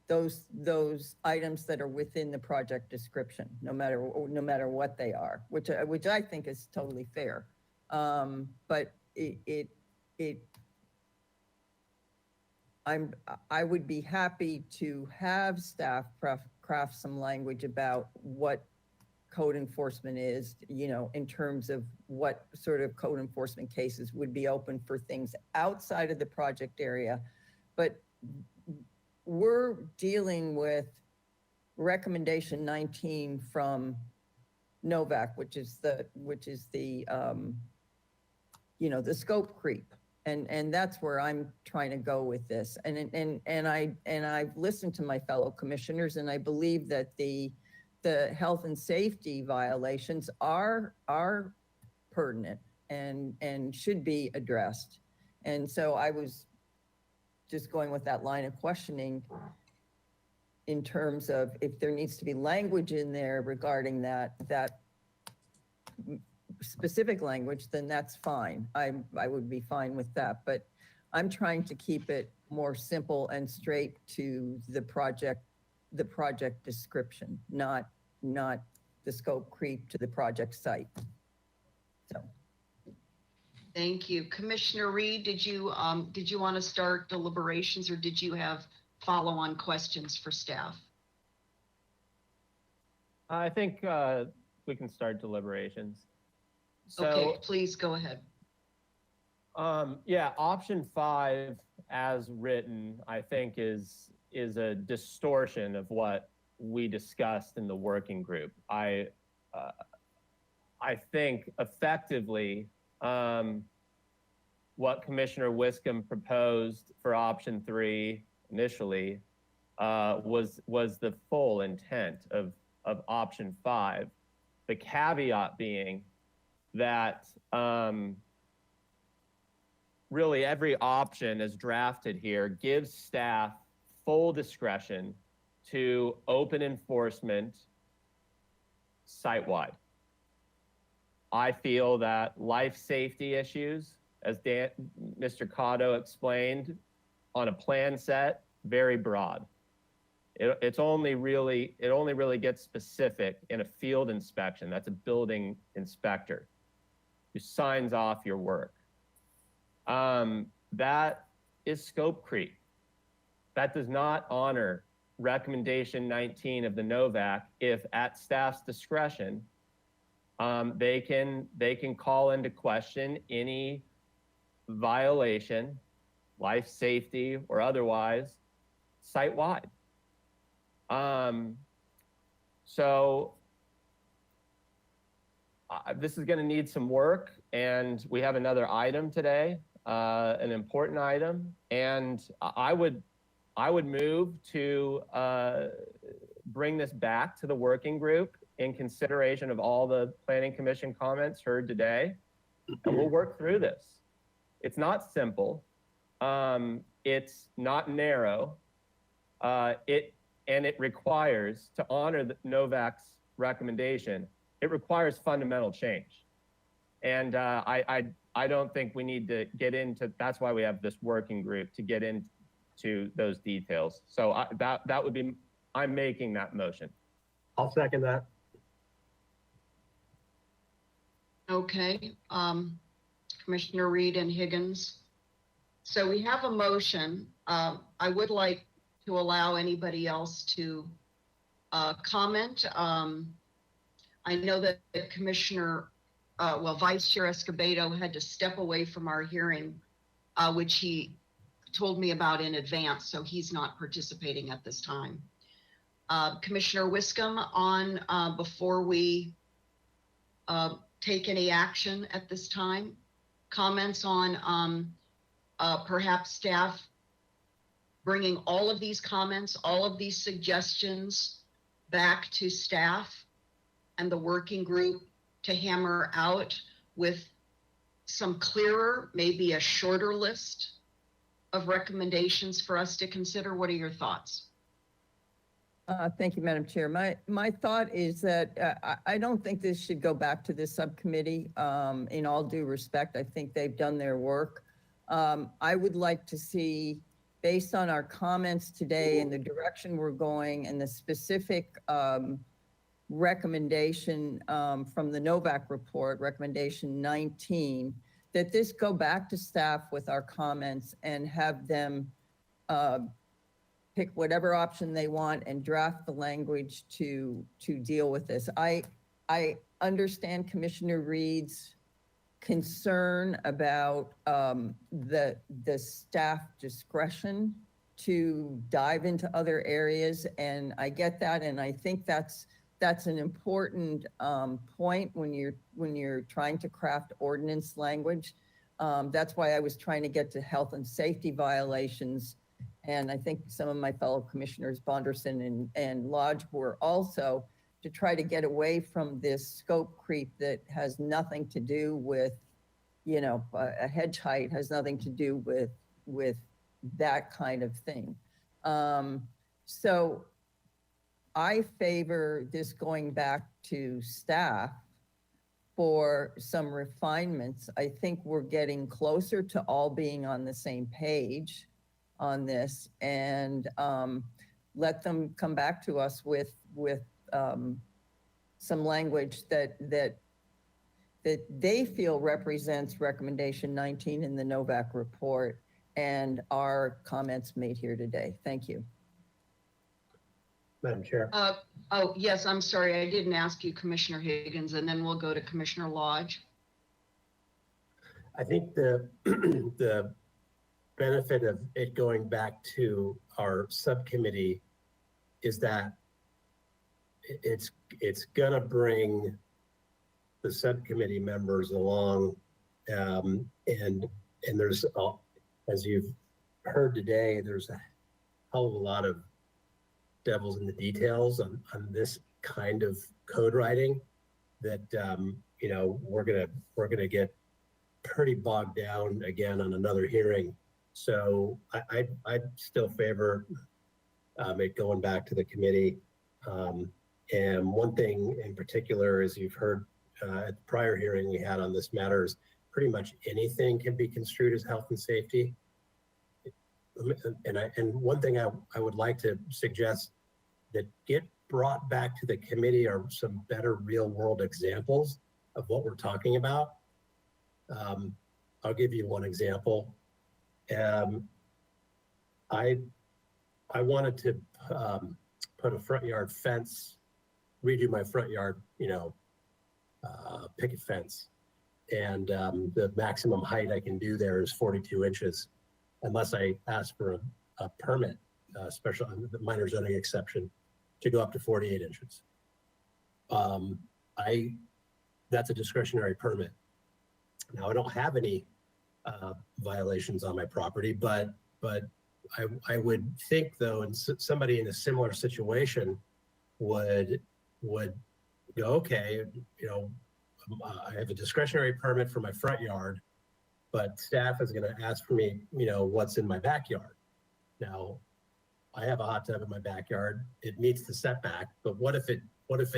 those items that are within the project description, no matter what they are, which I think is totally fair. But I would be happy to have staff craft some language about what code enforcement is, in terms of what sort of code enforcement cases would be open for things outside of the project area. But we're dealing with recommendation 19 from Novak, which is the scope creep. And that's where I'm trying to go with this. And I've listened to my fellow commissioners, and I believe that the health and safety violations are pertinent and should be addressed. And so I was just going with that line of questioning in terms of if there needs to be language in there regarding that specific language, then that's fine. I would be fine with that, but I'm trying to keep it more simple and straight to the project description, not the scope creep to the project site. So. Thank you. Commissioner Reed, did you want to start deliberations, or did you have follow-on questions for staff? I think we can start deliberations. So, Okay, please go ahead. yeah, option 5 as written, I think is a distortion of what we discussed in the working group. I think effectively what Commissioner Wiscombe proposed for option 3 initially was the full intent of option 5. The caveat being that really every option as drafted here gives staff full discretion to open enforcement site-wide. I feel that life safety issues, as Mr. Cotto explained, on a plan set, very broad. It only really gets specific in a field inspection. That's a building inspector who signs off your work. That is scope creep. That does not honor recommendation 19 of the NOVAC if at staff's discretion, they can call into question any violation, life safety or otherwise, site-wide. So this is going to need some work, and we have another item today, an important item, and I would move to bring this back to the working group in consideration of all the Planning Commission comments heard today, and we'll work through this. It's not simple. It's not narrow. And it requires, to honor the NOVAC's recommendation, it requires fundamental change. And I don't think we need to get into, that's why we have this working group, to get into those details. So that would be, I'm making that motion. I'll second that. Okay, Commissioner Reed and Higgins. So we have a motion. I would like to allow anybody else to comment. I know that Commissioner, Vice Chair Escobedo had to step away from our hearing, which he told me about in advance, so he's not participating at this time. Commissioner Wiscombe, on before we take any action at this time, comments on perhaps staff bringing all of these comments, all of these suggestions back to staff and the working group to hammer out with some clearer, maybe a shorter list of recommendations for us to consider. What are your thoughts? Thank you, Madam Chair. My thought is that I don't think this should go back to this subcommittee. In all due respect, I think they've done their work. I would like to see, based on our comments today and the direction we're going and the specific recommendation from the NOVAC report, recommendation 19, that this go back to staff with our comments and have them pick whatever option they want and draft the language to deal with this. I understand Commissioner Reed's concern about the staff discretion to dive into other areas, and I get that, and I think that's an important point when you're trying to craft ordinance language. That's why I was trying to get to health and safety violations, and I think some of my fellow commissioners, Bonderson and Lodge, were also, to try to get away from this scope creep that has nothing to do with, you know, a hedge height has nothing to do with that kind of thing. So I favor this going back to staff for some refinements. I think we're getting closer to all being on the same page on this, and let them come back to us with some language that they feel represents recommendation 19 in the Novak report and our comments made here today. Thank you. Madam Chair. Oh, yes, I'm sorry. I didn't ask you, Commissioner Higgins, and then we'll go to Commissioner Lodge. I think the the benefit of it going back to our subcommittee is that it's gonna bring the subcommittee members along, and there's, as you've heard today, there's a hell of a lot of devils in the details on this kind of code writing that you know, we're gonna get pretty bogged down again on another hearing. So I'd still favor it going back to the committee. And one thing in particular, as you've heard at the prior hearing we had on this matter, is pretty much anything can be construed as health and safety. And one thing I would like to suggest that get brought back to the committee are some better real world examples of what we're talking about. I'll give you one example. I wanted to put a front yard fence, redo my front yard, you know, picket fence. And the maximum height I can do there is 42 inches, unless I ask for a permit, special minor zoning exception to go up to 48 inches. That's a discretionary permit. Now I don't have any violations on my property, but I would think though, and somebody in a similar situation would go, okay, you know, I have a discretionary permit for my front yard, but staff is going to ask for me, you know, what's in my backyard. Now, I have a hot tub in my backyard. It meets the setback, but what if it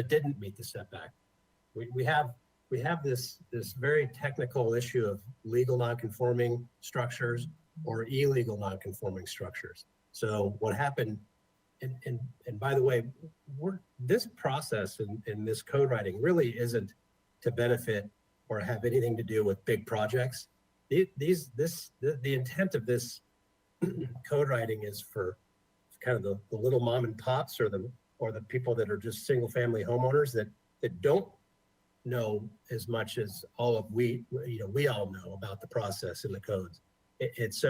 didn't meet the setback? We have this very technical issue of legal non-conforming structures or illegal non-conforming structures. So what happened, and by the way, this process and this code writing really isn't to benefit or have anything to do with big projects. The intent of this code writing is for kind of the little mom and pops or the people that are just single family homeowners that don't know as much as we all know about the process and the codes. It's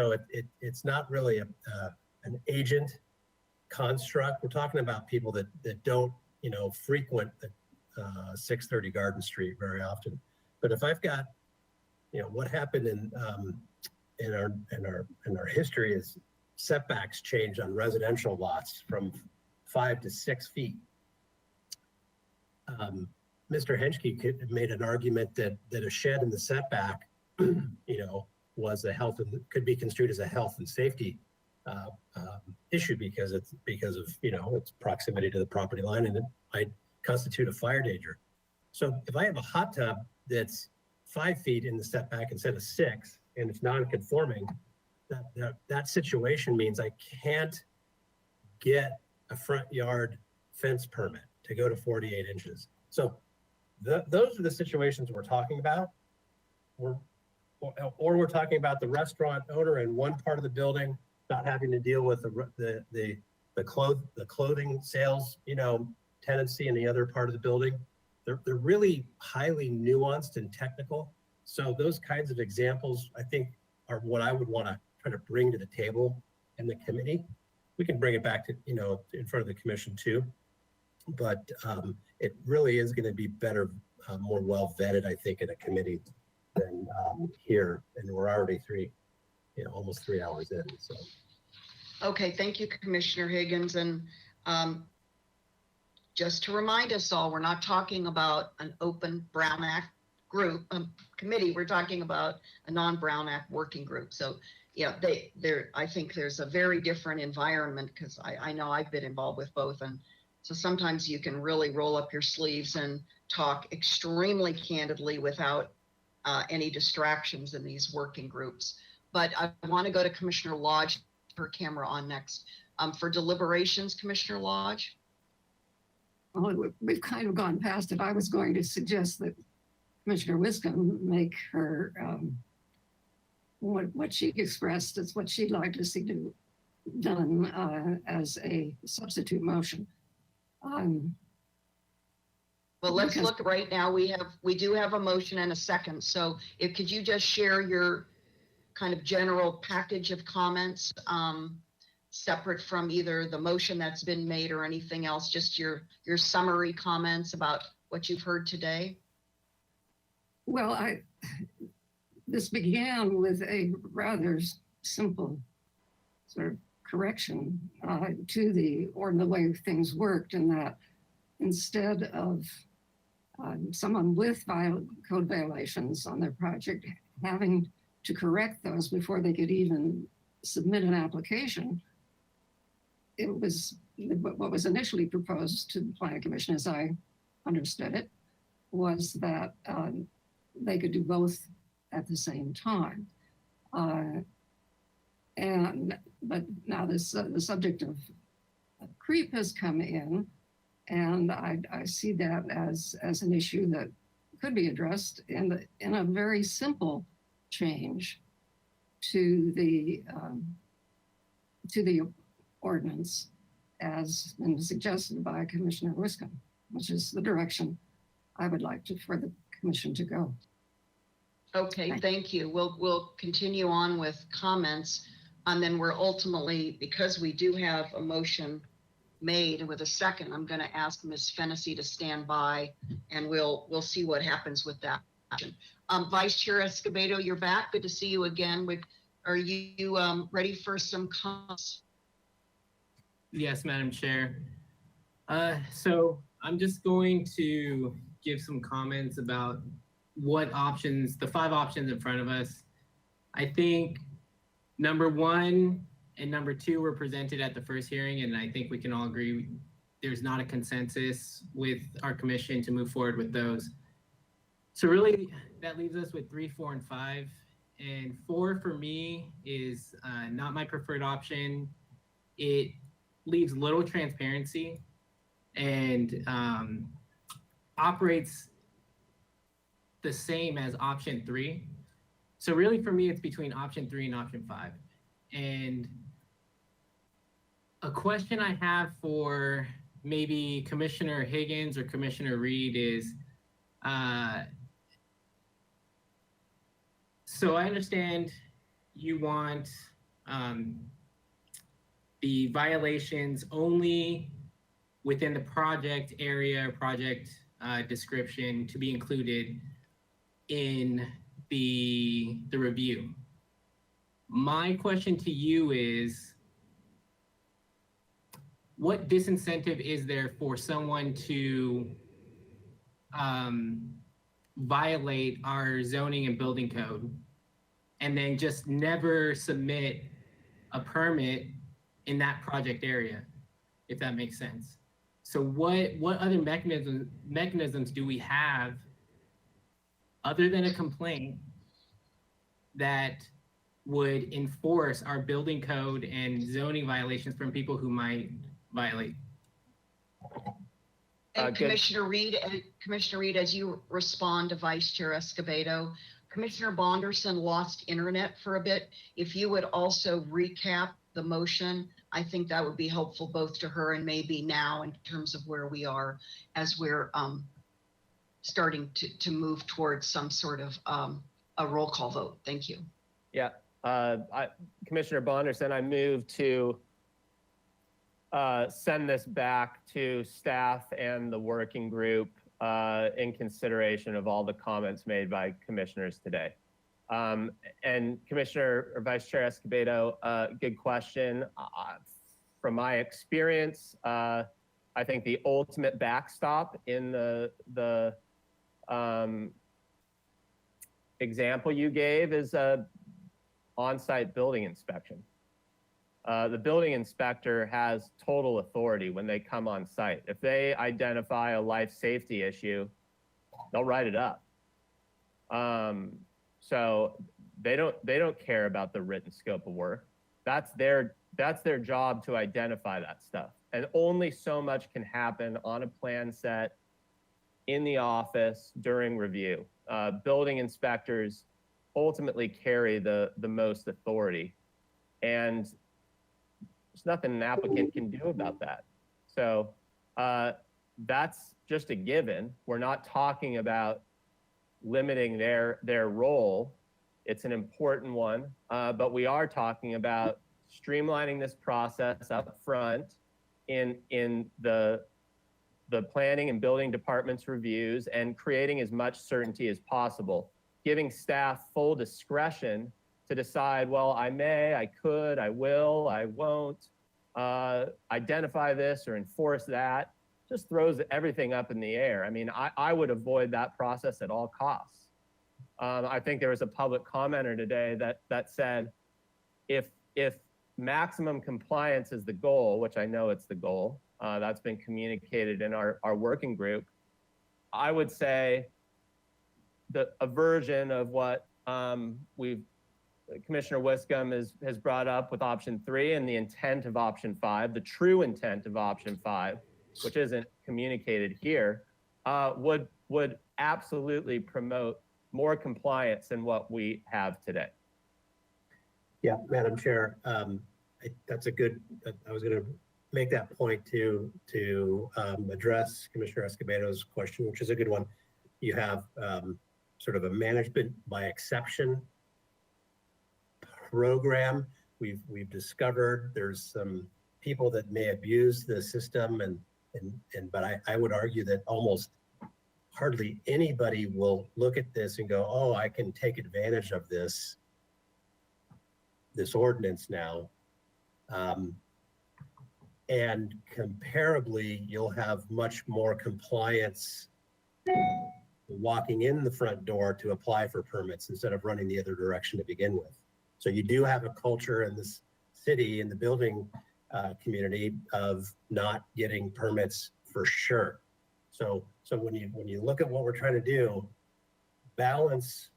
not really an agent construct. We're talking about people that don't, you know, frequent the 630 Garden Street very often. But if I've got, you know, what happened in our history is setbacks change on residential lots from 5 to 6 feet. Mr. Henschke made an argument that a shed in the setback, you know, was could be construed as a health and safety issue because of, you know, its proximity to the property line, and it might constitute a fire danger. So if I have a hot tub that's 5 feet in the setback instead of 6, and it's non-conforming, that situation means I can't get a front yard fence permit to go to 48 inches. So those are the situations we're talking about. Or we're talking about the restaurant owner in one part of the building not having to deal with the clothing sales, you know, tenancy in the other part of the building. They're really highly nuanced and technical. So those kinds of examples, I think, are what I would want to try to bring to the table in the committee. We can bring it back to, you know, in front of the commission too. But it really is going to be better, more well vetted, I think, in a committee than here. And we're already almost 3 hours in. So. Okay, thank you, Commissioner Higgins. And just to remind us all, we're not talking about an open Brown Act group, committee. We're talking about a non-Brown Act working group. So yeah, I think there's a very different environment because I know I've been involved with both. And so sometimes you can really roll up your sleeves and talk extremely candidly without any distractions in these working groups. But I want to go to Commissioner Lodge, her camera on next. For deliberations, Commissioner Lodge? Well, we've kind of gone past it. I was going to suggest that Commissioner Wiscombe make her, what she expressed is what she'd like to see done as a substitute motion. Well, let's look right now. We do have a motion and a second. So could you just share your kind of general package of comments, separate from either the motion that's been made or anything else, just your summary comments about what you've heard today? Well, this began with a rather simple sort of correction to the way things worked, in that instead of someone with code violations on their project having to correct those before they could even submit an application, it was what was initially proposed to the Planning Commission, as I understood it, was that they could do both at the same time. But now the subject of creep has come in, and I see that as an issue that could be addressed in a very simple change to the ordinance as been suggested by Commissioner Wiscombe, which is the direction I would like for the commission to go. Okay, thank you. We'll continue on with comments, and then we're ultimately, because we do have a motion made with a second, I'm going to ask Ms. Fennessy to stand by, and we'll see what happens with that. Vice Chair Escobedo, you're back. Good to see you again. Are you ready for some comments? Yes, Madam Chair. So I'm just going to give some comments about what options, the 5 options in front of us. I think number 1 and number 2 were presented at the first hearing, and I think we can all agree there's not a consensus with our commission to move forward with those. So really, that leaves us with 3, 4, and 5. And 4 for me is not my preferred option. It leaves little transparency and operates the same as option 3. So really for me, it's between option 3 and option 5. And a question I have for maybe Commissioner Higgins or Commissioner Reed is, so I understand you want the violations only within the project area, project description to be included in the review. My question to you is, what disincentive is there for someone to violate our zoning and building code and then just never submit a permit in that project area, if that makes sense? So what other mechanisms do we have other than a complaint that would enforce our building code and zoning violations from people who might violate? And Commissioner Reed, as you respond to Vice Chair Escobedo, Commissioner Bonderson lost internet for a bit. If you would also recap the motion, I think that would be helpful both to her and maybe now in terms of where we are as we're starting to move towards some sort of a roll call vote. Thank you. Yeah, Commissioner Bonderson, I move to send this back to staff and the working group in consideration of all the comments made by commissioners today. And Commissioner or Vice Chair Escobedo, good question. From my experience, I think the ultimate backstop in the example you gave is a on-site building inspection. The building inspector has total authority when they come on site. If they identify a life safety issue, they'll write it up. So they don't care about the written scope of work. That's their job to identify that stuff. And only so much can happen on a plan set in the office during review. Building inspectors ultimately carry the most authority, and there's nothing an applicant can do about that. So that's just a given. We're not talking about limiting their role. It's an important one, but we are talking about streamlining this process up front in the planning and building department's reviews and creating as much certainty as possible, giving staff full discretion to decide, well, I may, I could, I will, I won't identify this or enforce that. Just throws everything up in the air. I mean, I would avoid that process at all costs. I think there was a public commenter today that said, if maximum compliance is the goal, which I know it's the goal, that's been communicated in our working group, I would say a version of what Commissioner Wiscombe has brought up with option 3 and the intent of option 5, the true intent of option 5, which isn't communicated here, would absolutely promote more compliance than what we have today. Yeah, Madam Chair, that's a good, I was going to make that point to address Commissioner Escobedo's question, which is a good one. You have sort of a management by exception program. We've discovered there's some people that may abuse the system, but I would argue that almost hardly anybody will look at this and go, oh, I can take advantage of this ordinance now. And comparably, you'll have much more compliance walking in the front door to apply for permits instead of running the other direction to begin with. So you do have a culture in this city, in the building community, of not getting permits for sure. So when you look at what we're trying to do, balance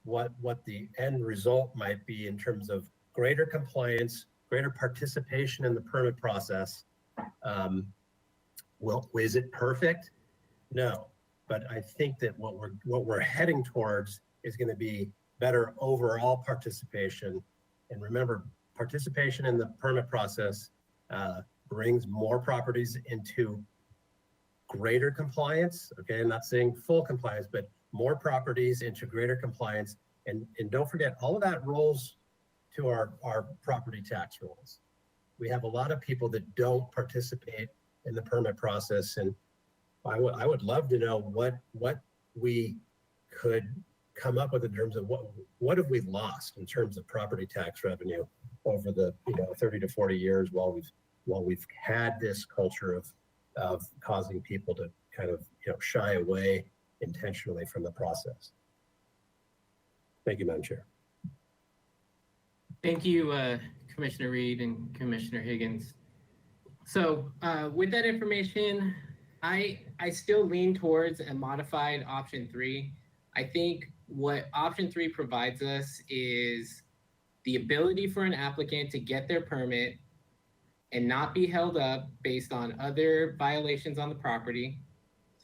what the end result might be in terms of greater compliance, greater participation in the permit process. Well, is it perfect? No, but I think that what we're heading towards is going to be better overall participation. And remember, participation in the permit process brings more properties into greater compliance. Okay, I'm not saying full compliance, but more properties into greater compliance. And don't forget, all of that rolls to our property tax rolls. We have a lot of people that don't participate in the permit process, and I would love to know what we could come up with in terms of what have we lost in terms of property tax revenue over the 30 to 40 years while we've had this culture of causing people to kind of shy away intentionally from the process. Thank you, Madam Chair. Thank you, Commissioner Reed and Commissioner Higgins. So with that information, I still lean towards a modified option 3. I think what option 3 provides us is the ability for an applicant to get their permit and not be held up based on other violations on the property.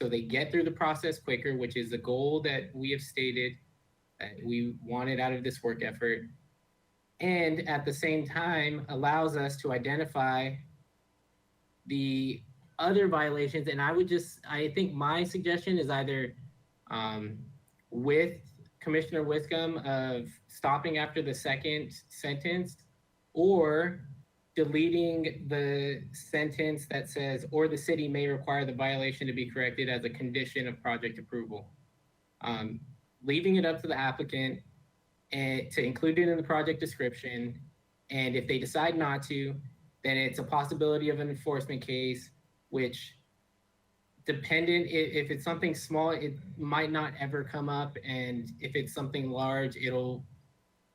So they get through the process quicker, which is the goal that we have stated that we wanted out of this work effort. And at the same time allows us to identify the other violations. And I think my suggestion is either with Commissioner Wiscombe of stopping after the second sentence, or deleting the sentence that says, or the city may require the violation to be corrected as a condition of project approval. Leaving it up to the applicant and to include it in the project description. And if they decide not to, then it's a possibility of an enforcement case which dependent, if it's something small, it might not ever come up. And if it's something large,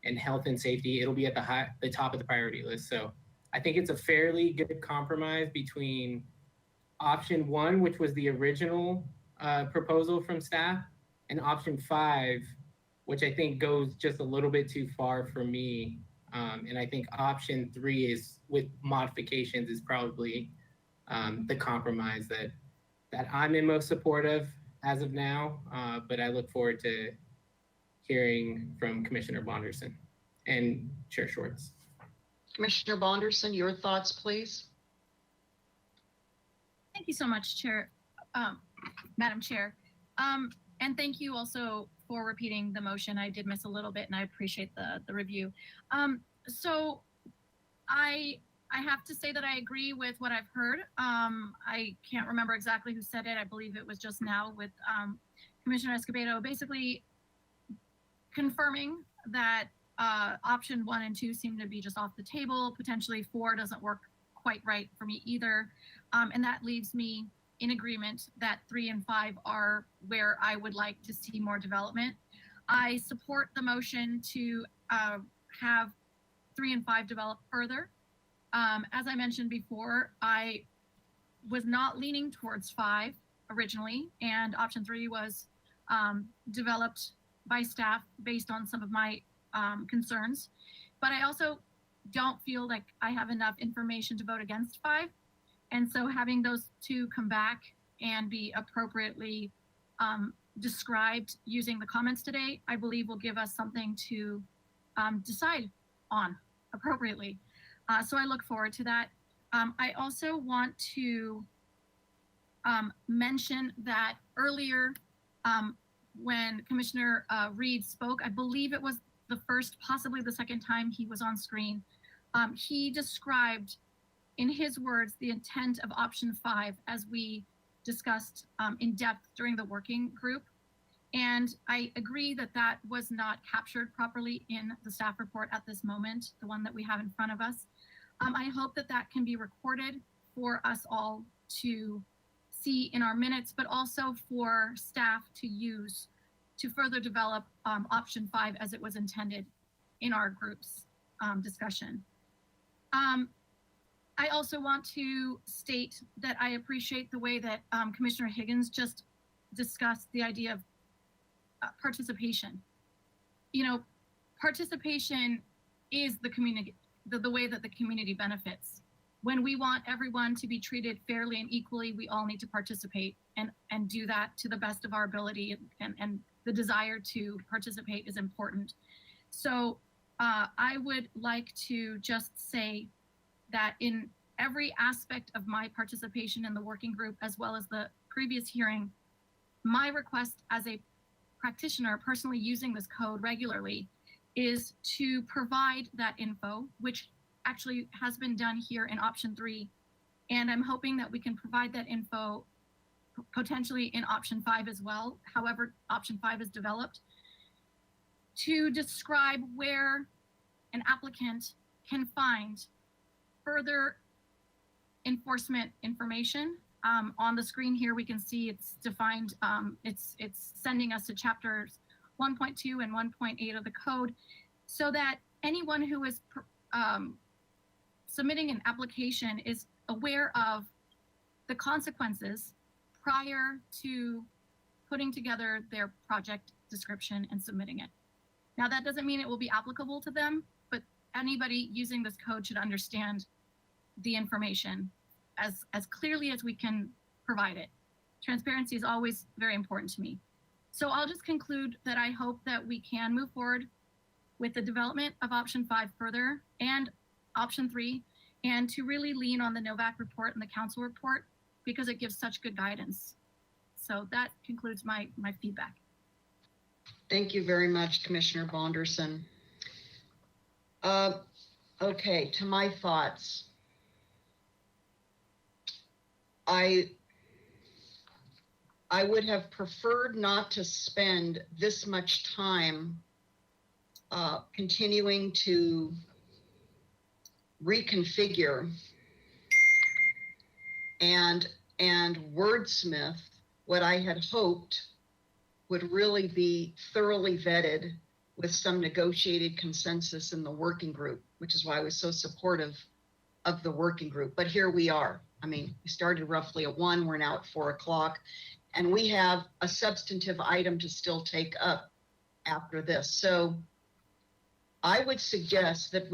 and health and safety, it'll be at the top of the priority list. So I think it's a fairly good compromise between option 1, which was the original proposal from staff, and option 5, which I think goes just a little bit too far for me. And I think option 3 is, with modifications, is probably the compromise that I'm in most support of as of now. But I look forward to hearing from Commissioner Bonderson and Chair Schwartz. Commissioner Bonderson, your thoughts, please. Thank you so much, Madam Chair. And thank you also for repeating the motion. I did miss a little bit, and I appreciate the review. So I have to say that I agree with what I've heard. I can't remember exactly who said it. I believe it was just now with Commissioner Escobedo, basically confirming that option 1 and 2 seem to be just off the table. Potentially 4 doesn't work quite right for me either. And that leaves me in agreement that 3 and 5 are where I would like to see more development. I support the motion to have 3 and 5 develop further. As I mentioned before, I was not leaning towards 5 originally, and option 3 was developed by staff based on some of my concerns. But I also don't feel like I have enough information to vote against 5. And so having those 2 come back and be appropriately described using the comments today, I believe will give us something to decide on appropriately. So I look forward to that. I also want to mention that earlier when Commissioner Reed spoke, I believe it was the first, possibly the second time he was on screen, he described in his words the intent of option 5 as we discussed in depth during the working group. And I agree that that was not captured properly in the staff report at this moment, the one that we have in front of us. I hope that that can be recorded for us all to see in our minutes, but also for staff to use to further develop option 5 as it was intended in our group's discussion. I also want to state that I appreciate the way that Commissioner Higgins just discussed the idea of participation. You know, participation is the community, the way that the community benefits. When we want everyone to be treated fairly and equally, we all need to participate and do that to the best of our ability, and the desire to participate is important. So I would like to just say that in every aspect of my participation in the working group, as well as the previous hearing, my request as a practitioner personally using this code regularly is to provide that info, which actually has been done here in option 3. And I'm hoping that we can provide that info potentially in option 5 as well, however option 5 is developed, to describe where an applicant can find further enforcement information. On the screen here, we can see it's defined, it's sending us to chapters 1.2 and 1.8 of the code, so that anyone who is submitting an application is aware of the consequences prior to putting together their project description and submitting it. Now, that doesn't mean it will be applicable to them, but anybody using this code should understand the information as clearly as we can provide it. Transparency is always very important to me. So I'll just conclude that I hope that we can move forward with the development of option 5 further and option 3, and to really lean on the Novak report and the council report because it gives such good guidance. So that concludes my feedback. Thank you very much, Commissioner Bonderson. Okay, to my thoughts. I would have preferred not to spend this much time continuing to reconfigure and and wordsmith what I had hoped would really be thoroughly vetted with some negotiated consensus in the working group, which is why I was so supportive of the working group. But here we are. I mean, we started roughly at 1, we're now at 4 o'clock, and we have a substantive item to still take up after this. So I would suggest that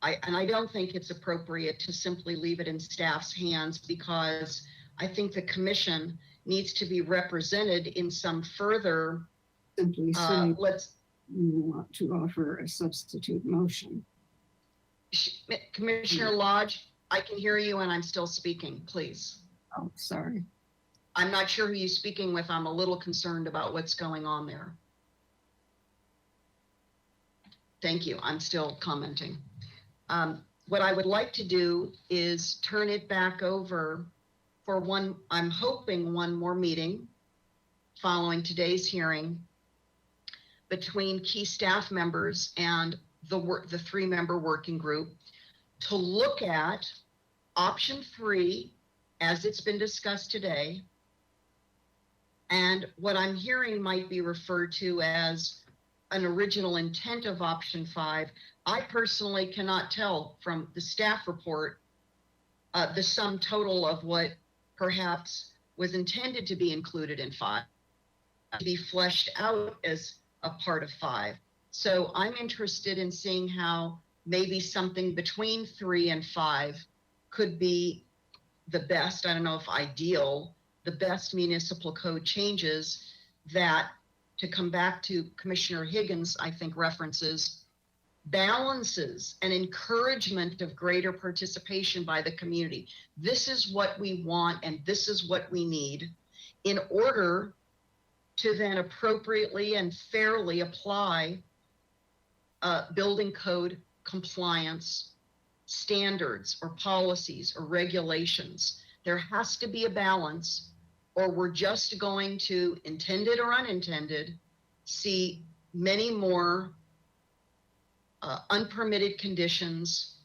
I don't think it's appropriate to simply leave it in staff's hands, because I think the commission needs to be represented in some further, Simply say let's, you want to offer a substitute motion. Commissioner Lodge, I can hear you and I'm still speaking, please. Oh, sorry. I'm not sure who you're speaking with. I'm a little concerned about what's going on there. Thank you. I'm still commenting. What I would like to do is turn it back over for one, I'm hoping one more meeting following today's hearing between key staff members and the 3-member working group to look at option 3 as it's been discussed today, and what I'm hearing might be referred to as an original intent of option 5. I personally cannot tell from the staff report the sum total of what perhaps was intended to be included in 5 to be fleshed out as a part of 5. So I'm interested in seeing how maybe something between 3 and 5 could be the best, I don't know if ideal, the best municipal code changes that, to come back to Commissioner Higgins, I think references, balances and encouragement of greater participation by the community. This is what we want and this is what we need in order to then appropriately and fairly apply building code compliance standards or policies or regulations. There has to be a balance, or we're just going to, intended or unintended, see many more unpermitted conditions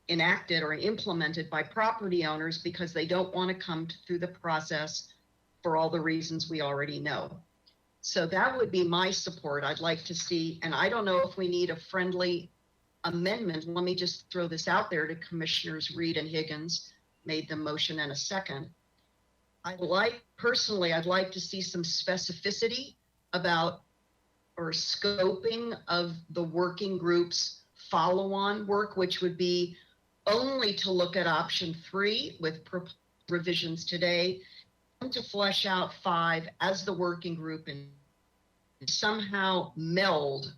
enacted or implemented by property owners because they don't want to come through the process for all the reasons we already know. So that would be my support. I'd like to see, and I don't know if we need a friendly amendment. Let me just throw this out there to Commissioners Reed and Higgins, made the motion in a second. I'd like to see some specificity about or scoping of the working group's follow-on work, which would be only to look at option 3 with revisions today, and to flesh out 5 as the working group and somehow meld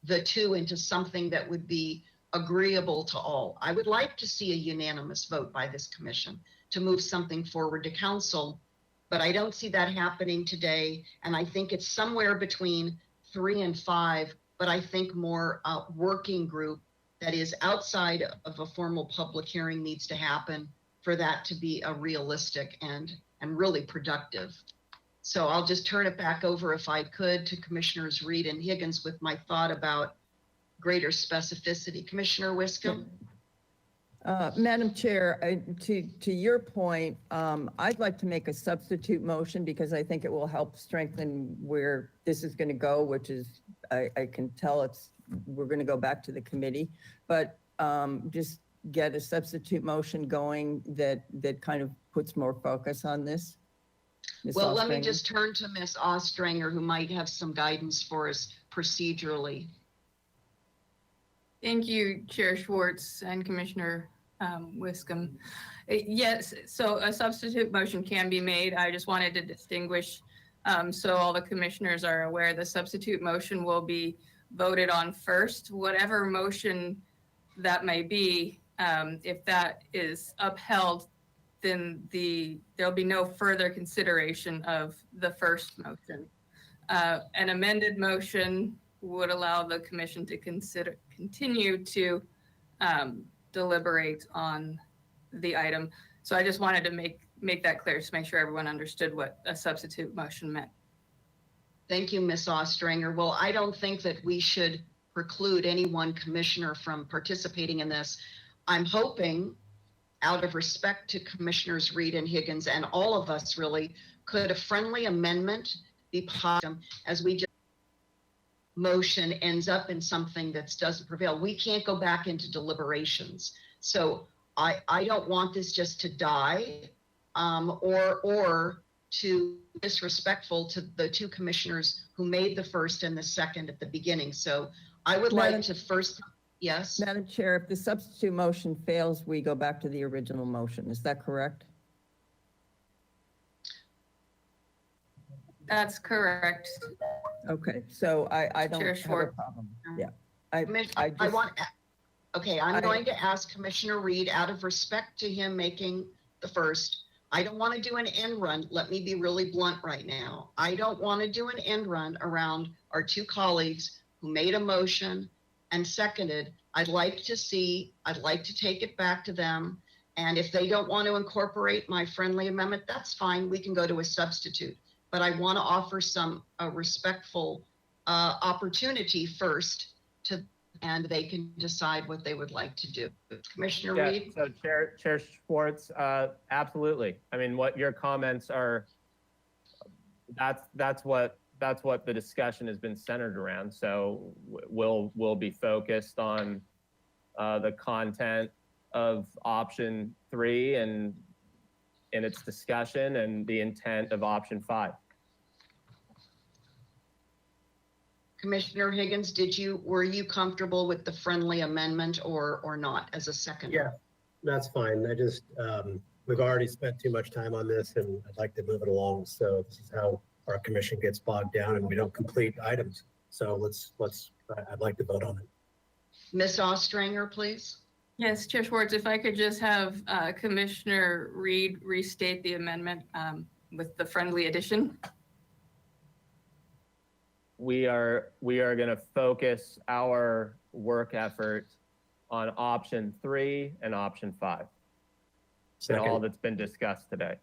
the 2 into something that would be agreeable to all. I would like to see a unanimous vote by this commission to move something forward to council, but I don't see that happening today. And I think it's somewhere between 3 and 5, but I think more working group that is outside of a formal public hearing needs to happen for that to be a realistic and really productive. So I'll just turn it back over, if I could, to Commissioners Reed and Higgins with my thought about greater specificity. Commissioner Wiscombe? Madam Chair, to your point, I'd like to make a substitute motion because I think it will help strengthen where this is going to go, which is, I can tell we're going to go back to the committee, but just get a substitute motion going that kind of puts more focus on this. Ms. Well, let me Ostranger? just turn to Ms. Ostranger, who might have some guidance for us procedurally. Thank you, Chair Schwartz and Commissioner Wiscombe. Yes, so a substitute motion can be made. I just wanted to distinguish so all the commissioners are aware the substitute motion will be voted on first. Whatever motion that may be, if that is upheld, then there'll be no further consideration of the first motion. An amended motion would allow the commission to continue to deliberate on the item. So I just wanted to make that clear to make sure everyone understood what a substitute motion meant. Thank you, Ms. Ostranger. Well, I don't think that we should preclude any one commissioner from participating in this. I'm hoping, out of respect to Commissioners Reed and Higgins and all of us really, could a friendly amendment be possible as we just motion ends up in something that doesn't prevail? We can't go back into deliberations. So I don't want this just to die or to disrespectful to the two commissioners who made the first and the second at the beginning. So I would like to first, yes? Madam Chair, if the substitute motion fails, we go back to the original motion. Is that correct? That's correct. Okay, so I don't Chair have a Schwartz. problem. Yeah. I I want, okay, I'm going to ask Commissioner Reed, out of respect to him making the first, I don't want to do an end run. Let me be really blunt right now. I don't want to do an end run around our two colleagues who made a motion and seconded. I'd like to take it back to them. And if they don't want to incorporate my friendly amendment, that's fine. We can go to a substitute. But I want to offer a respectful opportunity first and they can decide what they would like to do. Commissioner Yeah, Reed? so Chair Schwartz, absolutely. I mean, what your comments are, that's what the discussion has been centered around. So we'll be focused on the content of option 3 and in its discussion and the intent of option 5. Commissioner Higgins, were you comfortable with the friendly amendment or not as a second? Yeah, that's fine. I just, we've already spent too much time on this and I'd like to move it along. So this is how our commission gets bogged down and we don't complete items. So I'd like to vote on it. Ms. Ostranger, please. Yes, Chair Schwartz, if I could just have Commissioner Reed restate the amendment with the friendly addition. We are going to focus our work effort on option 3 and option 5. And all that's been discussed today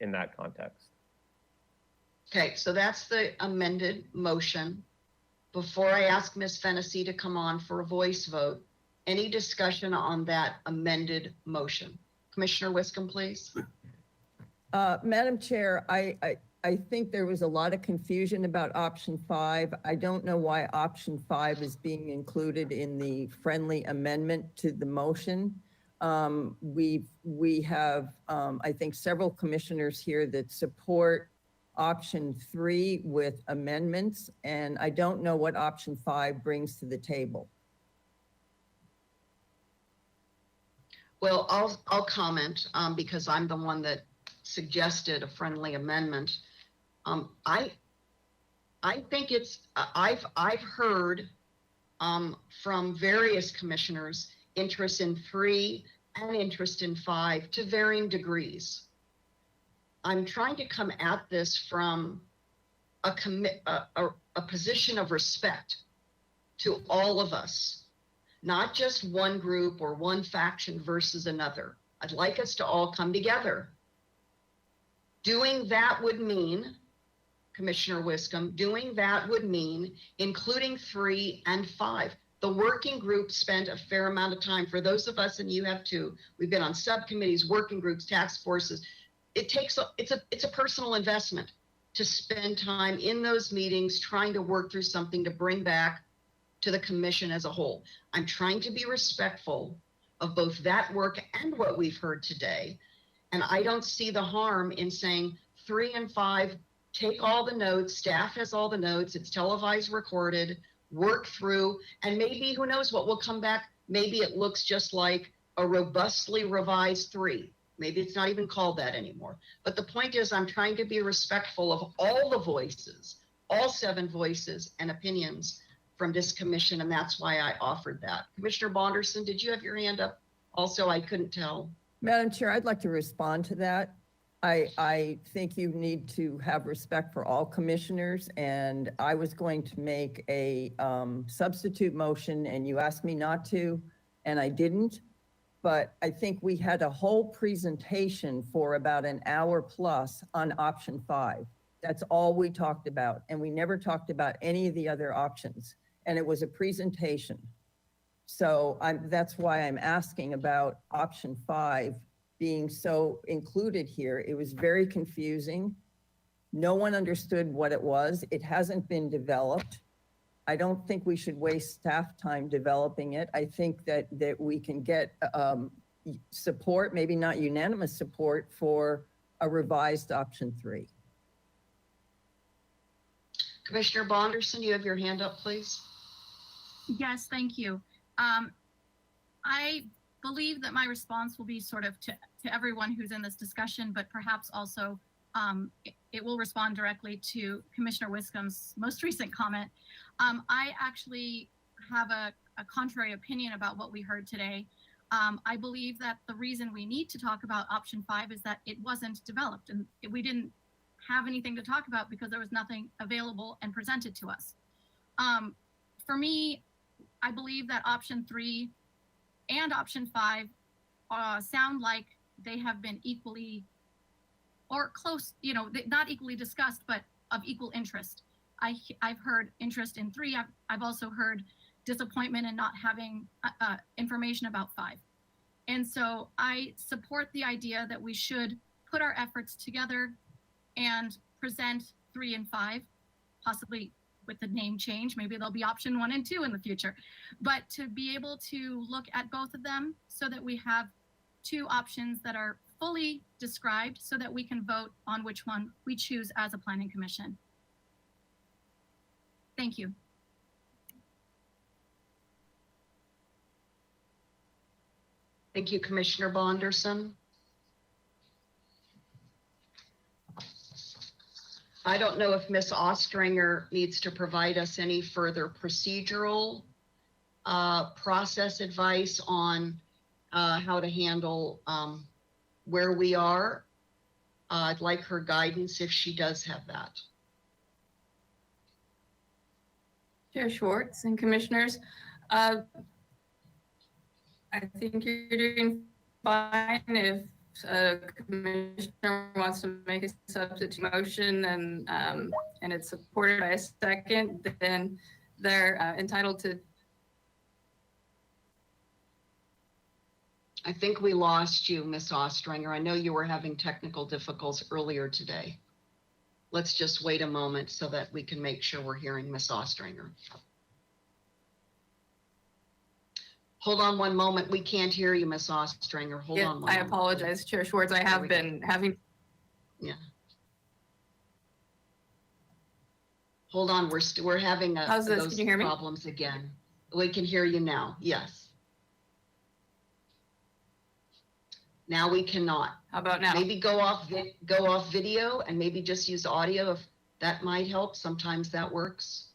in that context. Okay, so that's the amended motion. Before I ask Ms. Fennessy to come on for a voice vote, any discussion on that amended motion? Commissioner Wiscombe, please. Madam Chair, I think there was a lot of confusion about option 5. I don't know why option 5 is being included in the friendly amendment to the motion. We have, I think, several commissioners here that support option 3 with amendments, and I don't know what option 5 brings to the table. Well, I'll comment because I'm the one that suggested a friendly amendment. I think I've heard from various commissioners interest in 3 and interest in 5 to varying degrees. I'm trying to come at this from a position of respect to all of us, not just one group or one faction versus another. I'd like us to all come together. Doing that would mean, Commissioner Wiscombe, doing that would mean including 3 and 5. The working group spent a fair amount of time. For those of us, and you have too, we've been on subcommittees, working groups, task forces. It's a personal investment to spend time in those meetings trying to work through something to bring back to the commission as a whole. I'm trying to be respectful of both that work and what we've heard today. And I don't see the harm in saying 3 and 5, take all the notes, staff has all the notes, it's televised, recorded, work through, and maybe, who knows what will come back. Maybe it looks just like a robustly revised 3. Maybe it's not even called that anymore. But the point is, I'm trying to be respectful of all the voices, all 7 voices and opinions from this commission, and that's why I offered that. Commissioner Bonderson, did you have your hand up? Also, I couldn't tell. Madam Chair, I'd like to respond to that. I think you need to have respect for all commissioners, and I was going to make a substitute motion, and you asked me not to, and I didn't. But I think we had a whole presentation for about an hour plus on option 5. That's all we talked about, and we never talked about any of the other options, and it was a presentation. So that's why I'm asking about option 5 being so included here. It was very confusing. No one understood what it was. It hasn't been developed. I don't think we should waste staff time developing it. I think that we can get support, maybe not unanimous support, for a revised option 3. Commissioner Bonderson, you have your hand up, please. Yes, thank you. I believe that my response will be sort of to everyone who's in this discussion, but perhaps also it will respond directly to Commissioner Wiscombe's most recent comment. I actually have a contrary opinion about what we heard today. I believe that the reason we need to talk about option 5 is that it wasn't developed and we didn't have anything to talk about because there was nothing available and presented to us. For me, I believe that option 3 and option 5 sound like they have been equally or close, you know, not equally discussed, but of equal interest. I've heard interest in 3. I've also heard disappointment in not having information about 5. And so I support the idea that we should put our efforts together and present 3 and 5, possibly with the name change. Maybe there'll be option 1 and 2 in the future, but to be able to look at both of them so that we have 2 options that are fully described so that we can vote on which one we choose as a planning commission. Thank you. Thank you, Commissioner Bonderson. I don't know if Ms. Ostringer needs to provide us any further procedural process advice on how to handle where we are. I'd like her guidance if she does have that. Chair Schwartz and commissioners, I think you're doing fine. If a commissioner wants to make a substitute motion and it's supported by a second, then they're entitled to. I think we lost you, Ms. Ostringer. I know you were having technical difficulties earlier today. Let's just wait a moment so that we can make sure we're hearing Ms. Ostringer. Hold on one moment. We can't hear you, Ms. Ostringer. Hold on one I moment. apologize, Chair Schwartz. I have been having. Yeah. Hold on. We're having How's this? those Can you hear me? problems again. We can hear you now. Yes. Now we cannot. How about now? Maybe go off video and maybe just use audio if that might help. Sometimes that works.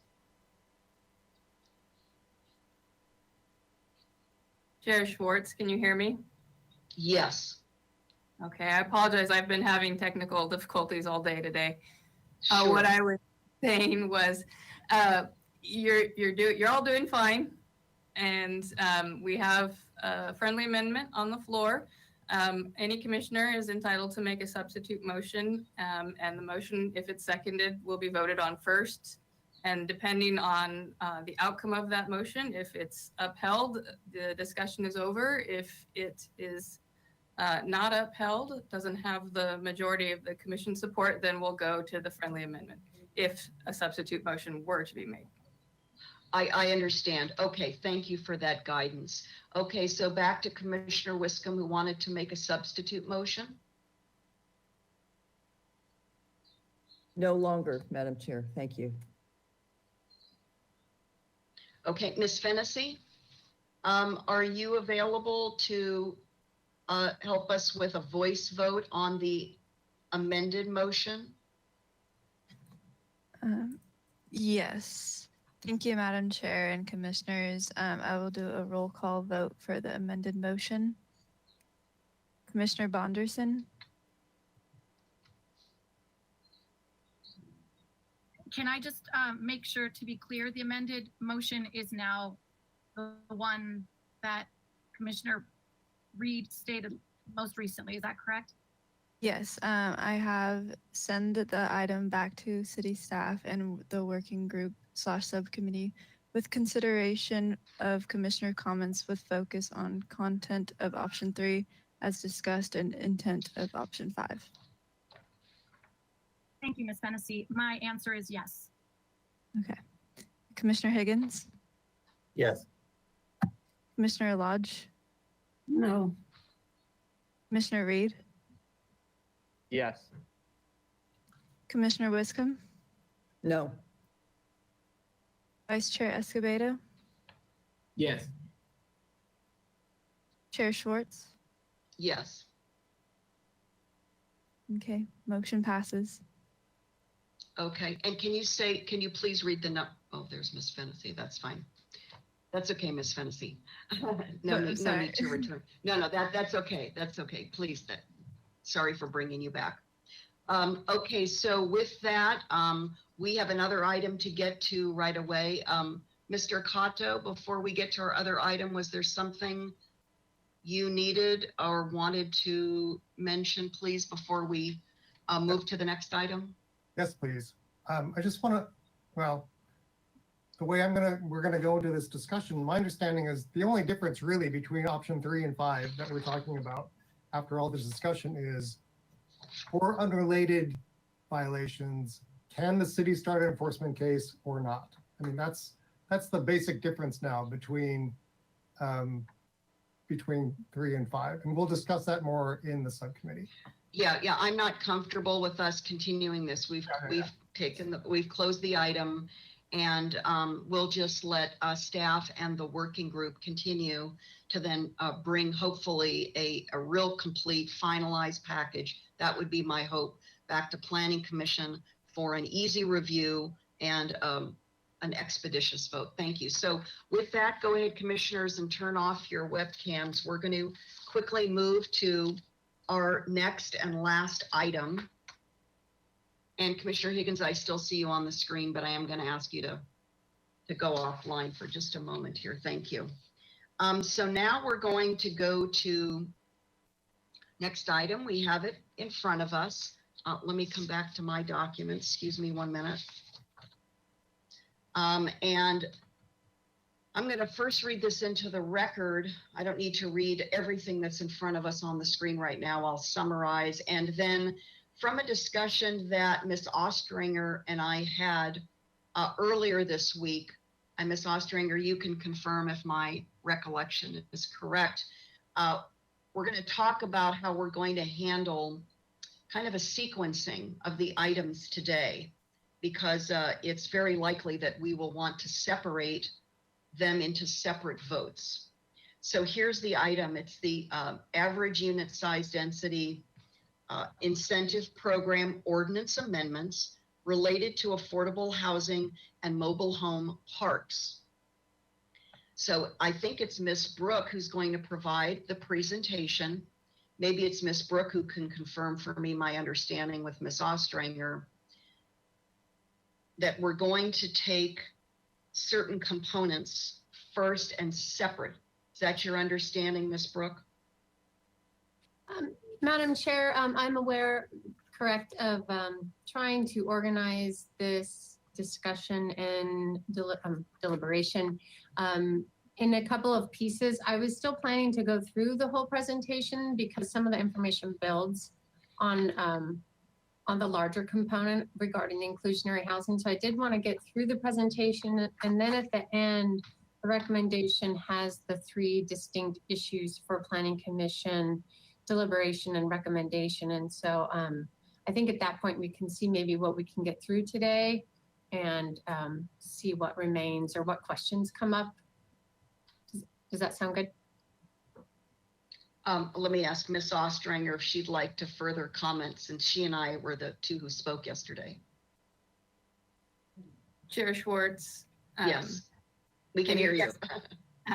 Chair Schwartz, can you hear me? Yes. Okay, I apologize. I've been having technical difficulties all day today. Sure. What I was saying was, you're all doing fine, and we have a friendly amendment on the floor. Any commissioner is entitled to make a substitute motion, and the motion, if it's seconded, will be voted on first. And depending on the outcome of that motion, if it's upheld, the discussion is over. If it is not upheld, doesn't have the majority of the commission support, then we'll go to the friendly amendment if a substitute motion were to be made. I understand. Okay, thank you for that guidance. Okay, so back to Commissioner Wiscombe, who wanted to make a substitute motion. No longer, Madam Chair. Thank you. Okay, Ms. Fennessy, are you available to help us with a voice vote on the amended motion? Yes. Thank you, Madam Chair and Commissioners. I will do a roll call vote for the amended motion. Commissioner Bonderson? Can I just make sure to be clear, the amended motion is now the one that Commissioner Reed stated most recently, is that correct? Yes, I have sent the item back to city staff and the working group / subcommittee with consideration of commissioner comments with focus on content of option 3 as discussed and intent of option 5. Thank you, Ms. Fennessy. My answer is yes. Okay. Commissioner Higgins, Yes. Commissioner Lodge, No. Commissioner Reed, Yes. Commissioner Wiscombe, No. Vice Chair Escobedo, Yes. Chair Schwartz. Yes. Okay, motion passes. Okay, and can you please read the oh, there's Miss Fennessy, that's fine. That's okay, Miss Fennessy. No I'm need, no sorry. need to return. No, that's okay, please, sorry for bringing you back. Okay, so with that, we have another item to get to right away. Mr. Cato, before we get to our other item, was there something you needed or wanted to mention, please, before we move to the next item? Yes, please. I just want to, well, the way we're gonna go into this discussion, my understanding is the only difference really between option 3 and 5 that we're talking about after all this discussion is for unrelated violations, can the city start an enforcement case or not? I mean, that's the basic difference now between 3 and 5, and we'll discuss that more in the subcommittee. Yeah, I'm not comfortable with us continuing this. We've closed the item, and we'll just let staff and the working group continue to then bring hopefully a real complete finalized package. That would be my hope, back to Planning Commission for an easy review and an expeditious vote. Thank you. So with that, go ahead, commissioners, and turn off your webcams. We're going to quickly move to our next and last item. And Commissioner Higgins, I still see you on the screen, but I am going to ask you to go offline for just a moment here. Thank you. So now we're going to go to next item. We have it in front of us. Let me come back to my documents. Excuse me 1 minute. And I'm going to first read this into the record. I don't need to read everything that's in front of us on the screen right now. I'll summarize. And then from a discussion that Ms. Ostringer and I had earlier this week, and Ms. Ostringer, you can confirm if my recollection is correct. We're going to talk about how we're going to handle kind of a sequencing of the items today, because it's very likely that we will want to separate them into separate votes. So here's the item. It's the average unit size density incentive program ordinance amendments related to affordable housing and mobile home parks. So I think it's Ms. Brooke who's going to provide the presentation. Maybe it's Ms. Brooke who can confirm for me my understanding with Ms. Ostringer that we're going to take certain components first and separate. Is that your understanding, Ms. Brooke? Madam Chair, I'm aware, correct, of trying to organize this discussion and deliberation in a couple of pieces. I was still planning to go through the whole presentation because some of the information builds on the larger component regarding the inclusionary housing. So I did want to get through the presentation, and then at the end, the recommendation has the 3 distinct issues for Planning Commission deliberation and recommendation. And so I think at that point we can see maybe what we can get through today and see what remains or what questions come up. Does that sound good? Let me ask Ms. Ostringer if she'd like to further comment, since she and I were the 2 who spoke yesterday. Chair Schwartz. Yes, we can hear you.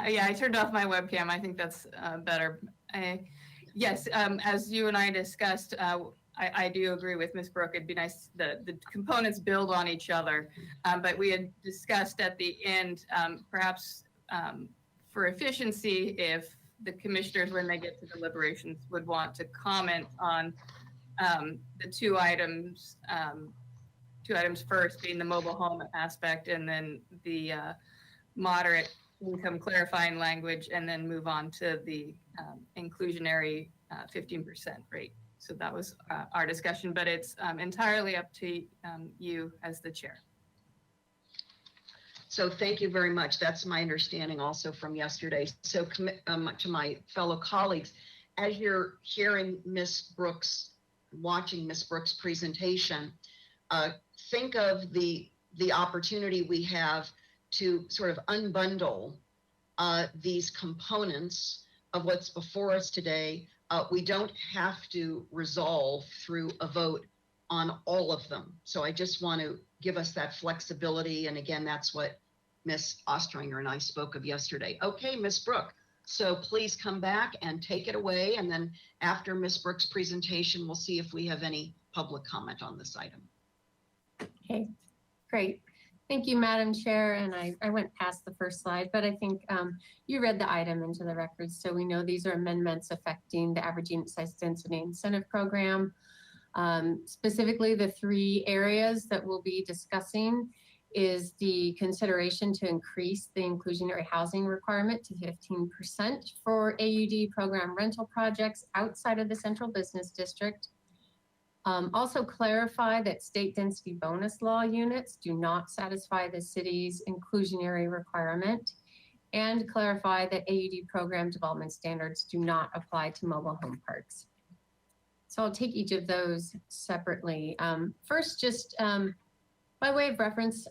Yeah, I turned off my webcam. I think that's better. Yes, as you and I discussed, I do agree with Ms. Brooke. It'd be nice, the components build on each other. But we had discussed at the end, perhaps for efficiency, if the commissioners, when they get to deliberations, would want to comment on the 2 items, 2 items first being the mobile home aspect and then the moderate income clarifying language and then move on to the inclusionary 15% rate. So that was our discussion, but it's entirely up to you as the chair. So thank you very much. That's my understanding also from yesterday. So to my fellow colleagues, as you're hearing Ms. Brooks, watching Ms. Brooks' presentation, think of the opportunity we have to sort of unbundle these components of what's before us today. We don't have to resolve through a vote on all of them. So I just want to give us that flexibility. And again, that's what Ms. Ostringer and I spoke of yesterday. Okay, Ms. Brooke, so please come back and take it away. And then after Ms. Brooks' presentation, we'll see if we have any public comment on this item. Okay, great. Thank you, Madam Chair. And I went past the first slide, but I think you read the item into the records. So we know these are amendments affecting the average unit size density incentive program. Specifically, the three areas that we'll be discussing is the consideration to increase the inclusionary housing requirement to 15% for AUD program rental projects outside of the central business district. Also clarify that state density bonus law units do not satisfy the city's inclusionary requirement, and clarify that AUD program development standards do not apply to mobile home parks. So I'll take each of those separately. First, just by way of reference,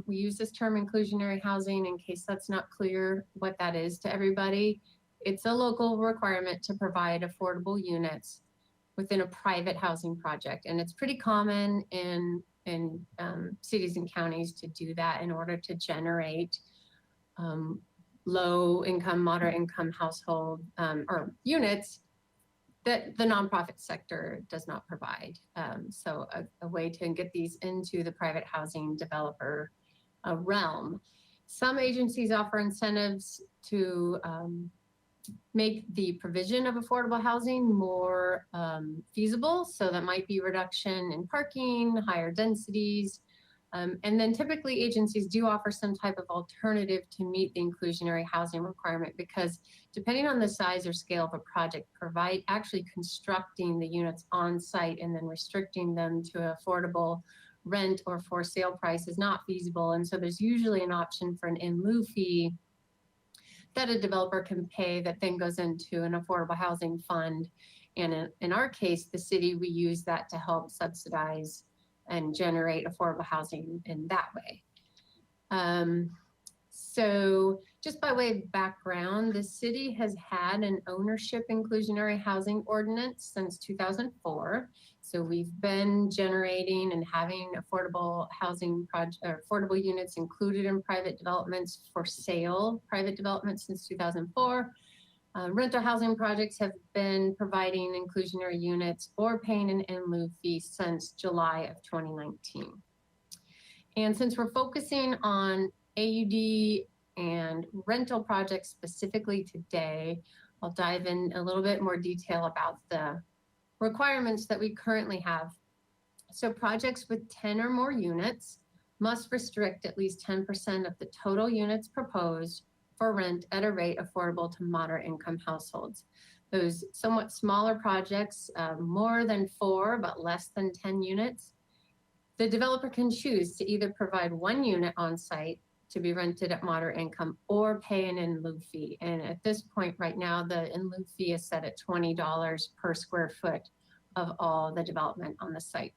we use this term inclusionary housing in case that's not clear what that is to everybody. It's a local requirement to provide affordable units within a private housing project. And it's pretty common in cities and counties to do that in order to generate low income, moderate income household or units that the nonprofit sector does not provide. So a way to get these into the private housing developer realm. Some agencies offer incentives to make the provision of affordable housing more feasible. So that might be reduction in parking, higher densities. And then typically agencies do offer some type of alternative to meet the inclusionary housing requirement, because depending on the size or scale of a project, actually constructing the units on site and then restricting them to affordable rent or for sale price is not feasible. And so there's usually an option for an in lieu fee that a developer can pay that then goes into an affordable housing fund. And in our case, the city, we use that to help subsidize and generate affordable housing in that way. So just by way of background, the city has had an ownership inclusionary housing ordinance since 2004. So we've been generating and having affordable housing affordable units included in private developments for sale, private developments since 2004. Rental housing projects have been providing inclusionary units or paying an in lieu fee since July of 2019. And since we're focusing on AUD and rental projects specifically today, I'll dive in a little bit more detail about the requirements that we currently have. So projects with 10 or more units must restrict at least 10% of the total units proposed for rent at a rate affordable to moderate income households. Those somewhat smaller projects, more than 4 but less than 10 units, the developer can choose to either provide 1 unit on site to be rented at moderate income or pay an in lieu fee. And at this point right now, the in lieu fee is set at $20 per square foot of all the development on the site.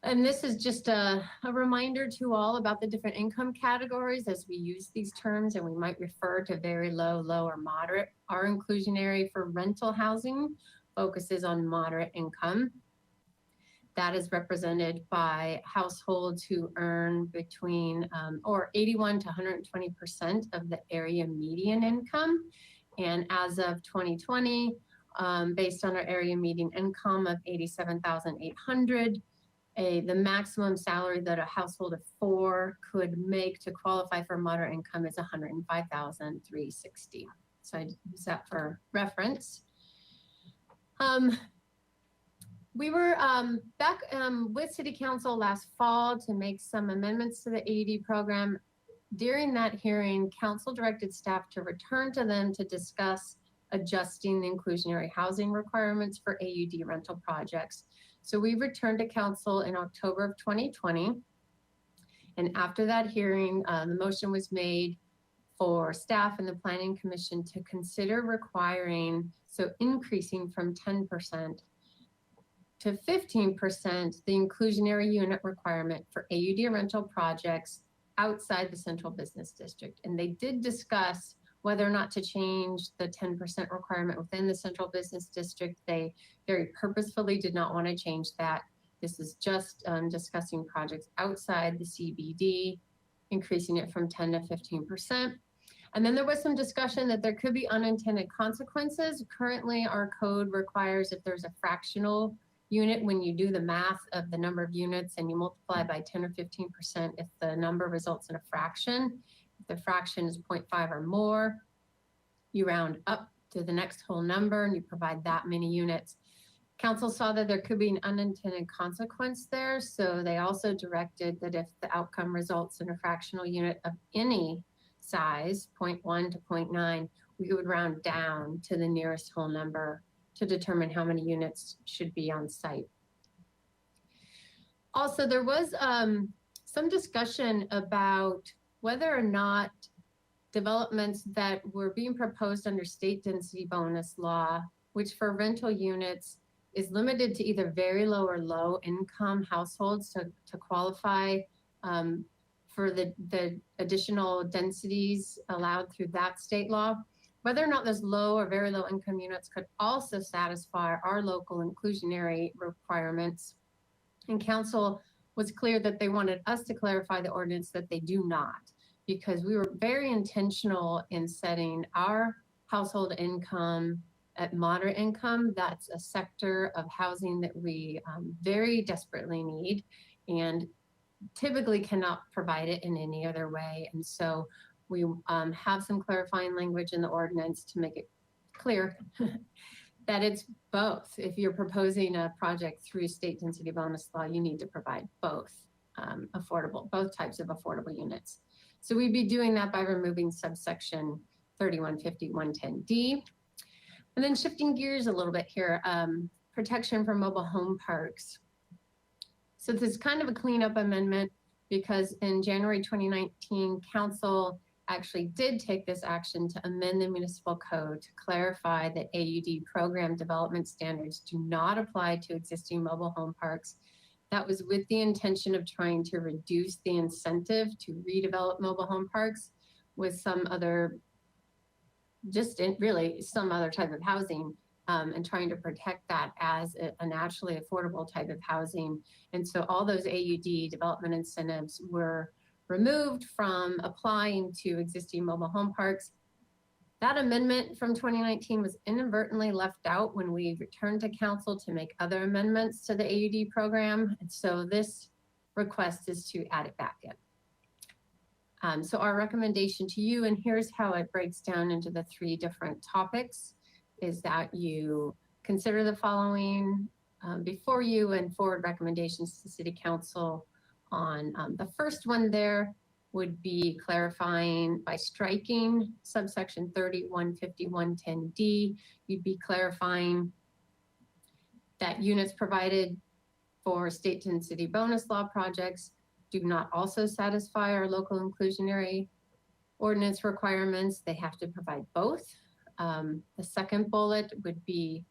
And this is just a reminder to all about the different income categories as we use these terms, and we might refer to very low, low, or moderate. Our inclusionary for rental housing focuses on moderate income. That is represented by households who earn between or 81 to 120% of the area median income. And as of 2020, based on our area median income of $87,800, the maximum salary that a household of 4 could make to qualify for moderate income is $105,360. So I use that for reference. We were back with City Council last fall to make some amendments to the AUD program. during that hearing, council directed staff to return to them to discuss adjusting the inclusionary housing requirements for AUD rental projects. So we returned to council in October of 2020. And after that hearing, the motion was made for staff and the planning commission to consider requiring, so increasing from 10% to 15% the inclusionary unit requirement for AUD rental projects outside the central business district. And they did discuss whether or not to change the 10% requirement within the central business district. They very purposefully did not want to change that. This is just discussing projects outside the CBD, increasing it from 10 to 15%. And then there was some discussion that there could be unintended consequences. Currently, our code requires if there's a fractional unit, when you do the math of the number of units and you multiply by 10 or 15%, if the number results in a fraction, if the fraction is 0.5 or more, you round up to the next whole number and you provide that many units. Council saw that there could be an unintended consequence there, so they also directed that if the outcome results in a fractional unit of any size, 0.1 to 0.9, we would round down to the nearest whole number to determine how many units should be on site. Also, there was some discussion about whether or not developments that were being proposed under state density bonus law, which for rental units is limited to either very low or low income households to qualify for the additional densities allowed through that state law, whether or not those low or very low income units could also satisfy our local inclusionary requirements. And council was clear that they wanted us to clarify the ordinance that they do not, because we were very intentional in setting our household income at moderate income. That's a sector of housing that we very desperately need and typically cannot provide it in any other way. And so we have some clarifying language in the ordinance to make it clear that it's both. If you're proposing a project through state density bonus law, you need to provide both both types of affordable units. So we'd be doing that by removing subsection 3150.110D. And then shifting gears a little bit here, protection for mobile home parks. So this is kind of a cleanup amendment because in January 2019, council actually did take this action to amend the municipal code to clarify that AUD program development standards do not apply to existing mobile home parks. That was with the intention of trying to reduce the incentive to redevelop mobile home parks with some other, really some other type of housing, and trying to protect that as a naturally affordable type of housing. And so all those AUD development incentives were removed from applying to existing mobile home parks. That amendment from 2019 was inadvertently left out when we returned to council to make other amendments to the AUD program. And so this request is to add it back in. So our recommendation to you, and here's how it breaks down into the 3 different topics, is that you consider the following before you and forward recommendations to City Council on the first one there would be clarifying by striking subsection 3150.110D. You'd be clarifying that units provided for state density bonus law projects do not also satisfy our local inclusionary ordinance requirements. They have to provide both. The second bullet would be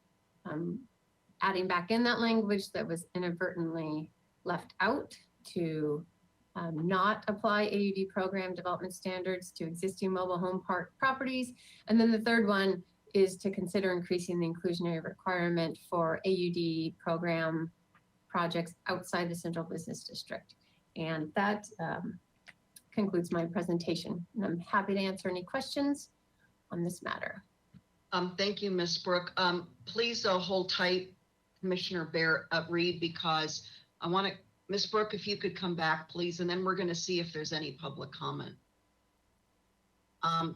adding back in that language that was inadvertently left out to not apply AUD program development standards to existing mobile home park properties. And then the third one is to consider increasing the inclusionary requirement for AUD program projects outside the central business district. And that concludes my presentation. And I'm happy to answer any questions on this matter. Thank you, Ms. Brooke. Please hold tight, Commissioner Reed, because I want to, Ms. Brooke, if you could come back, please, and then we're going to see if there's any public comment.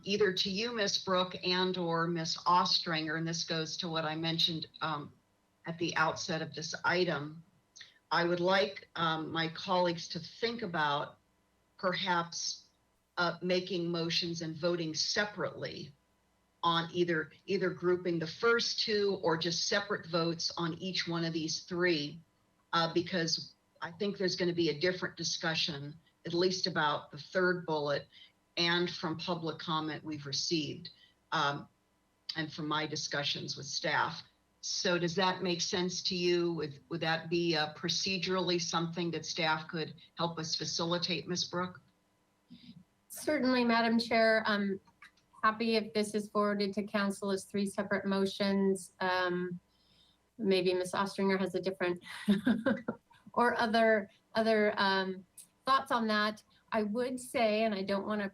Either to you, Ms. Brooke, and or Ms. Ostringer, and this goes to what I mentioned at the outset of this item. I would like my colleagues to think about perhaps making motions and voting separately on either grouping the first two or just separate votes on each one of these three, because I think there's going to be a different discussion, at least about the third bullet, and from public comment we've received, and from my discussions with staff. So does that make sense to you? Would that be procedurally something that staff could help us facilitate, Ms. Brooke? Certainly, Madam Chair. I'm happy if this is forwarded to council as 3 separate motions. Maybe Ms. Ostringer has a different or other thoughts on that. I would say, and I don't want to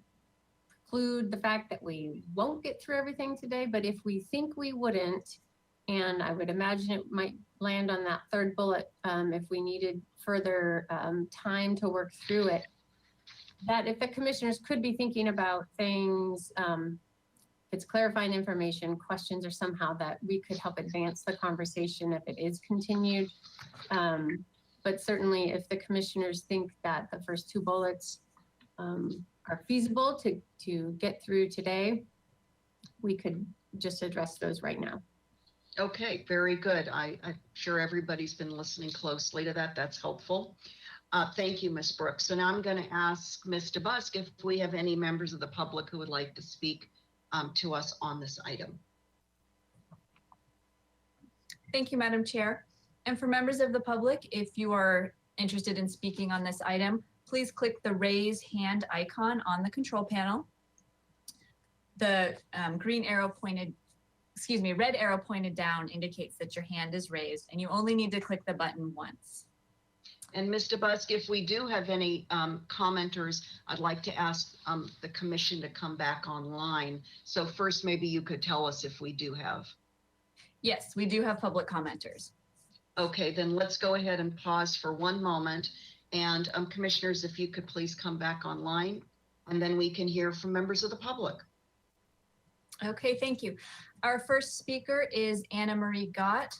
preclude the fact that we won't get through everything today, but if we think we wouldn't, and I would imagine it might land on that third bullet if we needed further time to work through it, that if the commissioners could be thinking about things, if it's clarifying information, questions, or somehow that we could help advance the conversation if it is continued. But certainly if the commissioners think that the first 2 bullets are feasible to get through today, we could just address those right now. Okay, very good. I'm sure everybody's been listening closely to that. That's helpful. Thank you, Ms. Brooks. So now I'm going to ask Ms. DeBusk if we have any members of the public who would like to speak to us on this item. Thank you, Madam Chair. And for members of the public, if you are interested in speaking on this item, please click the raise hand icon on the control panel. The red arrow pointed down indicates that your hand is raised, and you only need to click the button once. And Ms. DeBusk, if we do have any commenters, I'd like to ask the commission to come back online. So first, maybe you could tell us if we do have. Yes, we do have public commenters. Okay, then let's go ahead and pause for 1 moment. And commissioners, if you could please come back online, and then we can hear from members of the public. Okay, thank you. Our first speaker is Anna Marie Gott.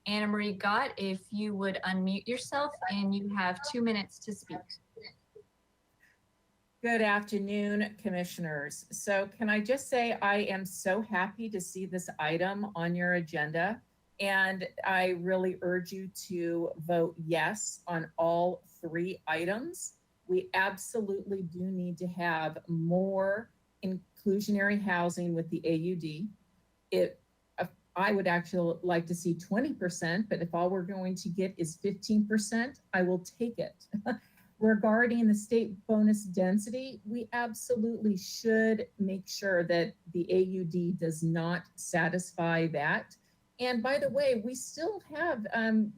Anna Marie Gott, if you would unmute yourself, and you have 2 minutes to speak. Good afternoon, commissioners. So can I just say I am so happy to see this item on your agenda, and I really urge you to vote yes on all 3 items. We absolutely do need to have more inclusionary housing with the AUD. I would actually like to see 20%, but if all we're going to get is 15%, I will take it. Regarding the state bonus density, we absolutely should make sure that the AUD does not satisfy that. And by the way, we still have, an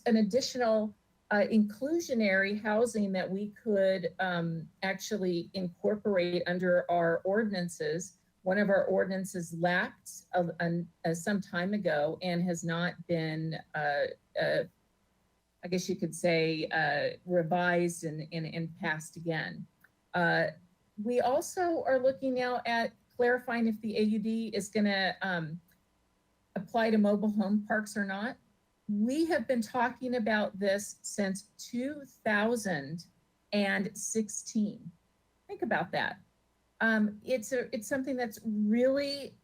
additional inclusionary housing that we could actually incorporate under our ordinances. One of our ordinances lapsed some time ago and has not been, I guess you could say, revised and passed again. We also are looking now at clarifying if the AUD is going to apply to mobile home parks or not. We have been talking about this since 2016. Think about that. It's something that's really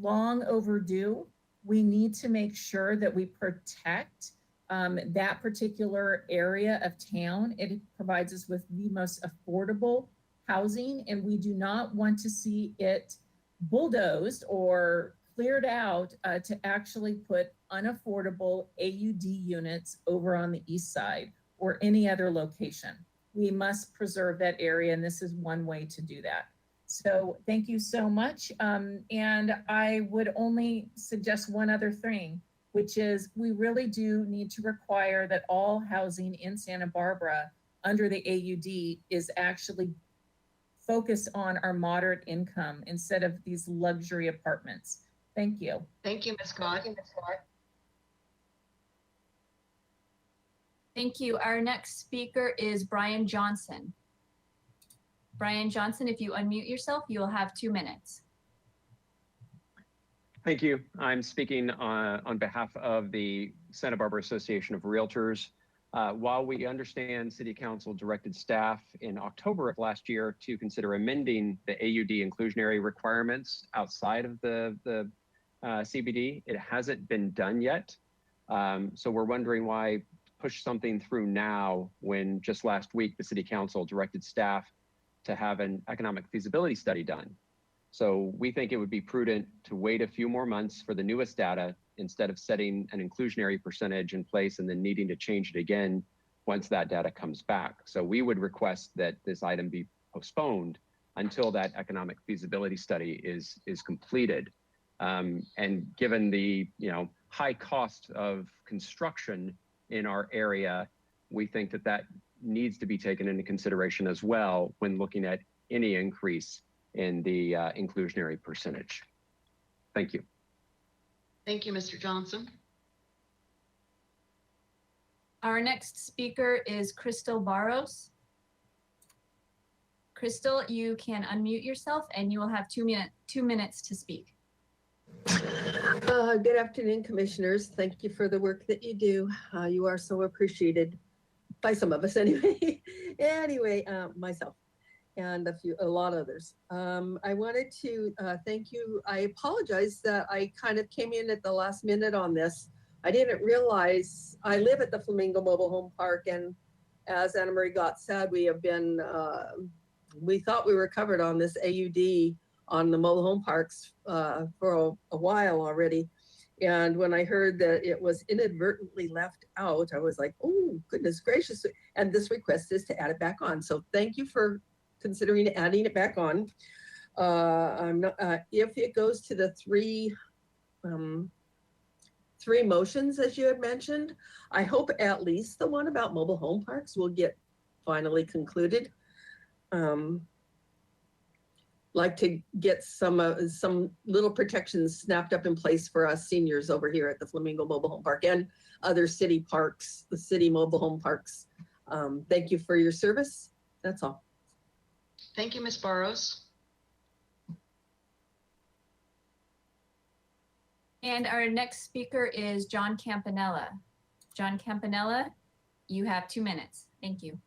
long overdue. We need to make sure that we protect that particular area of town. It provides us with the most affordable housing, and we do not want to see it bulldozed or cleared out to actually put unaffordable AUD units over on the east side or any other location. We must preserve that area, and this is one way to do that. So thank you so much. And I would only suggest one other thing, which is we really do need to require that all housing in Santa Barbara under the AUD is actually focused on our moderate income instead of these luxury apartments. Thank you. Thank you, Ms. Gott. Thank you. Our next speaker is Brian Johnson. Brian Johnson, if you unmute yourself, you will have 2 minutes. Thank you. I'm speaking on behalf of the Santa Barbara Association of Realtors. While we understand City Council directed staff in October of last year to consider amending the AUD inclusionary requirements outside of the CBD, it hasn't been done yet. So we're wondering why push something through now when just last week the City Council directed staff to have an economic feasibility study done. So we think it would be prudent to wait a few more months for the newest data instead of setting an inclusionary percentage in place and then needing to change it again once that data comes back. So we would request that this item be postponed until that economic feasibility study is completed. And given the high cost of construction in our area, we think that that needs to be taken into consideration as well when looking at any increase in the inclusionary percentage. Thank you. Thank you, Mr. Johnson. Our next speaker is Crystal Barros. Crystal, you can unmute yourself and you will have 2 minutes to speak. Good afternoon, commissioners. Thank you for the work that you do. You are so appreciated by some of us anyway. Myself and a lot of others. I wanted to thank you. I apologize that I kind of came in at the last minute on this. I didn't realize I live at the Flamingo Mobile Home Park, and as Anna Marie Gott said, we have been, we thought we were covered on this AUD on the mobile home parks for a while already. And when I heard that it was inadvertently left out, I was like, oh, goodness gracious. And this request is to add it back on. So thank you for considering adding it back on. If it goes to the three motions, as you had mentioned, I hope at least the one about mobile home parks will get finally concluded. Like to get some little protections snapped up in place for us seniors over here at the Flamingo Mobile Home Park and other city parks, the city mobile home parks. Thank you for your service. That's all. Thank you, Ms. Barros. And our next speaker is John Campanella. John Campanella, you have 2 minutes. Thank you.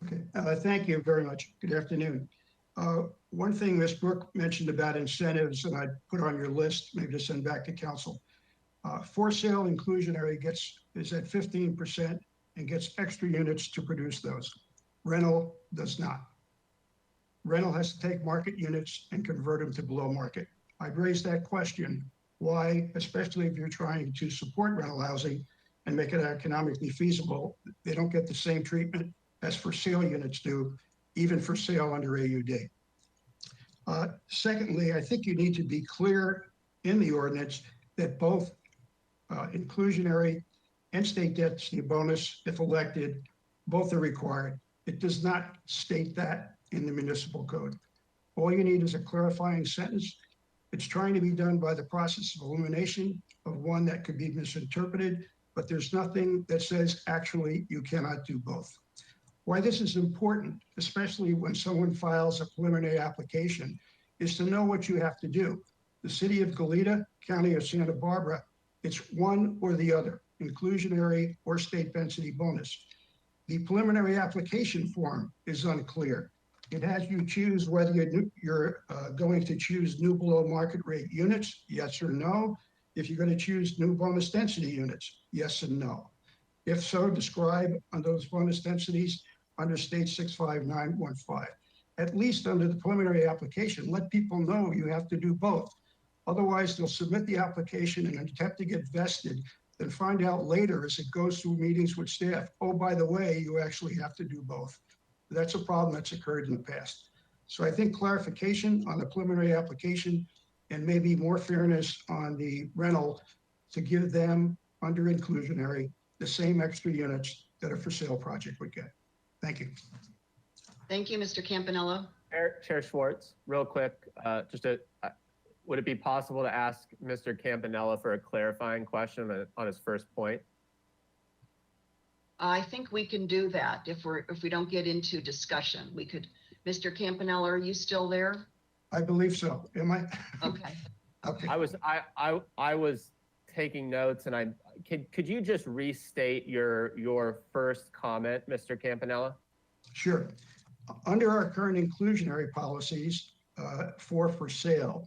Okay, thank you very much. Good afternoon. One thing Ms. Brooke mentioned about incentives, and I put on your list, maybe to send back to council. For sale inclusionary is at 15% and gets extra units to produce those. Rental does not. Rental has to take market units and convert them to below market. I've raised that question. Why, especially if you're trying to support rental housing and make it economically feasible, they don't get the same treatment as for sale units do, even for sale under AUD. Secondly, I think you need to be clear in the ordinance that both inclusionary and state density bonus, if elected, both are required. It does not state that in the municipal code. All you need is a clarifying sentence. It's trying to be done by the process of elimination of one that could be misinterpreted, but there's nothing that says actually you cannot do both. Why this is important, especially when someone files a preliminary application, is to know what you have to do. The city of Goleta, county of Santa Barbara, it's one or the other, inclusionary or state density bonus. The preliminary application form is unclear. It has you choose whether you're going to choose new below market rate units, yes or no. If you're going to choose new bonus density units, yes and no. If so, describe on those bonus densities under state 65915. At least under the preliminary application, let people know you have to do both. Otherwise, they'll submit the application and attempt to get vested, then find out later as it goes through meetings with staff, oh, by the way, you actually have to do both. That's a problem that's occurred in the past. So I think clarification on the preliminary application and maybe more fairness on the rental to give them under inclusionary the same extra units that a for sale project would get. Thank you. Thank you, Mr. Campanella. Chair Schwartz, real quick, would it be possible to ask Mr. Campanella for a clarifying question on his first point? I think we can do that if we don't get into discussion. We could, Mr. Campanella, are you still there? I believe so. Am I? Okay. Okay. I was taking notes and I could you just restate your first comment, Mr. Campanella? Sure. Under our current inclusionary policies for sale,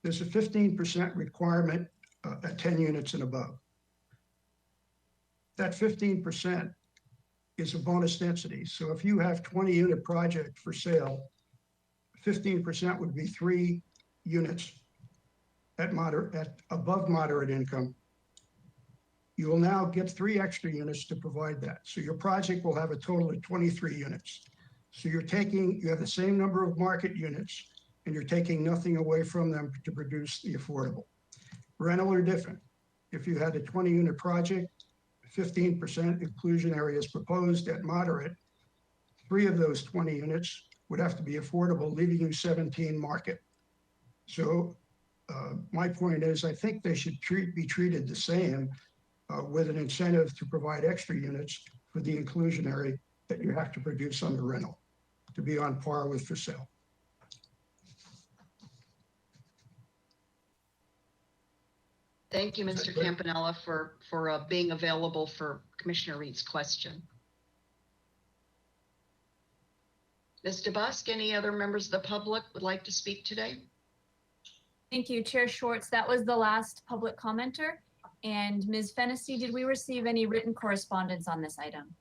there's a 15% requirement at 10 units and above. That 15% is a bonus density. So if you have 20 unit project for sale, 15% would be 3 units at above moderate income. You will now get 3 extra units to provide that. So your project will have a total of 23 units. So you have the same number of market units and you're taking nothing away from them to produce the affordable. Rental are different. If you had a 20 unit project, 15% inclusionary is proposed at moderate, 3 of those 20 units would have to be affordable, leaving you 17 market. So my point is, I think they should be treated the same with an incentive to provide extra units for the inclusionary that you have to produce on the rental to be on par with for sale. Thank you, Mr. Campanella, for being available for Commissioner Reed's question. Ms. DeBusk, any other members of the public would like to speak today? Thank you, Chair Schwartz. That was the last public commenter. And Ms. Fennessy, did we receive any written correspondence on this item?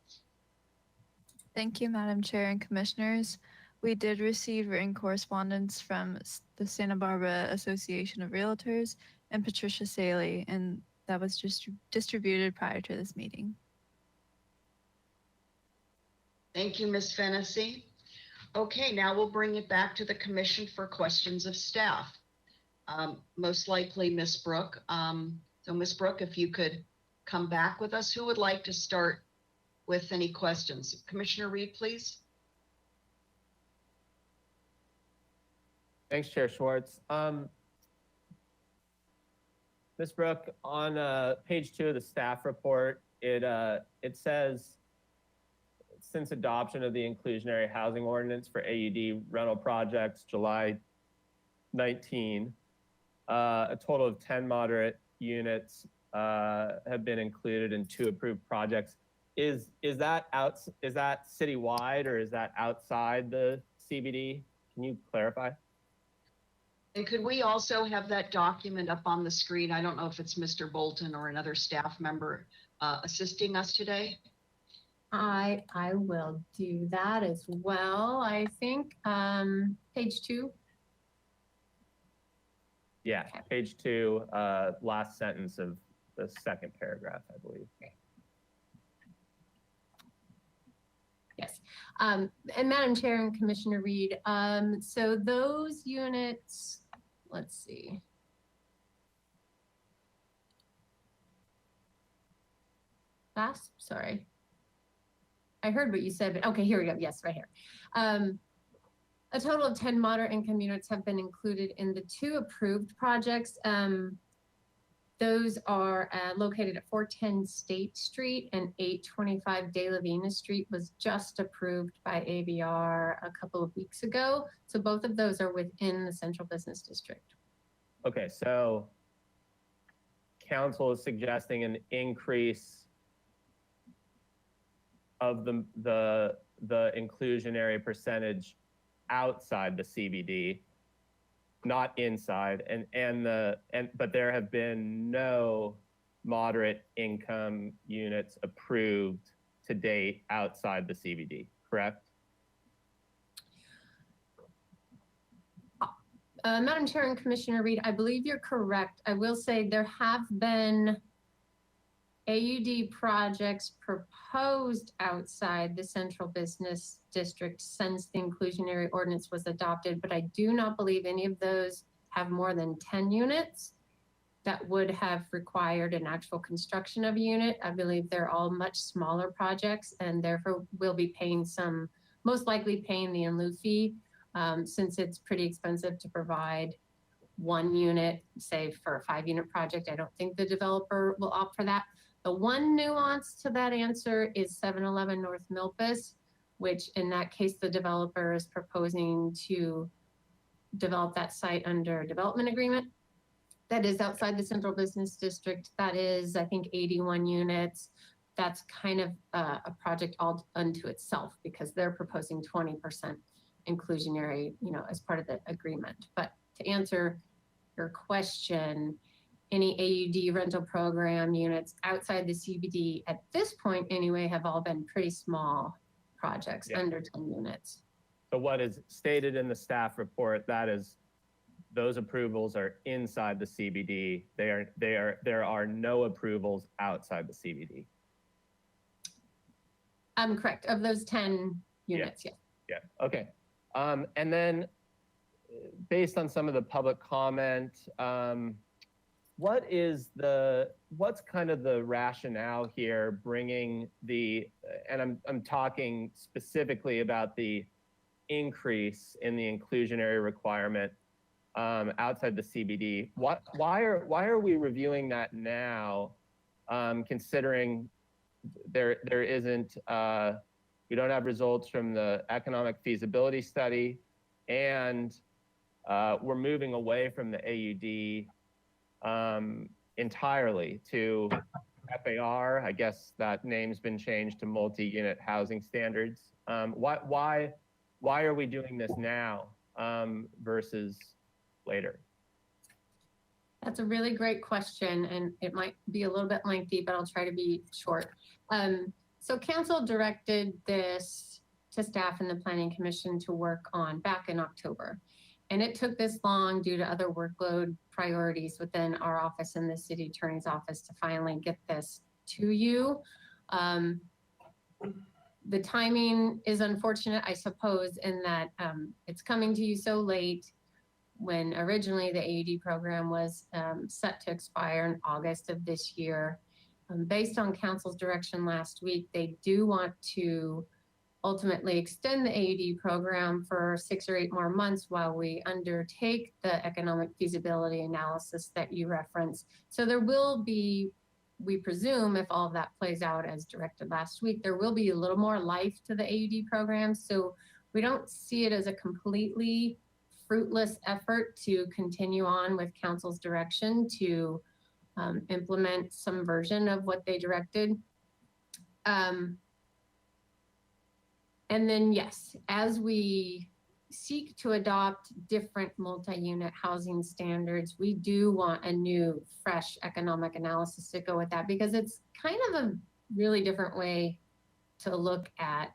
Thank you, Madam Chair and Commissioners. We did receive written correspondence from the Santa Barbara Association of Realtors and Patricia Saley, and that was just distributed prior to this meeting. Thank you, Ms. Fennessy. Okay, now we'll bring it back to the commission for questions of staff. Most likely Ms. Brooke. So Ms. Brooke, if you could come back with us, who would like to start with any questions? Commissioner Reed, please. Thanks, Chair Schwartz. Ms. Brooke, on page 2 of the staff report, it says, since adoption of the inclusionary housing ordinance for AUD rental projects, July 19, a total of 10 moderate units have been included in 2 approved projects. Is that citywide or is that outside the CBD? Can you clarify? And could we also have that document up on the screen? I don't know if it's Mr. Bolton or another staff member assisting us today. I will do that as well. I think page 2. Yeah, page 2, last sentence of the second paragraph, I believe. Yes. And Madam Chair and Commissioner Reed, so those units, let's see. Sorry. I heard what you said, but okay, here we go. Yes, right here. A total of 10 moderate income units have been included in the 2 approved projects. Those are located at 410 State Street and 825 De La Vina Street was just approved by ABR a couple of weeks ago. So both of those are within the Central Business District. Okay, so council is suggesting an increase of the inclusionary percentage outside the CBD, not inside, but there have been no moderate income units approved to date outside the CBD, correct? Madam Chair and Commissioner Reed, I believe you're correct. I will say there have been AUD projects proposed outside the Central Business District since the inclusionary ordinance was adopted, but I do not believe any of those have more than 10 units that would have required an actual construction of a unit. I believe they're all much smaller projects and therefore will be paying most likely paying the in lieu fee since it's pretty expensive to provide 1 unit, say for a 5-unit project. I don't think the developer will opt for that. The one nuance to that answer is 711 North Milpas, which in that case, the developer is proposing to develop that site under a development agreement. that is outside the central business district. That is, I think, 81 units. That's kind of a project all unto itself because they're proposing 20% inclusionary, as part of the agreement. But to answer your question, any AUD rental program units outside the CBD at this point anyway have all been pretty small projects, under 10 units. So what is stated in the staff report, that is, those approvals are inside the CBD. There are no approvals outside the CBD. Correct. Of those 10 units, yeah. Yeah, okay. And then based on some of the public comment, what's kind of the rationale here bringing and I'm talking specifically about the increase in the inclusionary requirement outside the CBD. Why are we reviewing that now, considering there isn't, we don't have results from the economic feasibility study, and we're moving away from the AUD entirely to FAR. I guess that name's been changed to multi-unit housing standards. Why are we doing this now versus later? That's a really great question, and it might be a little bit lengthy, but I'll try to be short. So council directed this to staff and the Planning Commission to work on back in October. And it took this long due to other workload priorities within our office and the city attorney's office to finally get this to you. The timing is unfortunate, I suppose, in that it's coming to you so late when originally the AUD program was set to expire in August of this year. Based on council's direction last week, they do want to ultimately extend the AUD program for 6 or 8 more months while we undertake the economic feasibility analysis that you referenced. So there will be, we presume, if all of that plays out as directed last week, there will be a little more life to the AUD program. So we don't see it as a completely fruitless effort to continue on with council's direction to implement some version of what they directed. And then, yes, as we seek to adopt different multi-unit housing standards, we do want a new, fresh economic analysis to go with that, because it's kind of a really different way to look at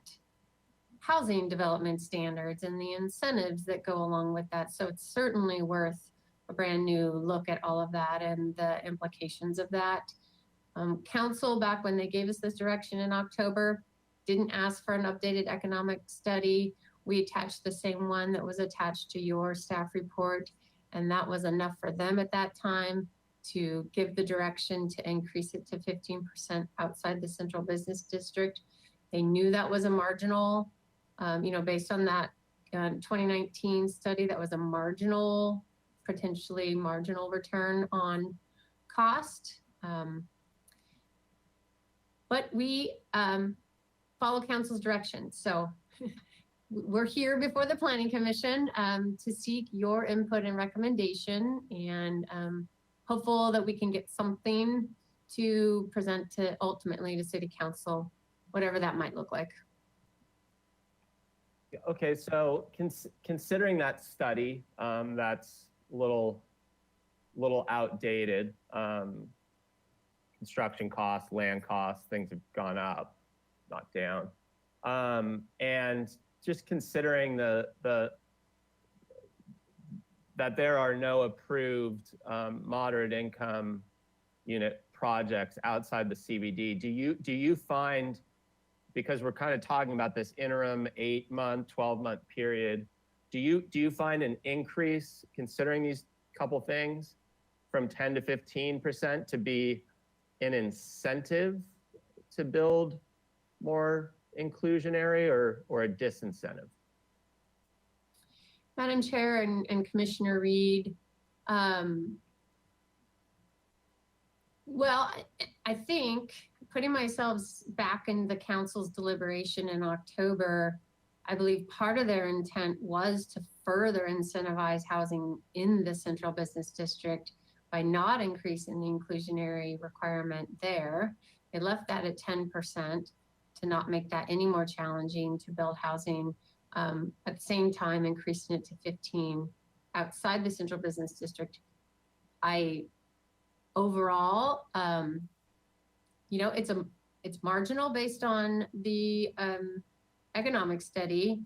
housing development standards and the incentives that go along with that. So it's certainly worth a brand new look at all of that and the implications of that. Council, back when they gave us this direction in October, didn't ask for an updated economic study. We attached the same one that was attached to your staff report, and that was enough for them at that time to give the direction to increase it to 15% outside the central business district. They knew that was a marginal, based on that 2019 study, that was a marginal, potentially marginal return on cost. But we follow council's direction. So we're here before the Planning Commission to seek your input and recommendation, and hopeful that we can get something to present to ultimately to City Council, whatever that might look like. Okay, so considering that study, that's a little outdated. Construction costs, land costs, things have gone up, not down. And just considering that there are no approved moderate income unit projects outside the CBD, do you find, because we're kind of talking about this interim 8-month, 12-month period, do you find an increase, considering these couple things, from 10 to 15% to be an incentive to build more inclusionary, or a disincentive? Madam Chair and Commissioner Reed, well, I think putting myself back in the council's deliberation in October, I believe part of their intent was to further incentivize housing in the central business district by not increasing the inclusionary requirement there. They left that at 10% to not make that any more challenging to build housing. At the same time, increasing it to 15 outside the central business district. Overall, it's marginal based on the economic study.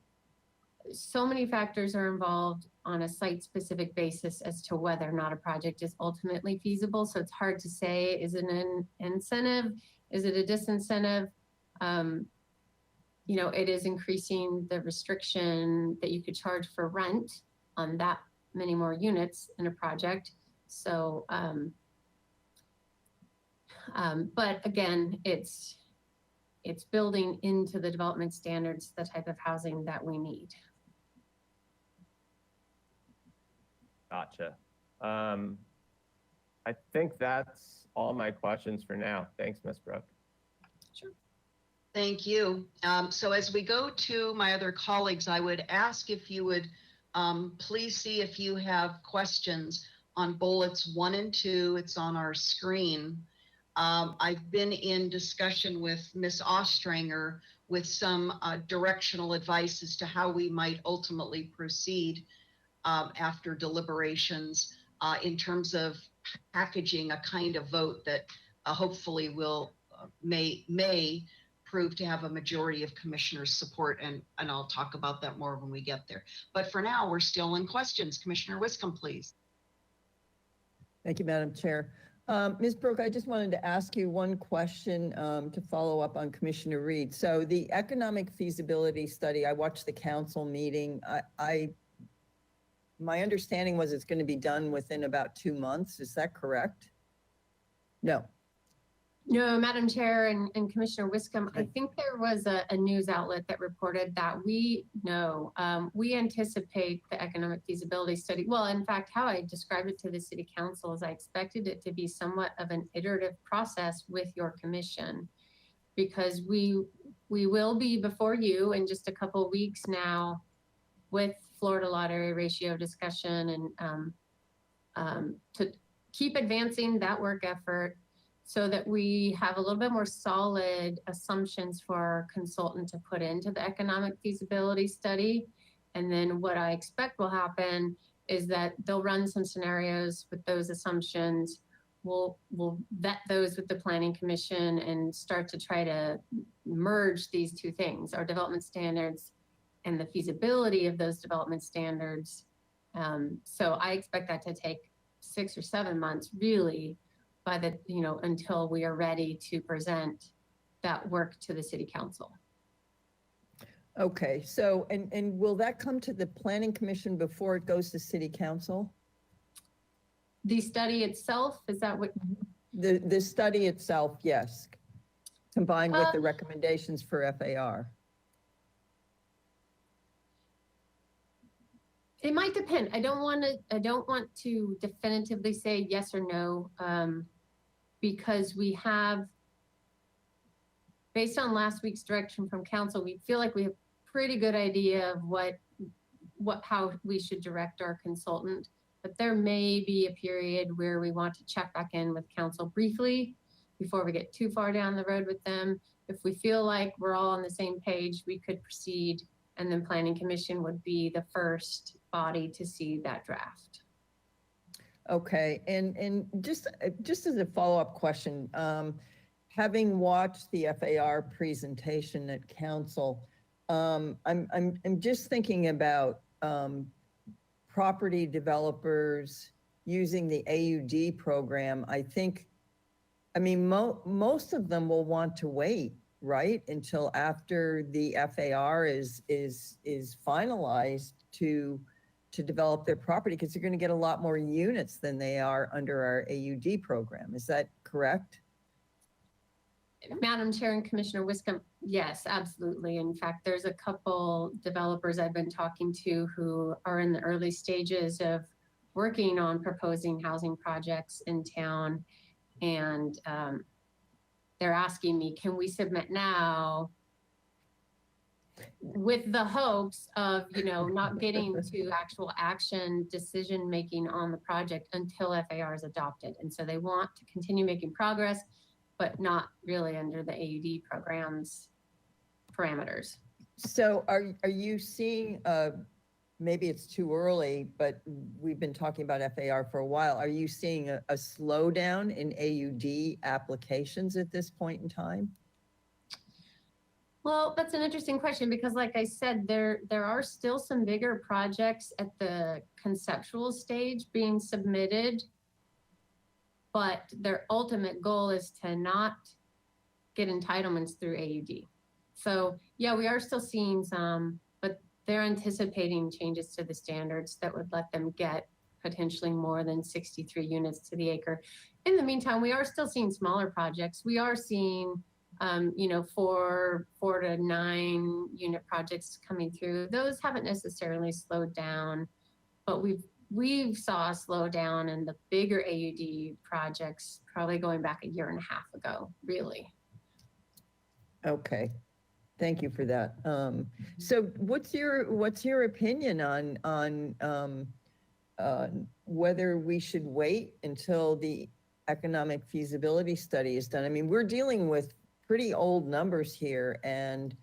So many factors are involved on a site-specific basis as to whether or not a project is ultimately feasible. So it's hard to say, is it an incentive? Is it a disincentive? It is increasing the restriction that you could charge for rent on that many more units in a project. So, but again, it's building into the development standards the type of housing that we need. Gotcha. I think that's all my questions for now. Thanks, Ms. Brooke. Sure. Thank you. So as we go to my other colleagues, I would ask if you would please see if you have questions on bullets 1 and 2. It's on our screen. I've been in discussion with Ms. Ostranger with some directional advice as to how we might ultimately proceed after deliberations in terms of packaging a kind of vote that hopefully may prove to have a majority of commissioners' support, and I'll talk about that more when we get there. But for now, we're still in questions. Commissioner Wiscombe, please. Thank you, Madam Chair. Ms. Brooke, I just wanted to ask you one question to follow up on Commissioner Reed. So the economic feasibility study, I watched the council meeting. My understanding was it's going to be done within about 2 months. Is that correct? No. No, Madam Chair and Commissioner Wiscombe, I think there was a news outlet that reported that we anticipate the economic feasibility study. Well, in fact, how I described it to the City Council is I expected it to be somewhat of an iterative process with your commission, because we will be before you in just a couple of weeks now with Florida lot area ratio discussion and to keep advancing that work effort, so that we have a little bit more solid assumptions for our consultant to put into the economic feasibility study. And then what I expect will happen is that they'll run some scenarios with those assumptions. We'll vet those with the Planning Commission and start to try to merge these two things, our development standards and the feasibility of those development standards. So I expect that to take 6 or 7 months, really, until we are ready to present that work to the City Council. Okay, so, and will that come to the Planning Commission before it goes to City Council? The study itself, is that what? The study itself, yes, combined with the recommendations for FAR. It might depend. I don't want to definitively say yes or no, because we have, based on last week's direction from council, we feel like we have a pretty good idea of how we should direct our consultant. But there may be a period where we want to check back in with council briefly before we get too far down the road with them. If we feel like we're all on the same page, we could proceed, and then Planning Commission would be the first body to see that draft. Okay, and just as a follow-up question, having watched the FAR presentation at council, I'm just thinking about property developers using the AUD program. I mean, most of them will want to wait, right, until after the FAR is finalized to develop their property, because they're going to get a lot more units than they are under our AUD program. Is that correct? Madam Chair and Commissioner Wiscombe, yes, absolutely. In fact, there's a couple developers I've been talking to who are in the early stages of working on proposing housing projects in town. And they're asking me, can we submit now with the hopes of, not getting to actual action, decision-making on the project until FAR is adopted. And so they want to continue making progress, but not really under the AUD program's parameters. So are you seeing, maybe it's too early, but we've been talking about FAR for a while. Are you seeing a slowdown in AUD applications at this point in time? Well, that's an interesting question because like I said, there are still some bigger projects at the conceptual stage being submitted, but their ultimate goal is to not get entitlements through AUD. So yeah, we are still seeing some, but they're anticipating changes to the standards that would let them get potentially more than 63 units to the acre. In the meantime, we are still seeing smaller projects. We are seeing, 4 to 9 unit projects coming through. Those haven't necessarily slowed down, but we've saw a slowdown in the bigger AUD projects probably going back a year and a half ago, really. Okay. Thank you for that. So what's your opinion on whether we should wait until the economic feasibility study is done? I mean, we're dealing with pretty old numbers here, and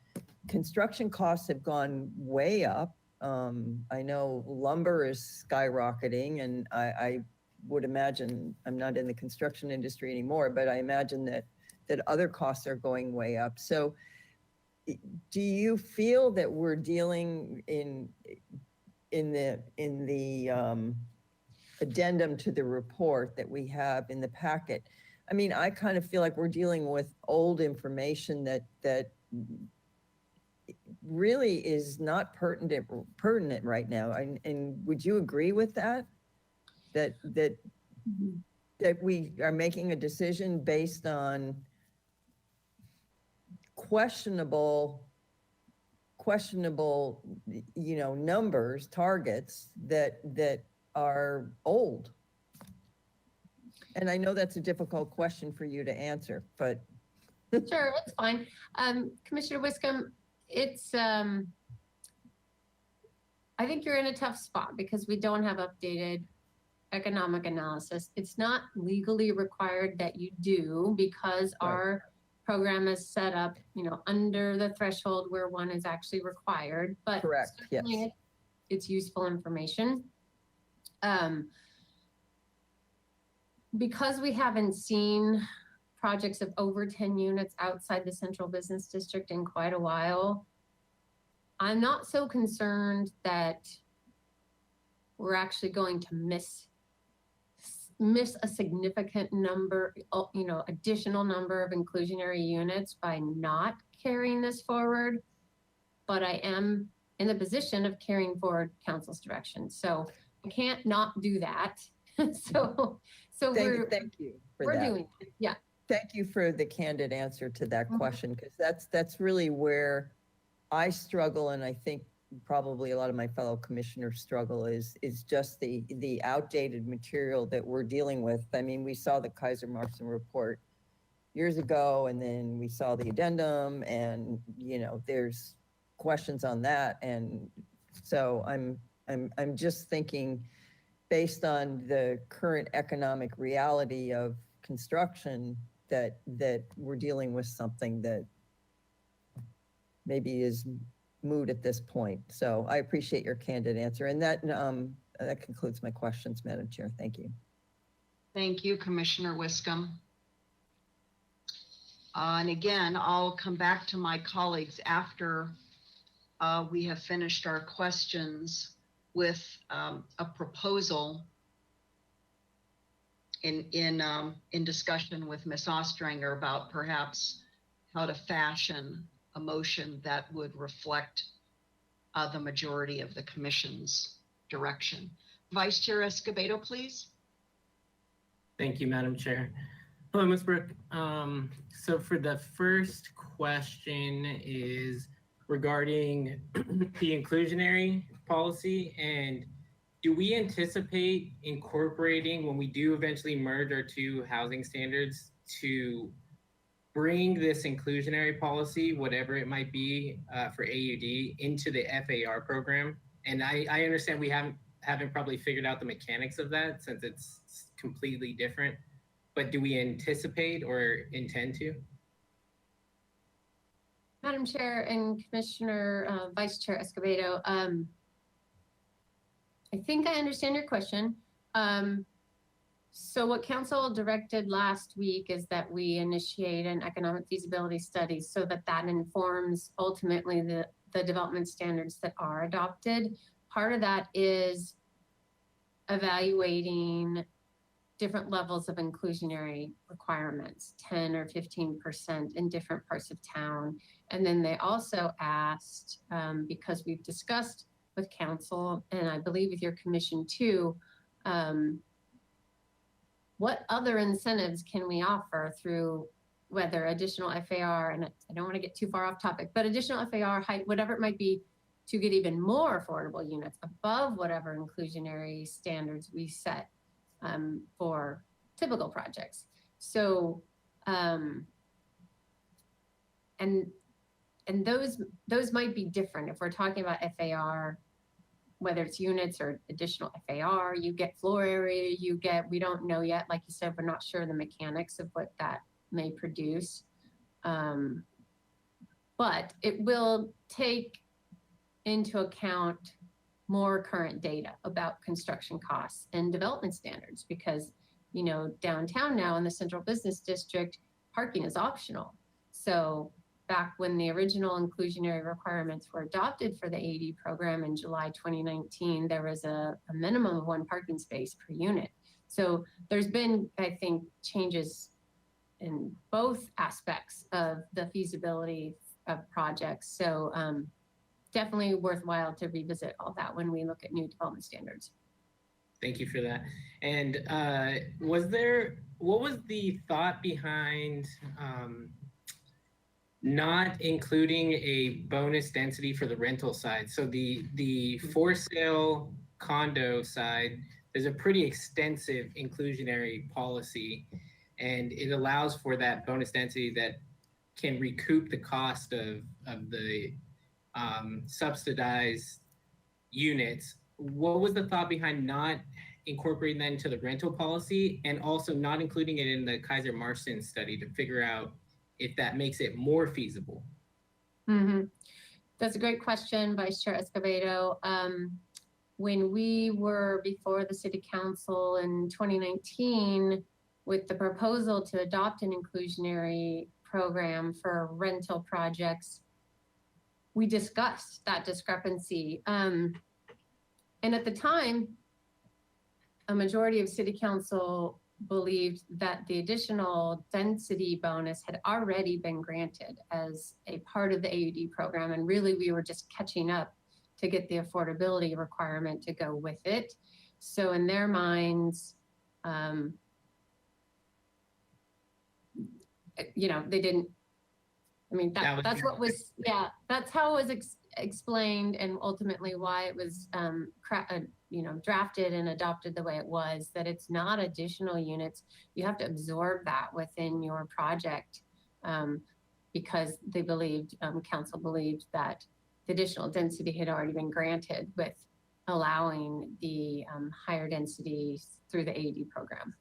construction costs have gone way up. I know lumber is skyrocketing, and I would imagine, I'm not in the construction industry anymore, but I imagine that other costs are going way up. So do you feel that we're dealing in the addendum to the report that we have in the packet? I mean, I kind of feel like we're dealing with old information that really is not pertinent right now. And would you agree with that? That we are making a decision based on questionable, numbers, targets that are old. And I know that's a difficult question for you to answer, but. Sure, it's fine. Commissioner Wiscombe, it's, I think you're in a tough spot because we don't have updated economic analysis. It's not legally required that you do because our program is set up, under the threshold where one is actually required, but correct, yes. It's useful information. Because we haven't seen projects of over 10 units outside the central business district in quite a while, I'm not so concerned that we're actually going to miss a significant number, additional number of inclusionary units by not carrying this forward. But I am in the position of carrying forward council's direction. So I can't not do that. Thank you for we're that. doing it. Yeah. Thank you for the candid answer to that question, because that's really where I struggle, and I think probably a lot of my fellow commissioners struggle is just the outdated material that we're dealing with. I mean, we saw the Kaiser Marson report years ago, and then we saw the addendum, and there's questions on that, and so I'm just thinking, based on the current economic reality of construction, that we're dealing with something that maybe is moot at this point. So I appreciate your candid answer. And that concludes my questions, Madam Chair. Thank you. Thank you, Commissioner Wiscombe. And again, I'll come back to my colleagues after we have finished our questions with a proposal in discussion with Ms. Ostranger about perhaps how to fashion a motion that would reflect the majority of the commission's direction. Vice Chair Escobedo, please. Thank you, Madam Chair. Hello, Ms. Brooke. So for the first question is regarding the inclusionary policy, and do we anticipate incorporating, when we do eventually merge our two housing standards, to bring this inclusionary policy, whatever it might be, for AUD into the FAR program. And I understand we haven't probably figured out the mechanics of that since it's completely different. But do we anticipate or intend to? Madam Chair and Commissioner Vice Chair Escobedo, I think I understand your question. So what council directed last week is that we initiate an economic feasibility study so that that informs ultimately the development standards that are adopted. Part of that is evaluating different levels of inclusionary requirements, 10 or 15% in different parts of town. And then they also asked, because we've discussed with council, and I believe with your commission too, what other incentives can we offer through whether additional FAR, and I don't want to get too far off topic, but additional FAR, height, whatever it might be, to get even more affordable units above whatever inclusionary standards we set for typical projects. So, and those might be different. If we're talking about FAR, whether it's units or additional FAR, you get floor area, we don't know yet. Like you said, we're not sure the mechanics of what that may produce. But it will take into account more current data about construction costs and development standards, because, you know, downtown now in the central business district, parking is optional. So back when the original inclusionary requirements were adopted for the AD program in July 2019, there was a minimum of 1 parking space per unit. So there's been, I think, changes in both aspects of the feasibility of projects. So definitely worthwhile to revisit all that when we look at new development standards. Thank you for that. And what was the thought behind not including a bonus density for the rental side? So the for sale condo side, there's a pretty extensive inclusionary policy, and it allows for that bonus density that can recoup the cost of the subsidized units. What was the thought behind not incorporating that into the rental policy, and also not including it in the Kaiser Marston study to figure out if that makes it more feasible? Mm-hmm. That's a great question, Vice Chair Escobedo. When we were before the City Council in 2019 with the proposal to adopt an inclusionary program for rental projects, we discussed that discrepancy. And at the time, a majority of City Council believed that the additional density bonus had already been granted as a part of the AUD program. And really, we were just catching up to get the affordability requirement to go with it. So in their minds, you know, they didn't, I mean, that's what was, yeah, that's how it was explained, and ultimately why it was, you know, drafted and adopted the way it was, that it's not additional units. You have to absorb that within your project, because they believed, council believed that the additional density had already been granted with allowing the higher density through the AED program.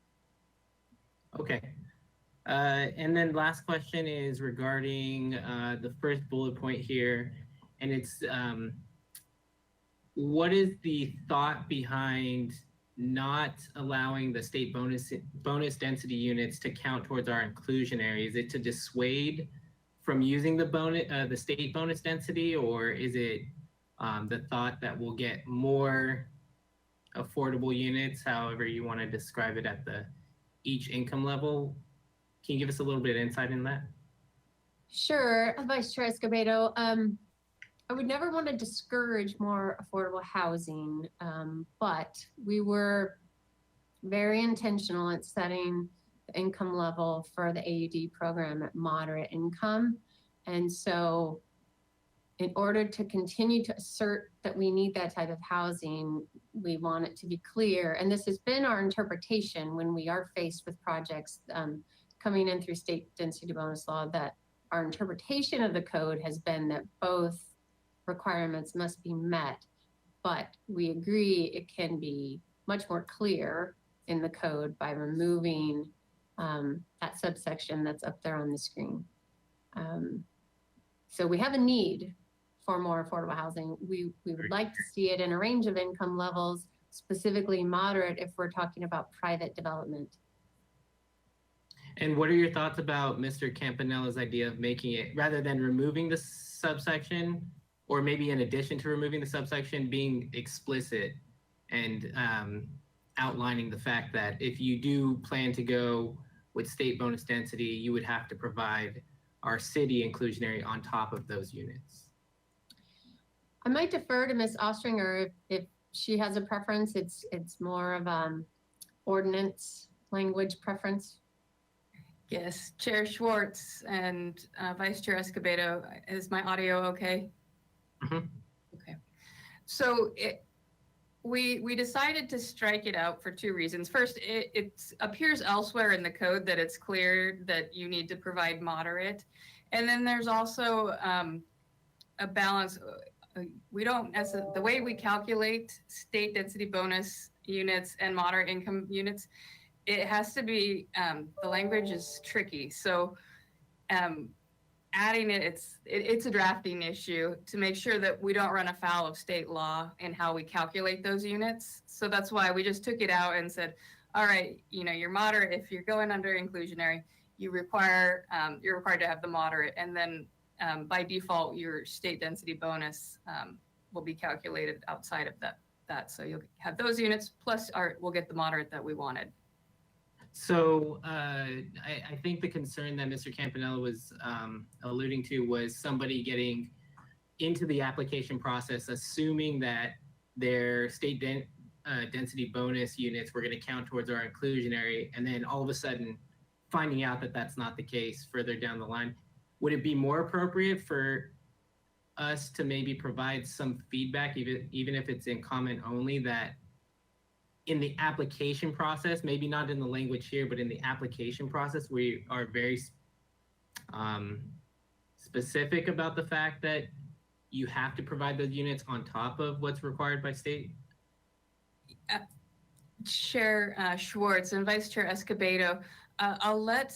Okay. And then last question is regarding the first bullet point here, and it's what is the thought behind not allowing the state bonus density units to count towards our inclusionary? Is it to dissuade from using the state bonus density, or is it the thought that we'll get more affordable units, however you want to describe it, at each income level? Can you give us a little bit of insight in that? Sure, Vice Chair Escobedo. I would never want to discourage more affordable housing, but we were very intentional at setting the income level for the AUD program at moderate income. And so in order to continue to assert that we need that type of housing, we want it to be clear. And this has been our interpretation when we are faced with projects coming in through state density bonus law, that our interpretation of the code has been that both requirements must be met, but we agree it can be much more clear in the code by removing that subsection that's up there on the screen. So we have a need for more affordable housing. We would like to see it in a range of income levels, specifically moderate if we're talking about private development. And what are your thoughts about Mr. Campanella's idea of making it, rather than removing the subsection, or maybe in addition to removing the subsection, being explicit and outlining the fact that if you do plan to go with state bonus density, you would have to provide our city inclusionary on top of those units? I might defer to Ms. Ostringer if she has a preference. It's more of ordinance language preference. Yes, Chair Schwartz and Vice Chair Escobedo, is my audio okay? Mhm. Okay. So we decided to strike it out for two reasons. First, it appears elsewhere in the code that it's clear that you need to provide moderate. And then there's also a balance. We don't, the way we calculate state density bonus units and moderate income units, it has to be, the language is tricky. So adding it, it's a drafting issue to make sure that we don't run afoul of state law and how we calculate those units. So that's why we just took it out and said, all right, you're moderate. If you're going under inclusionary, you're required to have the moderate. And then by default, your state density bonus will be calculated outside of that. So you'll have those units plus we'll get the moderate that we wanted. So I think the concern that Mr. Campanella was alluding to was somebody getting into the application process, assuming that their state density bonus units were going to count towards our inclusionary, and then all of a sudden finding out that that's not the case further down the line. Would it be more appropriate for us to maybe provide some feedback, even if it's in comment only, that in the application process, maybe not in the language here, but in the application process, we are very specific about the fact that you have to provide those units on top of what's required by state? Chair Schwartz and Vice Chair Escobedo, I'll let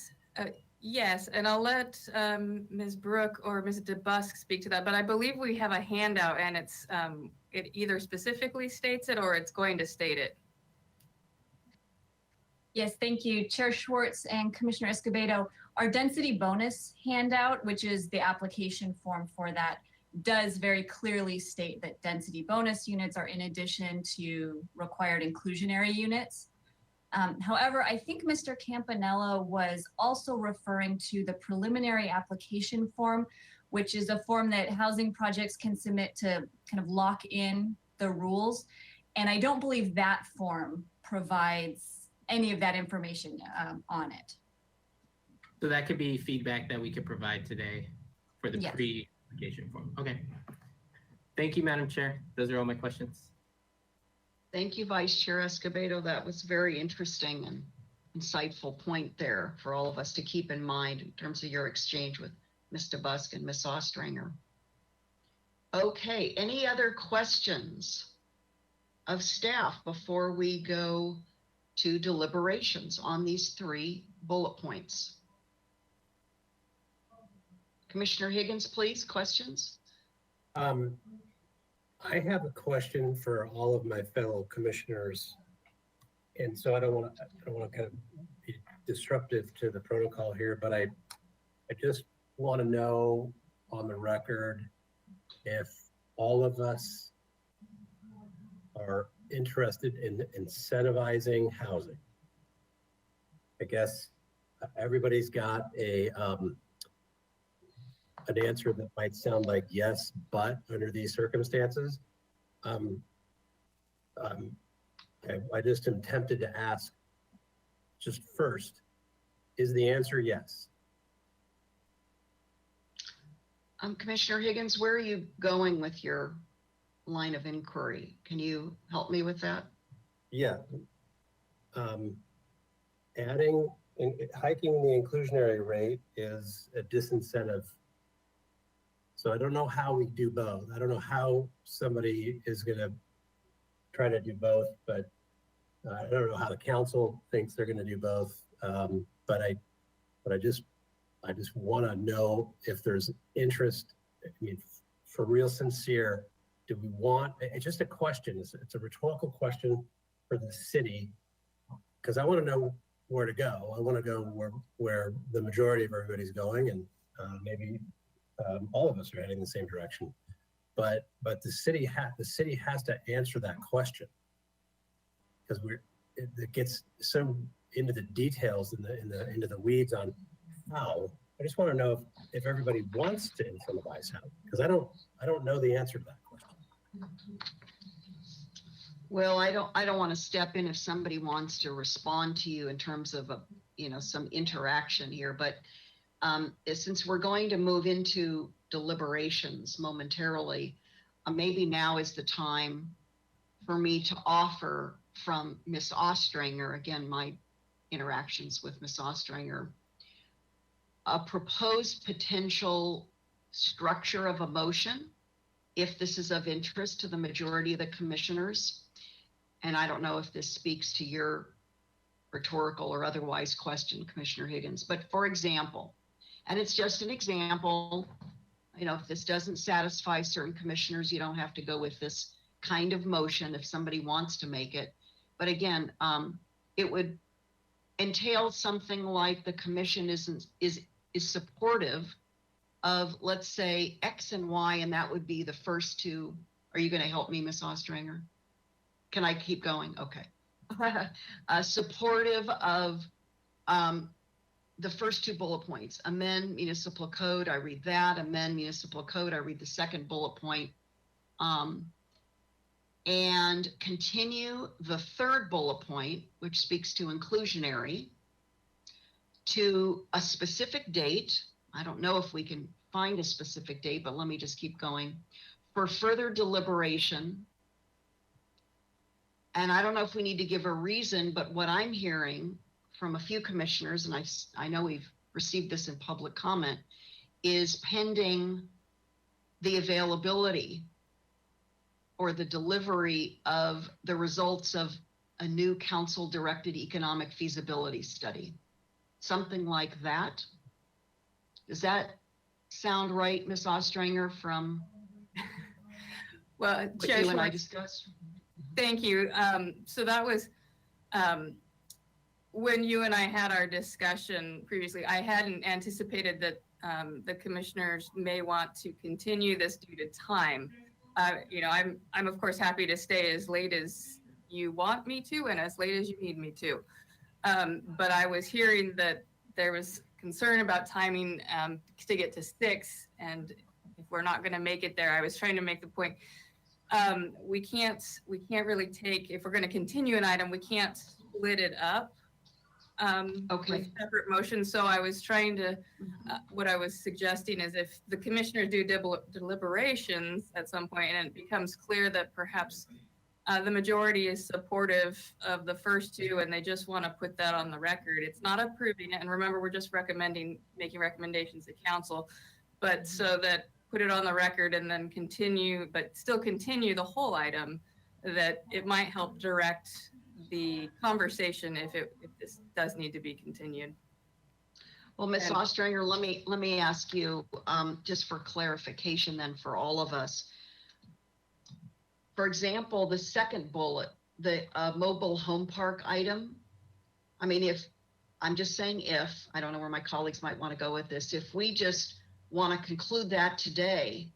Ms. Brooke or Ms. DeBusk speak to that, but I believe we have a handout and it either specifically states it or it's going to state it. Yes, thank you, Chair Schwartz and Commissioner Escobedo. Our density bonus handout, which is the application form for that, does very clearly state that density bonus units are in addition to required inclusionary units. However, I think Mr. Campanella was also referring to the preliminary application form, which is a form that housing projects can submit to kind of lock in the rules. And I don't believe that form provides any of that information on it. So that could be feedback that we could provide today for the Yes. pre-application form. Okay. Thank you, Madam Chair. Those are all my questions. Thank you, Vice Chair Escobedo. That was very interesting and insightful point there for all of us to keep in mind in terms of your exchange with Mr. Busk and Ms. Ostringer. Okay, any other questions of staff before we go to deliberations on these 3 bullet points? Commissioner Higgins, please, questions? I have a question for all of my fellow commissioners. And so I don't want to kind of be disruptive to the protocol here, but I just want to know on the record if all of us are interested in incentivizing housing. I guess everybody's got an answer that might sound like yes, but under these circumstances. I just am tempted to ask, just first, is the answer yes? Commissioner Higgins, where are you going with your line of inquiry? Can you help me with that? Yeah. Adding hiking the inclusionary rate is a disincentive. So I don't know how we do both. I don't know how somebody is going to try to do both, but I don't know how the council thinks they're going to do both. But I just want to know if there's interest. I mean, for real sincere, do we want? It's just a question. It's a rhetorical question for the city, because I want to know where to go. I want to go where the majority of everybody's going, and maybe all of us are heading the same direction. But the city has to answer that question, because it gets so into the details into the weeds on how. I just want to know if everybody wants to incentivize how, because I don't know the answer to that question. Well, I don't want to step in if somebody wants to respond to you in terms of some interaction here, but since we're going to move into deliberations momentarily, maybe now is the time for me to offer from Ms. Ostranger, again, my interactions with Ms. Ostranger, a proposed potential structure of a motion, if this is of interest to the majority of the commissioners. And I don't know if this speaks to your rhetorical or otherwise question, Commissioner Higgins, but for example, and it's just an example, if this doesn't satisfy certain commissioners, you don't have to go with this kind of motion if somebody wants to make it. But again, it would entail something like the commission is supportive of, let's say, X and Y, and that would be the first two. Are you going to help me, Ms. Ostranger? Can I keep going? Okay. Supportive of the first two bullet points. Amend municipal code, I read that. Amend municipal code, I read the second bullet point. And continue the third bullet point, which speaks to inclusionary, to a specific date. I don't know if we can find a specific date, but let me just keep going. For further deliberation. And I don't know if we need to give a reason, but what I'm hearing from a few commissioners, and I know we've received this in public comment, is pending the availability or the delivery of the results of a new council-directed economic feasibility study. Something like that. Does that sound right, Ms. Ostranger, from Well, what Chair you and I Schwartz, discussed? thank you. So that was when you and I had our discussion previously. I hadn't anticipated that the commissioners may want to continue this due to time. I'm of course happy to stay as late as you want me to and as late as you need me to. But I was hearing that there was concern about timing to get to 6, and if we're not going to make it there, I was trying to make the point. We can't really take, if we're going to continue an item, we can't split it up with separate motions. So I was trying to, what I was suggesting is if the commissioners do deliberations at some point and it becomes clear that perhaps the majority is supportive of the first two and they just want to put that on the record, it's not approving it. And remember, we're just making recommendations to council, but so that put it on the record and then continue, but still continue the whole item, that it might help direct the conversation if this does need to be continued. Well, Ms. Ostranger, let me ask you, just for clarification then for all of us. For example, the second bullet, the mobile home park item. I mean, I'm just saying I don't know where my colleagues might want to go with this. If we just want to conclude that today,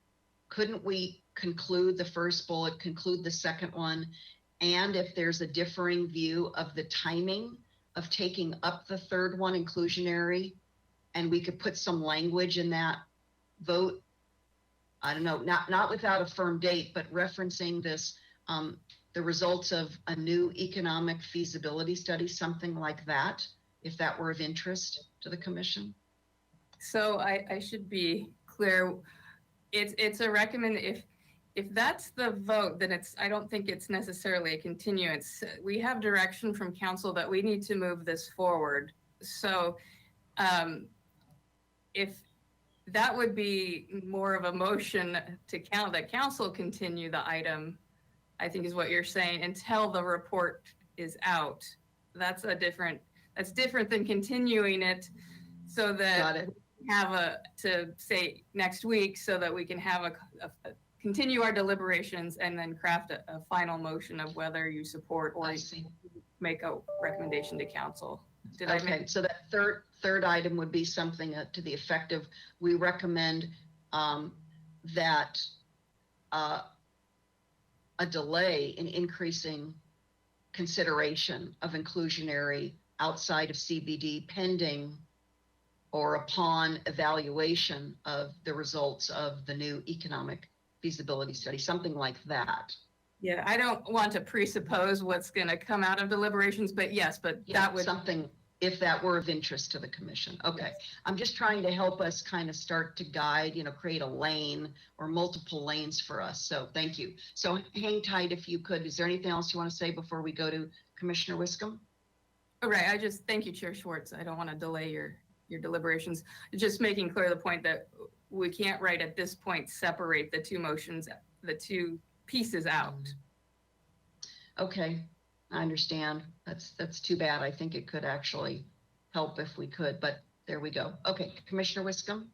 couldn't we conclude the first bullet, conclude the second one? And if there's a differing view of the timing of taking up the third one, inclusionary, and we could put some language in that vote, I don't know, not without a firm date, but referencing this, the results of a new economic feasibility study, something like that, if that were of interest to the commission? So I should be clear. It's a recommend. If that's the vote, then I don't think it's necessarily a continuance. We have direction from council that we need to move this forward. So if that would be more of a motion to count that council continue the item, I think is what you're saying, until the report is out. That's different than continuing it so that we have to say next week so that we can have continue our deliberations and then craft a final motion of whether you support or make a recommendation to council. Did I Okay, so that third item would be something to the effect of, we recommend that a delay in increasing consideration of inclusionary outside of CBD pending or upon evaluation of the results of the new economic feasibility study, something like that. Yeah, I don't want to presuppose what's going to come out of deliberations, but yes, that would something, if that were of interest to the commission. Okay, I'm just trying to help us kind of start to guide, create a lane or multiple lanes for us. So thank you. So hang tight if you could. Is there anything else you want to say before we go to Commissioner Wiscombe? All right, thank you, Chair Schwartz. I don't want to delay your deliberations. Just making clear the point that we can't at this point separate the two motions, the two pieces out. Okay, I understand. That's too bad. I think it could actually help if we could, but there we go. Okay, Commissioner Wiscombe.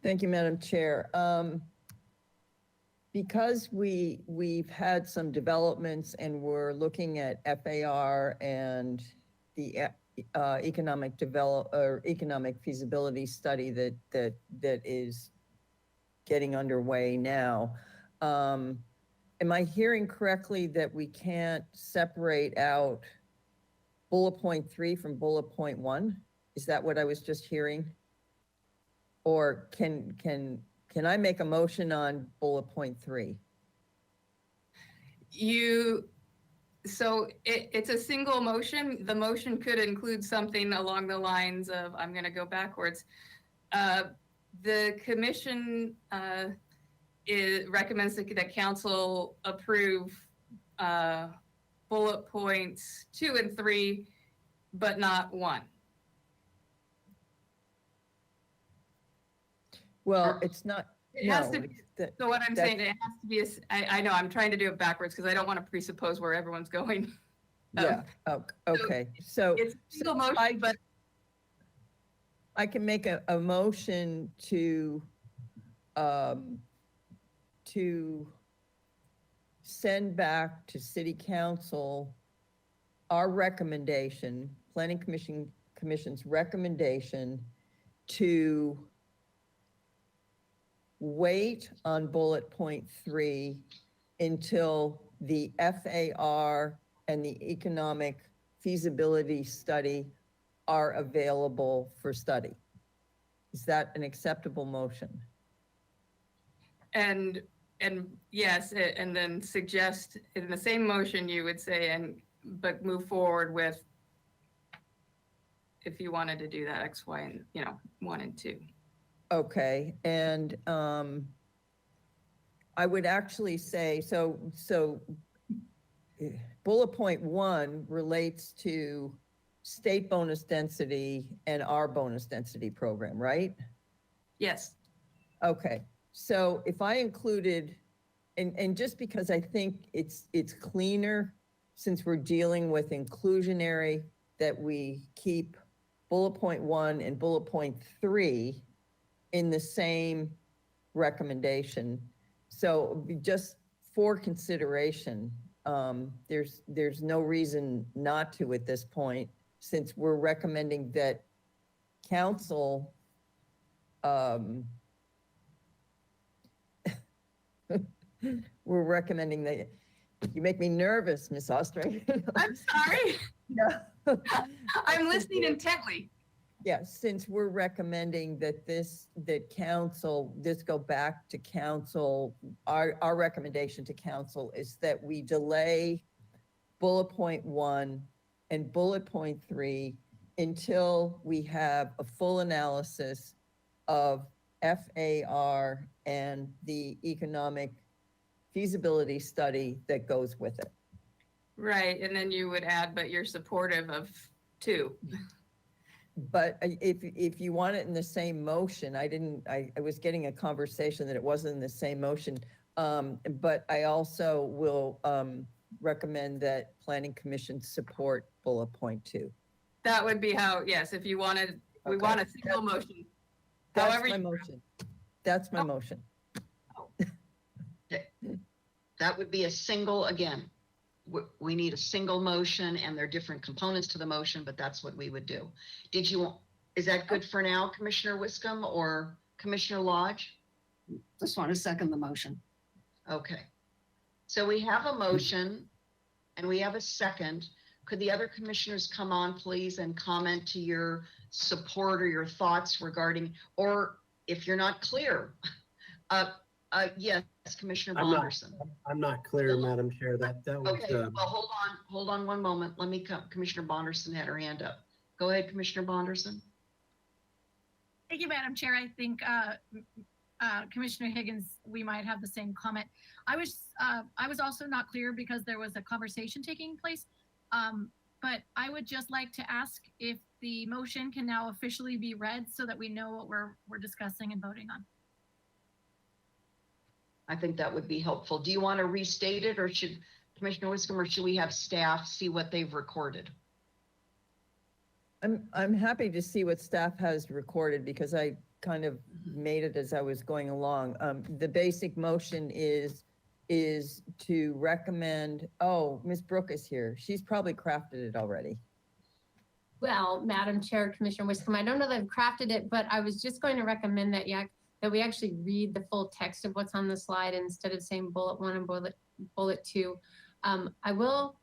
Thank you, Madam Chair. Because we've had some developments and we're looking at FAR and the economic feasibility study that is getting underway now. Am I hearing correctly that we can't separate out bullet point 3 from bullet point 1? Is that what I was just hearing? Or can I make a motion on bullet point 3? So it's a single motion. The motion could include something along the lines of, I'm going to go backwards. The commission recommends that council approve bullet points 2 and 3, but not 1. Well, it's not. It has to be. So what I'm saying, it has to be, I know, I'm trying to do it backwards because I don't want to presuppose where everyone's going. Yeah, okay. So it's a single motion, but I can make a motion to send back to City Council our recommendation, Planning Commission's recommendation to wait on bullet point 3 until the FAR and the economic feasibility study are available for study. Is that an acceptable motion? And yes, and then suggest in the same motion you would say, but move forward with, if you wanted to do that, X, Y, and 1 and 2. Okay, and I would actually say, so bullet point 1 relates to state bonus density and our bonus density program, right? Yes. Okay, so if I included, and just because I think it's cleaner since we're dealing with inclusionary, that we keep bullet point 1 and bullet point 3 in the same recommendation. So just for consideration, there's no reason not to at this point, since we're recommending that council we're recommending that, you make me nervous, Ms. Ostrey. I'm sorry. Yeah. I'm listening intently. Yes, since we're recommending that this go back to council, our recommendation to council is that we delay bullet point 1 and bullet point 3 until we have a full analysis of FAR and the economic feasibility study that goes with it. Right, and then you would add, but you're supportive of too. But if you want it in the same motion, I was getting a conversation that it wasn't in the same motion. But I also will recommend that Planning Commission support bullet point 2. That would be how, yes, if you wanted, we Okay. want a single motion. That's However my you- motion. That's my motion. That would be a single, again, we need a single motion and there are different components to the motion, but that's what we would do. Is that good for now, Commissioner Wiscombe or Commissioner Lodge? Just want to second the motion. Okay. So we have a motion and we have a second. Could the other commissioners come on, please, and comment to your support or your thoughts regarding, or if you're not clear? Yes, Commissioner Bonderson. I'm not clear, Madam Chair. That was, Okay, well, hold on one moment. Let me come, Commissioner Bonderson had her hand up. Go ahead, Commissioner Bonderson. Thank you, Madam Chair. I think Commissioner Higgins, we might have the same comment. I was also not clear because there was a conversation taking place. But I would just like to ask if the motion can now officially be read so that we know what we're discussing and voting on. I think that would be helpful. Do you want to restate it, or should Commissioner Wiscombe, or should we have staff see what they've recorded? I'm happy to see what staff has recorded because I kind of made it as I was going along. The basic motion is to recommend, oh, Ms. Brooke is here. She's probably crafted it already. Well, Madam Chair, Commissioner Wiscombe, I don't know that I've crafted it, but I was just going to recommend that that we actually read the full text of what's on the slide instead of saying bullet 1 and bullet 2. I will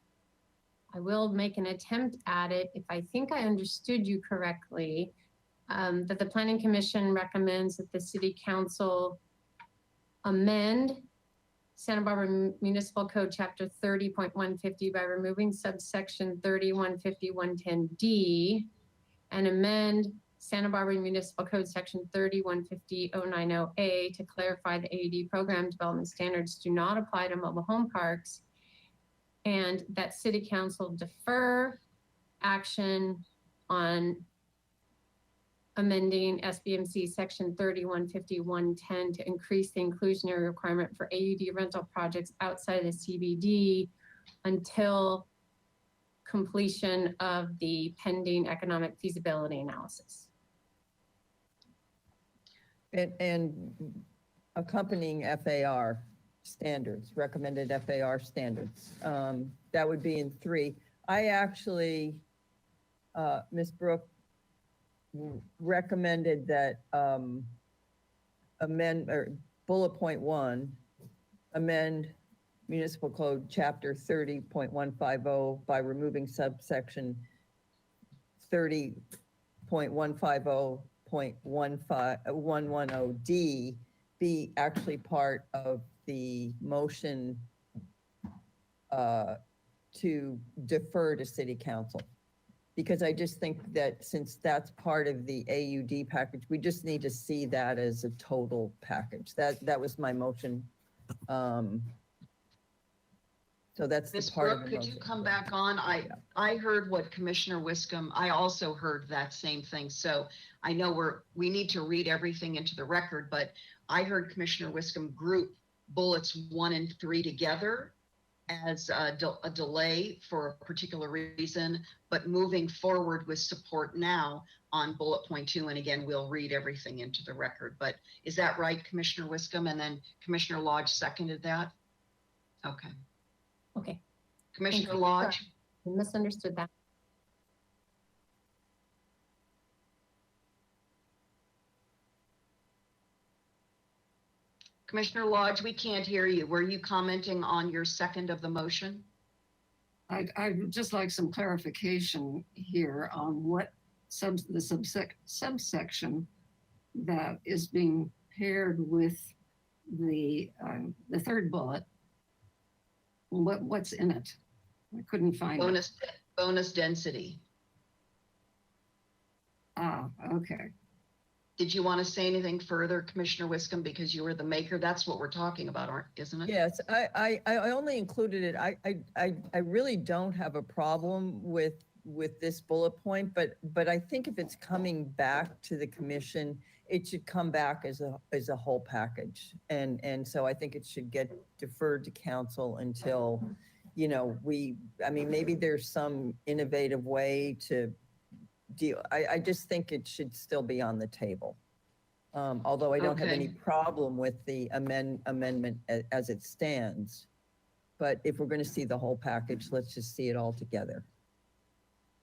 make an attempt at it if I think I understood you correctly, that the Planning Commission recommends that the City Council amend Santa Barbara Municipal Code Chapter 30.150 by removing subsection 3150.110D and amend Santa Barbara Municipal Code Section 3150.090A to clarify the AUD program development standards do not apply to mobile home parks, and that City Council defer action on amending SBMC Section 3150.110 to increase the inclusionary requirement for AUD rental projects outside the CBD until completion of the pending economic feasibility analysis. And accompanying FAR standards, recommended FAR standards. That would be in 3. I actually, Ms. Brooke, recommended that bullet point 1, amend Municipal Code Chapter 30.150 by removing subsection 30.150.110D be actually part of the motion to defer to City Council. Because I just think that since that's part of the AUD package, we just need to see that as a total package. That was my motion. So that's the Ms. part of Brooke, the could you motion. come back on? I heard what Commissioner Wiscombe, I also heard that same thing. So I know we need to read everything into the record, but I heard Commissioner Wiscombe group bullets 1 and 3 together as a delay for a particular reason, but moving forward with support now on bullet point 2. And again, we'll read everything into the record. But is that right, Commissioner Wiscombe? And then Commissioner Lodge seconded that? Okay. Okay. Commissioner Lodge? I misunderstood that. Commissioner Lodge, we can't hear you. Were you commenting on your second of the motion? I'd just like some clarification here on what subsection that is being paired with the third bullet. What's in it? I couldn't find it. Bonus density. Ah, okay. Did you want to say anything further, Commissioner Wiscombe, because you were the maker? That's what we're talking about, isn't it? Yes, I only included it. I really don't have a problem with with this bullet point, but I think if it's coming back to the commission, it should come back as a whole package. And so I think it should get deferred to council until, you know, I mean, maybe there's some innovative way to deal. I just think it should still be on the table. Although I don't have any Okay. problem with the amendment as it stands. But if we're going to see the whole package, let's just see it all together.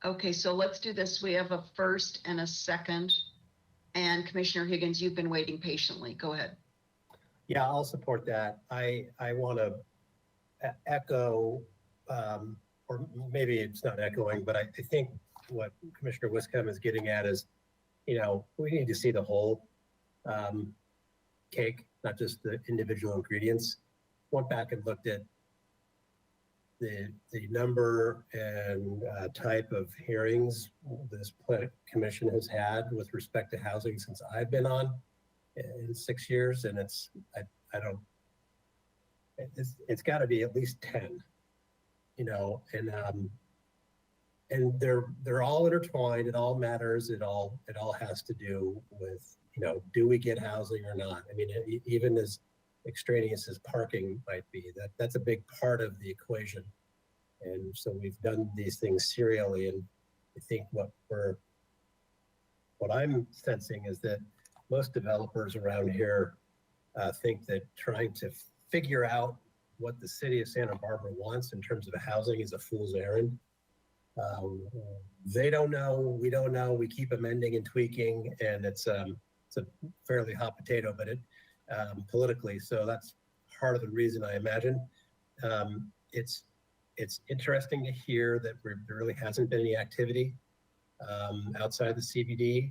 Okay, so let's do this. We have a first and a second. And Commissioner Higgins, you've been waiting patiently. Go ahead. Yeah, I'll support that. I want to echo, or maybe it's not echoing, but I think what Commissioner Wiscombe is getting at is, you know, we need to see the whole cake, not just the individual ingredients. Went back and looked at the number and type of hearings this commission has had with respect to housing since I've been on in 6 years, and it's got to be at least 10, you know, and they're all intertwined. It all matters. It all has to do with, you know, do we get housing or not? I mean, even as extraneous as parking might be, that's a big part of the equation. And so we've done these things serially, and I think what I'm sensing is that most developers around here think that trying to figure out what the city of Santa Barbara wants in terms of housing is a fool's errand. They don't know, we don't know, we keep amending and tweaking, and it's a fairly hot potato, but politically, so that's part of the reason I imagine. It's interesting to hear that there really hasn't been any activity outside the CBD.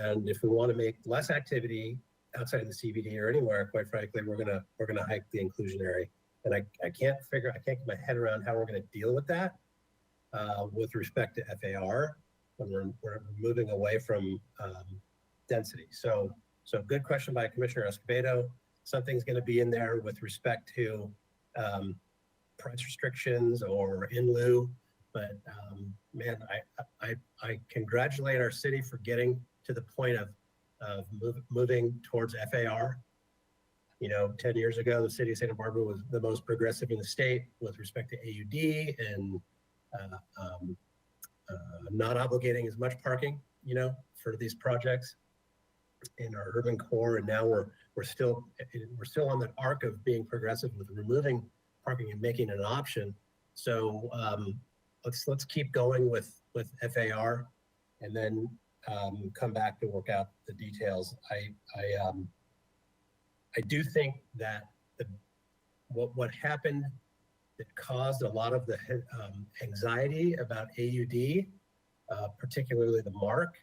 And if we want to make less activity outside the CBD or anywhere, quite frankly, we're gonna hike the inclusionary. And I can't get my head around how we're gonna deal with that with respect to FAR when we're moving away from density. So good question by Commissioner Escobedo. Something's gonna be in there with respect to price restrictions or in lieu, but man, I congratulate our city for getting to the point of moving towards FAR. You know, 10 years ago, the city of Santa Barbara was the most progressive in the state with respect to AUD and not obligating as much parking, you know, for these projects in our urban core. And now we're still on the arc of being progressive with removing parking and making it an option. So let's keep going with FAR, and then come back to work out the details. I do think that what happened that caused a lot of the anxiety about AUD, particularly the MARC,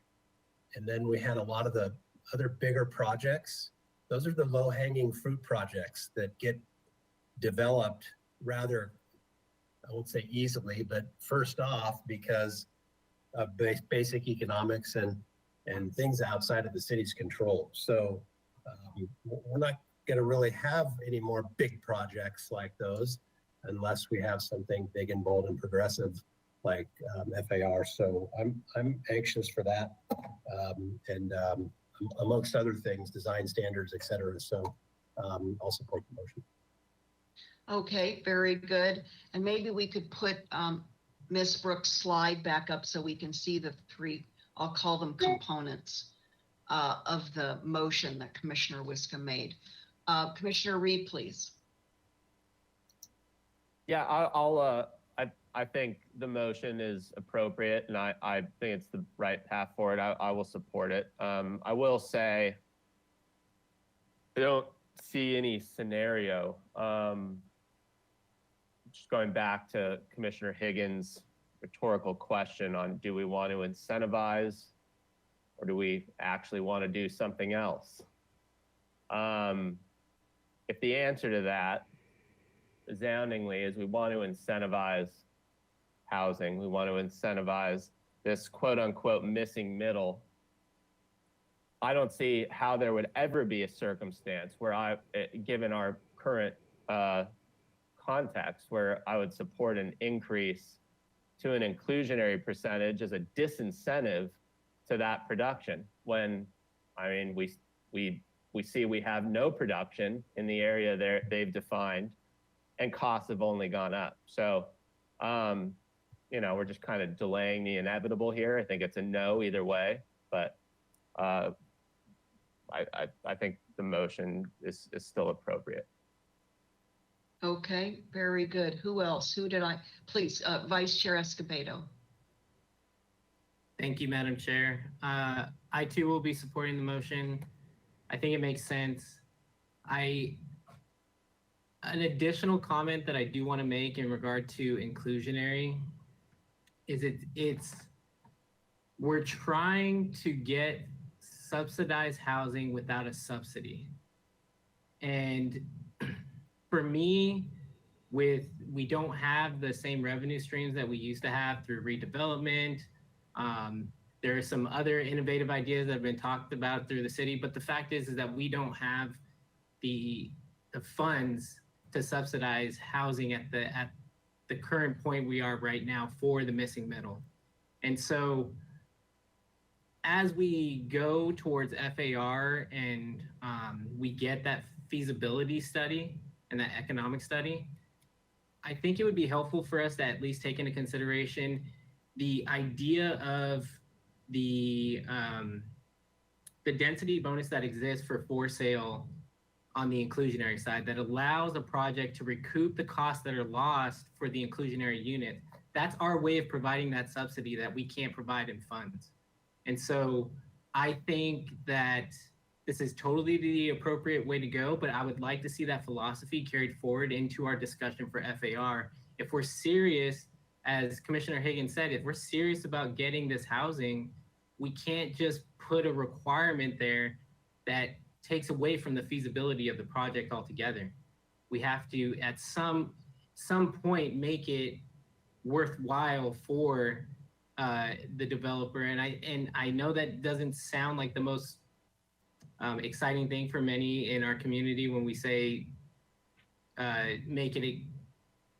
and then we had a lot of the other bigger projects. Those are the low-hanging fruit projects that get developed rather, I won't say easily, but first off, because of basic economics and things outside of the city's control. So we're not going to really have any more big projects like those unless we have something big and bold and progressive like FAR. So I'm anxious for that, and amongst other things, design standards, et cetera. So I'll support the motion. Okay, very good. And maybe we could put Ms. Brooks' slide back up so we can see the three, I'll call them components of the motion that Commissioner Wiscombe made. Commissioner Reed, please. Yeah, I think the motion is appropriate, and I think it's the right path forward. I will support it. I will say I don't see any scenario. Just going back to Commissioner Higgins' rhetorical question on do we want to incentivize or do we actually want to do something else? If the answer to that resoundingly is we want to incentivize housing, we want to incentivize this quote unquote missing middle, I don't see how there would ever be a circumstance where given our current context, where I would support an increase to an inclusionary percentage as a disincentive to that production when, I mean, we see we have no production in the area they've defined and costs have only gone up. So, you know, we're just kind of delaying the inevitable here. I think it's a no either way, but I think the motion is still appropriate. Okay, very good. Who else? Who did I, please, Vice Chair Escobedo. Thank you, Madam Chair. I too will be supporting the motion. I think it makes sense. An additional comment that I do want to make in regard to inclusionary is we're trying to get subsidized housing without a subsidy. And for me, we don't have the same revenue streams that we used to have through redevelopment. There are some other innovative ideas that have been talked about through the city, but the fact is that we don't have the funds to subsidize housing at the current point we are right now for the missing middle. And so as we go towards FAR and we get that feasibility study and that economic study, I think it would be helpful for us to at least take into consideration the idea of the density bonus that exists for sale on the inclusionary side that allows a project to recoup the costs that are lost for the inclusionary unit. That's our way of providing that subsidy that we can't provide in funds. And so I think that this is totally the appropriate way to go, but I would like to see that philosophy carried forward into our discussion for FAR. If we're serious, as Commissioner Higgins said, if we're serious about getting this housing, we can't just put a requirement there that takes away from the feasibility of the project altogether. We have to, at some point, make it worthwhile for the developer. And I know that doesn't sound like the most exciting thing for many in our community when we say make it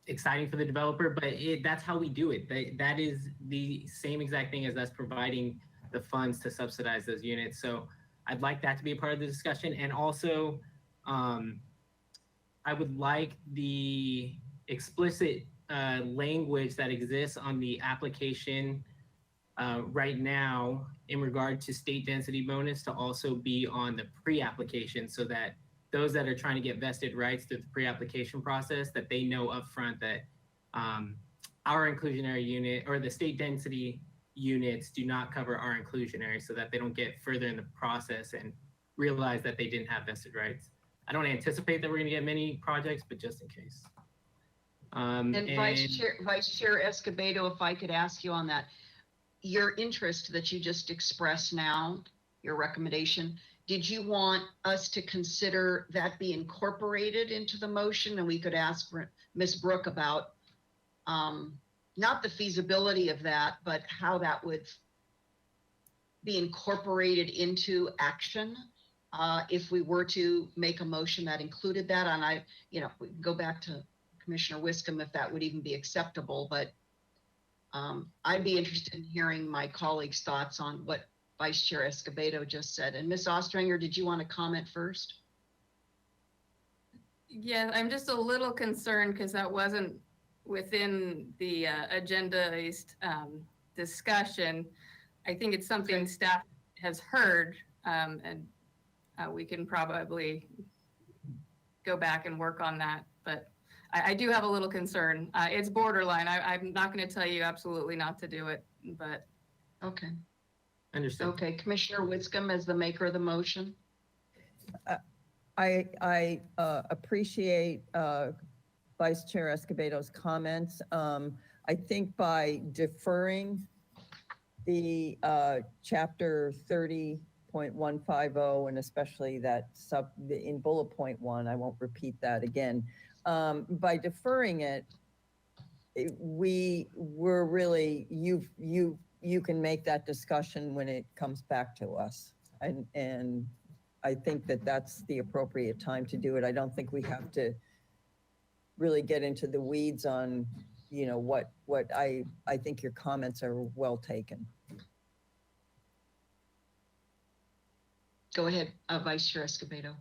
exciting for the developer, but that's how we do it. That is the same exact thing as us providing the funds to subsidize those units. So I'd like that to be a part of the discussion. And also, I would like the explicit language that exists on the application right now in regard to state density bonus to also be on the pre-application, so that those that are trying to get vested rights through the pre-application process, that they know upfront that our inclusionary unit or the state density units do not cover our inclusionary, so that they don't get further in the process and realize that they didn't have vested rights. I don't anticipate that we're going to get many projects, but just in case. And Vice Chair Escobedo, if I could ask you on that, your interest that you just expressed now, your recommendation, did you want us to consider that be incorporated into the motion? And we could ask Ms. Brooke about not the feasibility of that, but how that would be incorporated into action if we were to make a motion that included that. And we can go back to Commissioner Wiscombe if that would even be acceptable, but I'd be interested in hearing my colleagues' thoughts on what Vice Chair Escobedo just said. And Ms. Ostrander, did you want to comment first? Yeah, I'm just a little concerned because that wasn't within the agendized discussion. I think it's something staff has heard, and we can probably go back and work on that. But I do have a little concern. It's borderline. I'm not going to tell you absolutely not to do it, but. Okay. Understood. Okay, Commissioner Wiscombe as the maker of the motion. I appreciate Vice Chair Escobedo's comments. I think by deferring the chapter 30.150 and especially that in bullet point 1, I won't repeat that again. By deferring it, we're really, you can make that discussion when it comes back to us. And I think that that's the appropriate time to do it. I don't think we have to really get into the weeds on, you know, what I think your comments are well taken. Go ahead, Vice Chair Escobedo.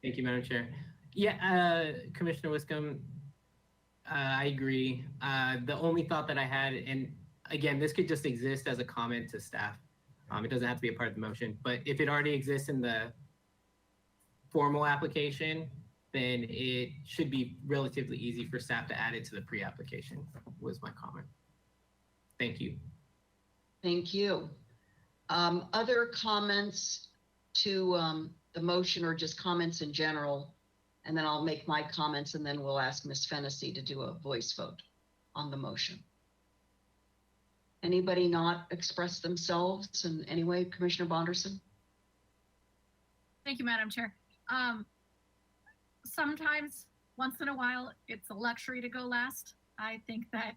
Thank you, Madam Chair. Yeah, Commissioner Wiscombe, I agree. The only thought that I had, and again, this could just exist as a comment to staff. It doesn't have to be a part of the motion, but if it already exists in the formal application, then it should be relatively easy for staff to add it to the pre-application, was my comment. Thank you. Thank you. Other comments to the motion or just comments in general? And then I'll make my comments and then we'll ask Ms. Fennessy to do a voice vote on the motion. Anybody not express themselves in any way? Commissioner Bonderson? Thank you, Madam Chair. Sometimes, once in a while, it's a luxury to go last. I think that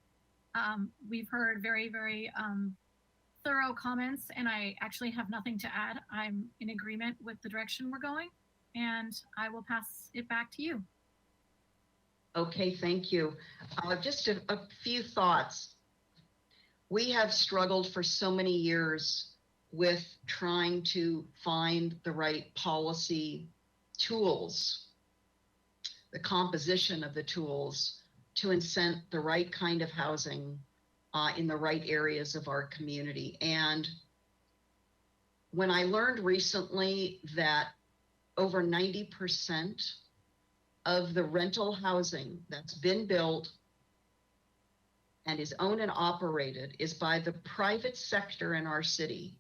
we've heard very, very thorough comments, and I actually have nothing to add. I'm in agreement with the direction we're going, and I will pass it back to you. Okay, thank you. Just a few thoughts. We have struggled for so many years with trying to find the right policy tools, the composition of the tools to incent the right kind of housing in the right areas of our community. And when I learned recently that over 90% of the rental housing that's been built and is owned and operated is by the private sector in our city,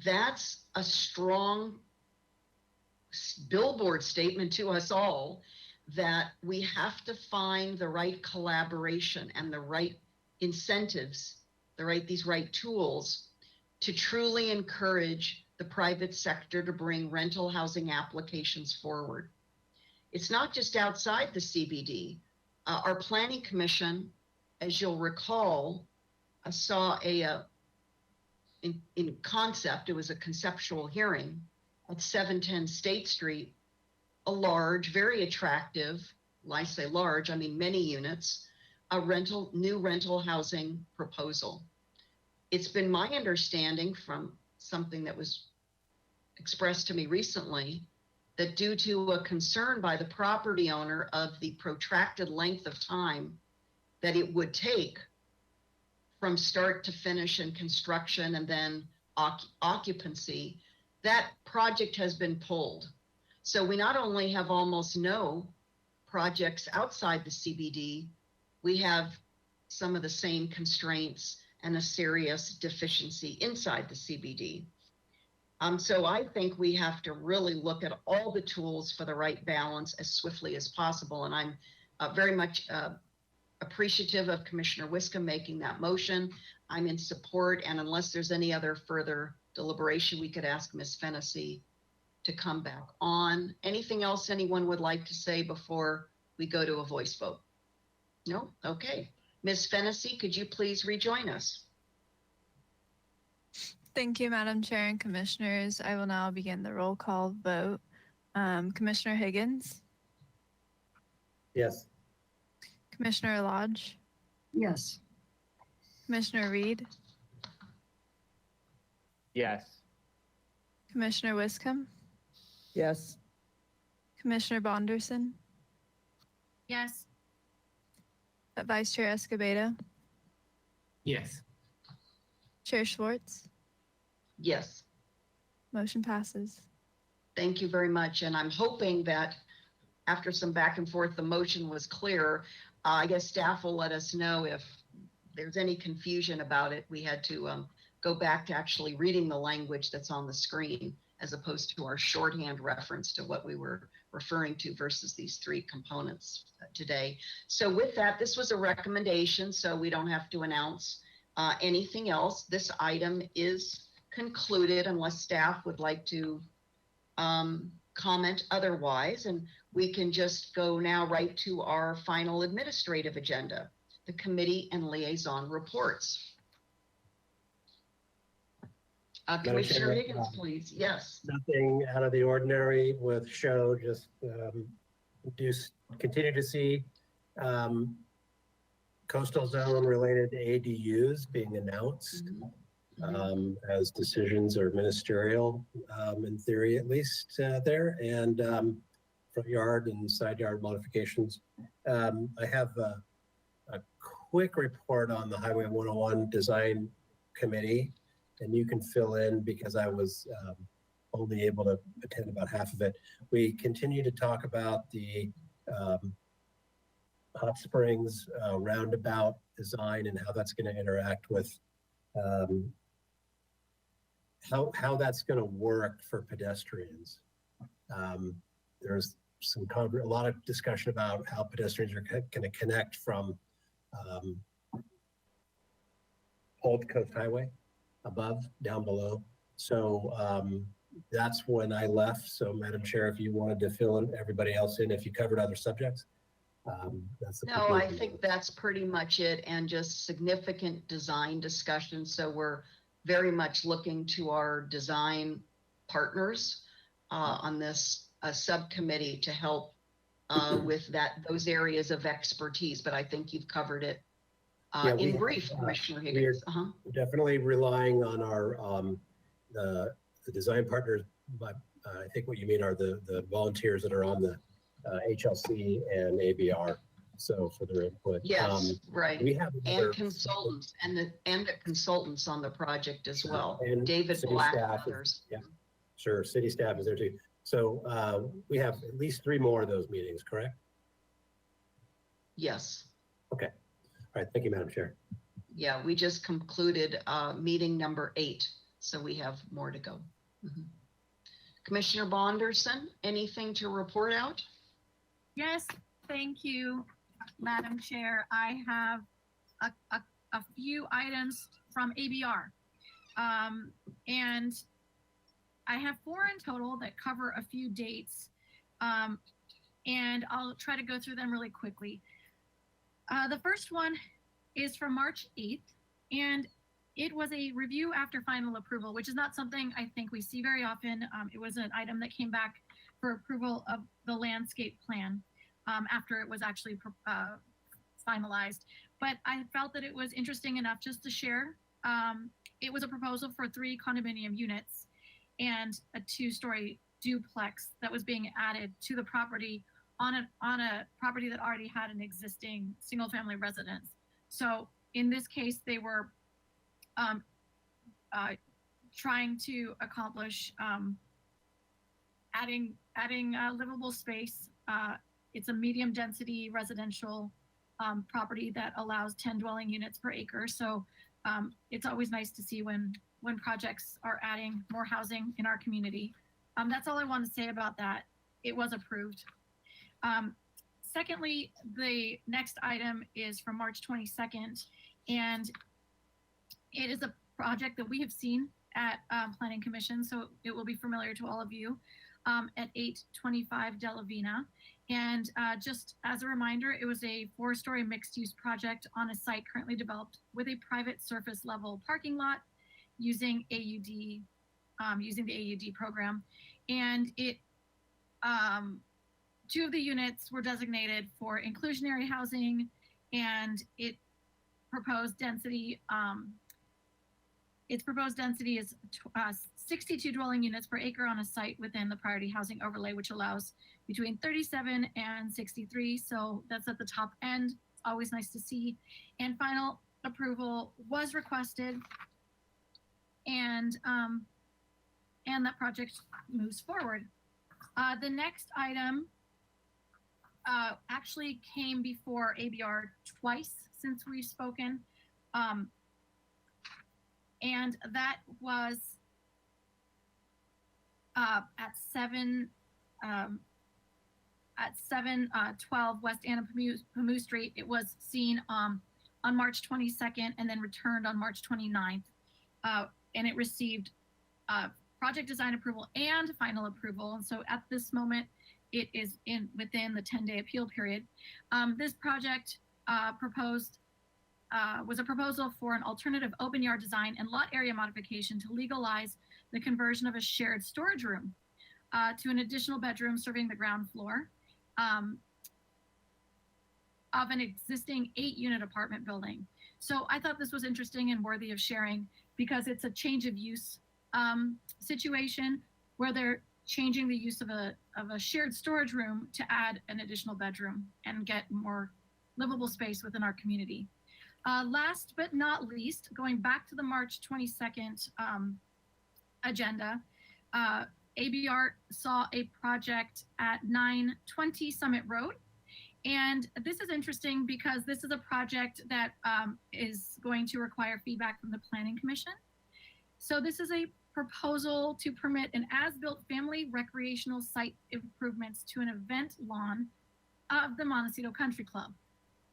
that's a strong billboard statement to us all that we have to find the right collaboration and the right incentives, these right tools to truly encourage the private sector to bring rental housing applications forward. It's not just outside the CBD. Our Planning Commission, as you'll recall, saw in concept, it was a conceptual hearing at 710 State Street, a large, very attractive, I say large, I mean many units, a new rental housing proposal. It's been my understanding from something that was expressed to me recently that due to a concern by the property owner of the protracted length of time that it would take from start to finish in construction and then occupancy, that project has been pulled. So we not only have almost no projects outside the CBD, we have some of the same constraints and a serious deficiency inside the CBD. So I think we have to really look at all the tools for the right balance as swiftly as possible. And I'm very much appreciative of Commissioner Wiscombe making that motion. I'm in support, and unless there's any other further deliberation, we could ask Ms. Fennessy to come back on. Anything else anyone would like to say before we go to a voice vote? No? Okay. Ms. Fennessy, could you please rejoin us? Thank you, Madam Chair and Commissioners. I will now begin the roll call vote. Commissioner Higgins, Yes. Commissioner Lodge, Yes. Commissioner Reed, Yes. Commissioner Wiscombe, Yes. Commissioner Bonderson, Yes. Vice Chair Escobedo, Yes. Chair Schwartz, Yes. motion passes. Thank you very much. And I'm hoping that after some back and forth, the motion was clear. I guess staff will let us know if there's any confusion about it. We had to go back to actually reading the language that's on the screen as opposed to our shorthand reference to what we were referring to versus these three components today. So with that, this was a recommendation, so we don't have to announce anything else. This item is concluded unless staff would like to comment otherwise, and we can just go now right to our final administrative agenda, the committee and liaison reports. Commissioner Chair, Higgins, please. Yes. Nothing out of the ordinary with show, just continue to see coastal zone related ADUs being announced as decisions are ministerial, in theory at least there, and front yard and side yard modifications. I have a quick report on the Highway 101 Design Committee, and you can fill in because I was only able to attend about half of it. We continue to talk about the Hot Springs roundabout design and how that's going to interact with how that's going to work for pedestrians. There's a lot of discussion about how pedestrians are going to connect from Old Coast Highway above, down below. So that's when I left. So Madam Chair, if you wanted to fill in everybody else in, if you covered other subjects. That's the No, I conclusion. think that's pretty much it, and just significant design discussion. So we're very much looking to our design partners on this subcommittee to help with those areas of expertise. But I think you've covered it Yeah, we in have, brief, Commissioner Higgins. We're definitely relying on our the design partners, but I think what you mean are the volunteers that are on the HLC and ABR. So for their input. Yes, right. We have and consultants and the consultants on the project as well. And David city Black and staff is- others. Yeah, sure. City staff is there too. So we have at least 3 more of those meetings, correct? Yes. Okay. All right. Thank you, Madam Chair. Yeah, we just concluded meeting number 8, so we have more to go. Commissioner Bonderson, anything to report out? Yes, thank you, Madam Chair. I have a few items from ABR. And I have 4 in total that cover a few dates. And I'll try to go through them really quickly. The first one is from March 8th, and it was a review after final approval, which is not something I think we see very often. It was an item that came back for approval of the landscape plan after it was actually finalized. But I felt that it was interesting enough just to share. It was a proposal for 3 condominium units and a 2-story duplex that was being added to the property on a property that already had an existing single-family residence. So in this case, they were trying to accomplish adding livable space. It's a medium density residential property that allows 10 dwelling units per acre. So it's always nice to see when projects are adding more housing in our community. That's all I want to say about that. It was approved. Secondly, the next item is from March 22nd, and it is a project that we have seen at Planning Commission, so it will be familiar to all of you, at 825 Delavina. And just as a reminder, it was a 4-story mixed-use project on a site currently developed with a private surface level parking lot using AUD, using the AUD program. And it 2 of the units were designated for inclusionary housing, and its proposed density is 62 dwelling units per acre on a site within the priority housing overlay, which allows between 37 and 63. So that's at the top end. It's always nice to see. And final approval was requested, and that project moves forward. The next item actually came before ABR twice since we've spoken. And that was at 712 West Anna Pamu Street. It was seen on March 22nd and then returned on March 29th. And it received project design approval and final approval. And so at this moment, it is within the 10-day appeal period. This project was a proposal for an alternative open yard design and lot area modification to legalize the conversion of a shared storage room to an additional bedroom serving the ground floor. of an existing 8-unit apartment building. So I thought this was interesting and worthy of sharing because it's a change of use situation where they're changing the use of a shared storage room to add an additional bedroom and get more livable space within our community. Last but not least, going back to the March 22nd agenda, ABR saw a project at 920 Summit Road. And this is interesting because this is a project that is going to require feedback from the Planning Commission. So this is a proposal to permit an as-built family recreational site improvements to an event lawn of the Montecito Country Club.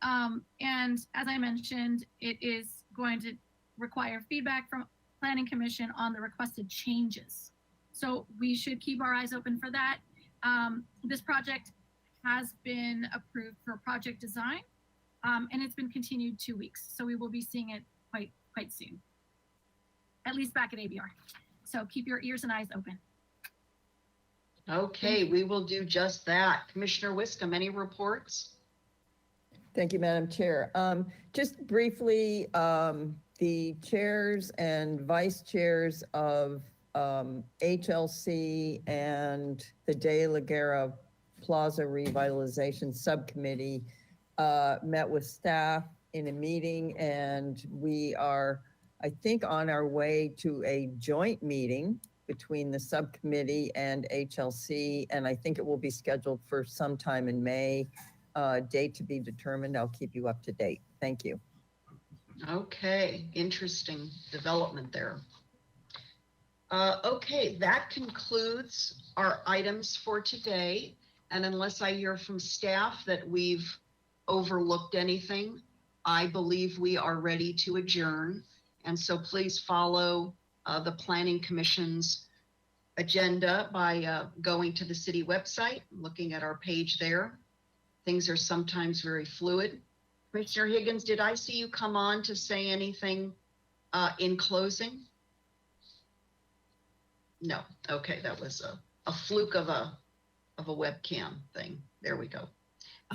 And as I mentioned, it is going to require feedback from Planning Commission on the requested changes. So we should keep our eyes open for that. This project has been approved for project design, and it's been continued 2 weeks. So we will be seeing it quite soon, at least back at ABR. So keep your ears and eyes open. Okay, we will do just that. Commissioner Wiscom, any reports? Thank you, Madam Chair. Just briefly, the chairs and vice chairs of HLC and the De La Guerra Plaza Revitalization Subcommittee met with staff in a meeting, and we are, I think, on our way to a joint meeting between the subcommittee and HLC, and I think it will be scheduled for sometime in May. Date to be determined. I'll keep you up to date. Thank you. Okay, interesting development there. Okay, that concludes our items for today. And unless I hear from staff that we've overlooked anything, I believe we are ready to adjourn. And so please follow the Planning Commission's agenda by going to the city website, looking at our page there. Things are sometimes very fluid. Commissioner Higgins, did I see you come on to say anything in closing? No. Okay, that was a fluke of a webcam thing. There we go.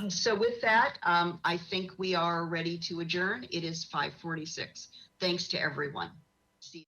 So with that, I think we are ready to adjourn. It is 5:46. Thanks to everyone. See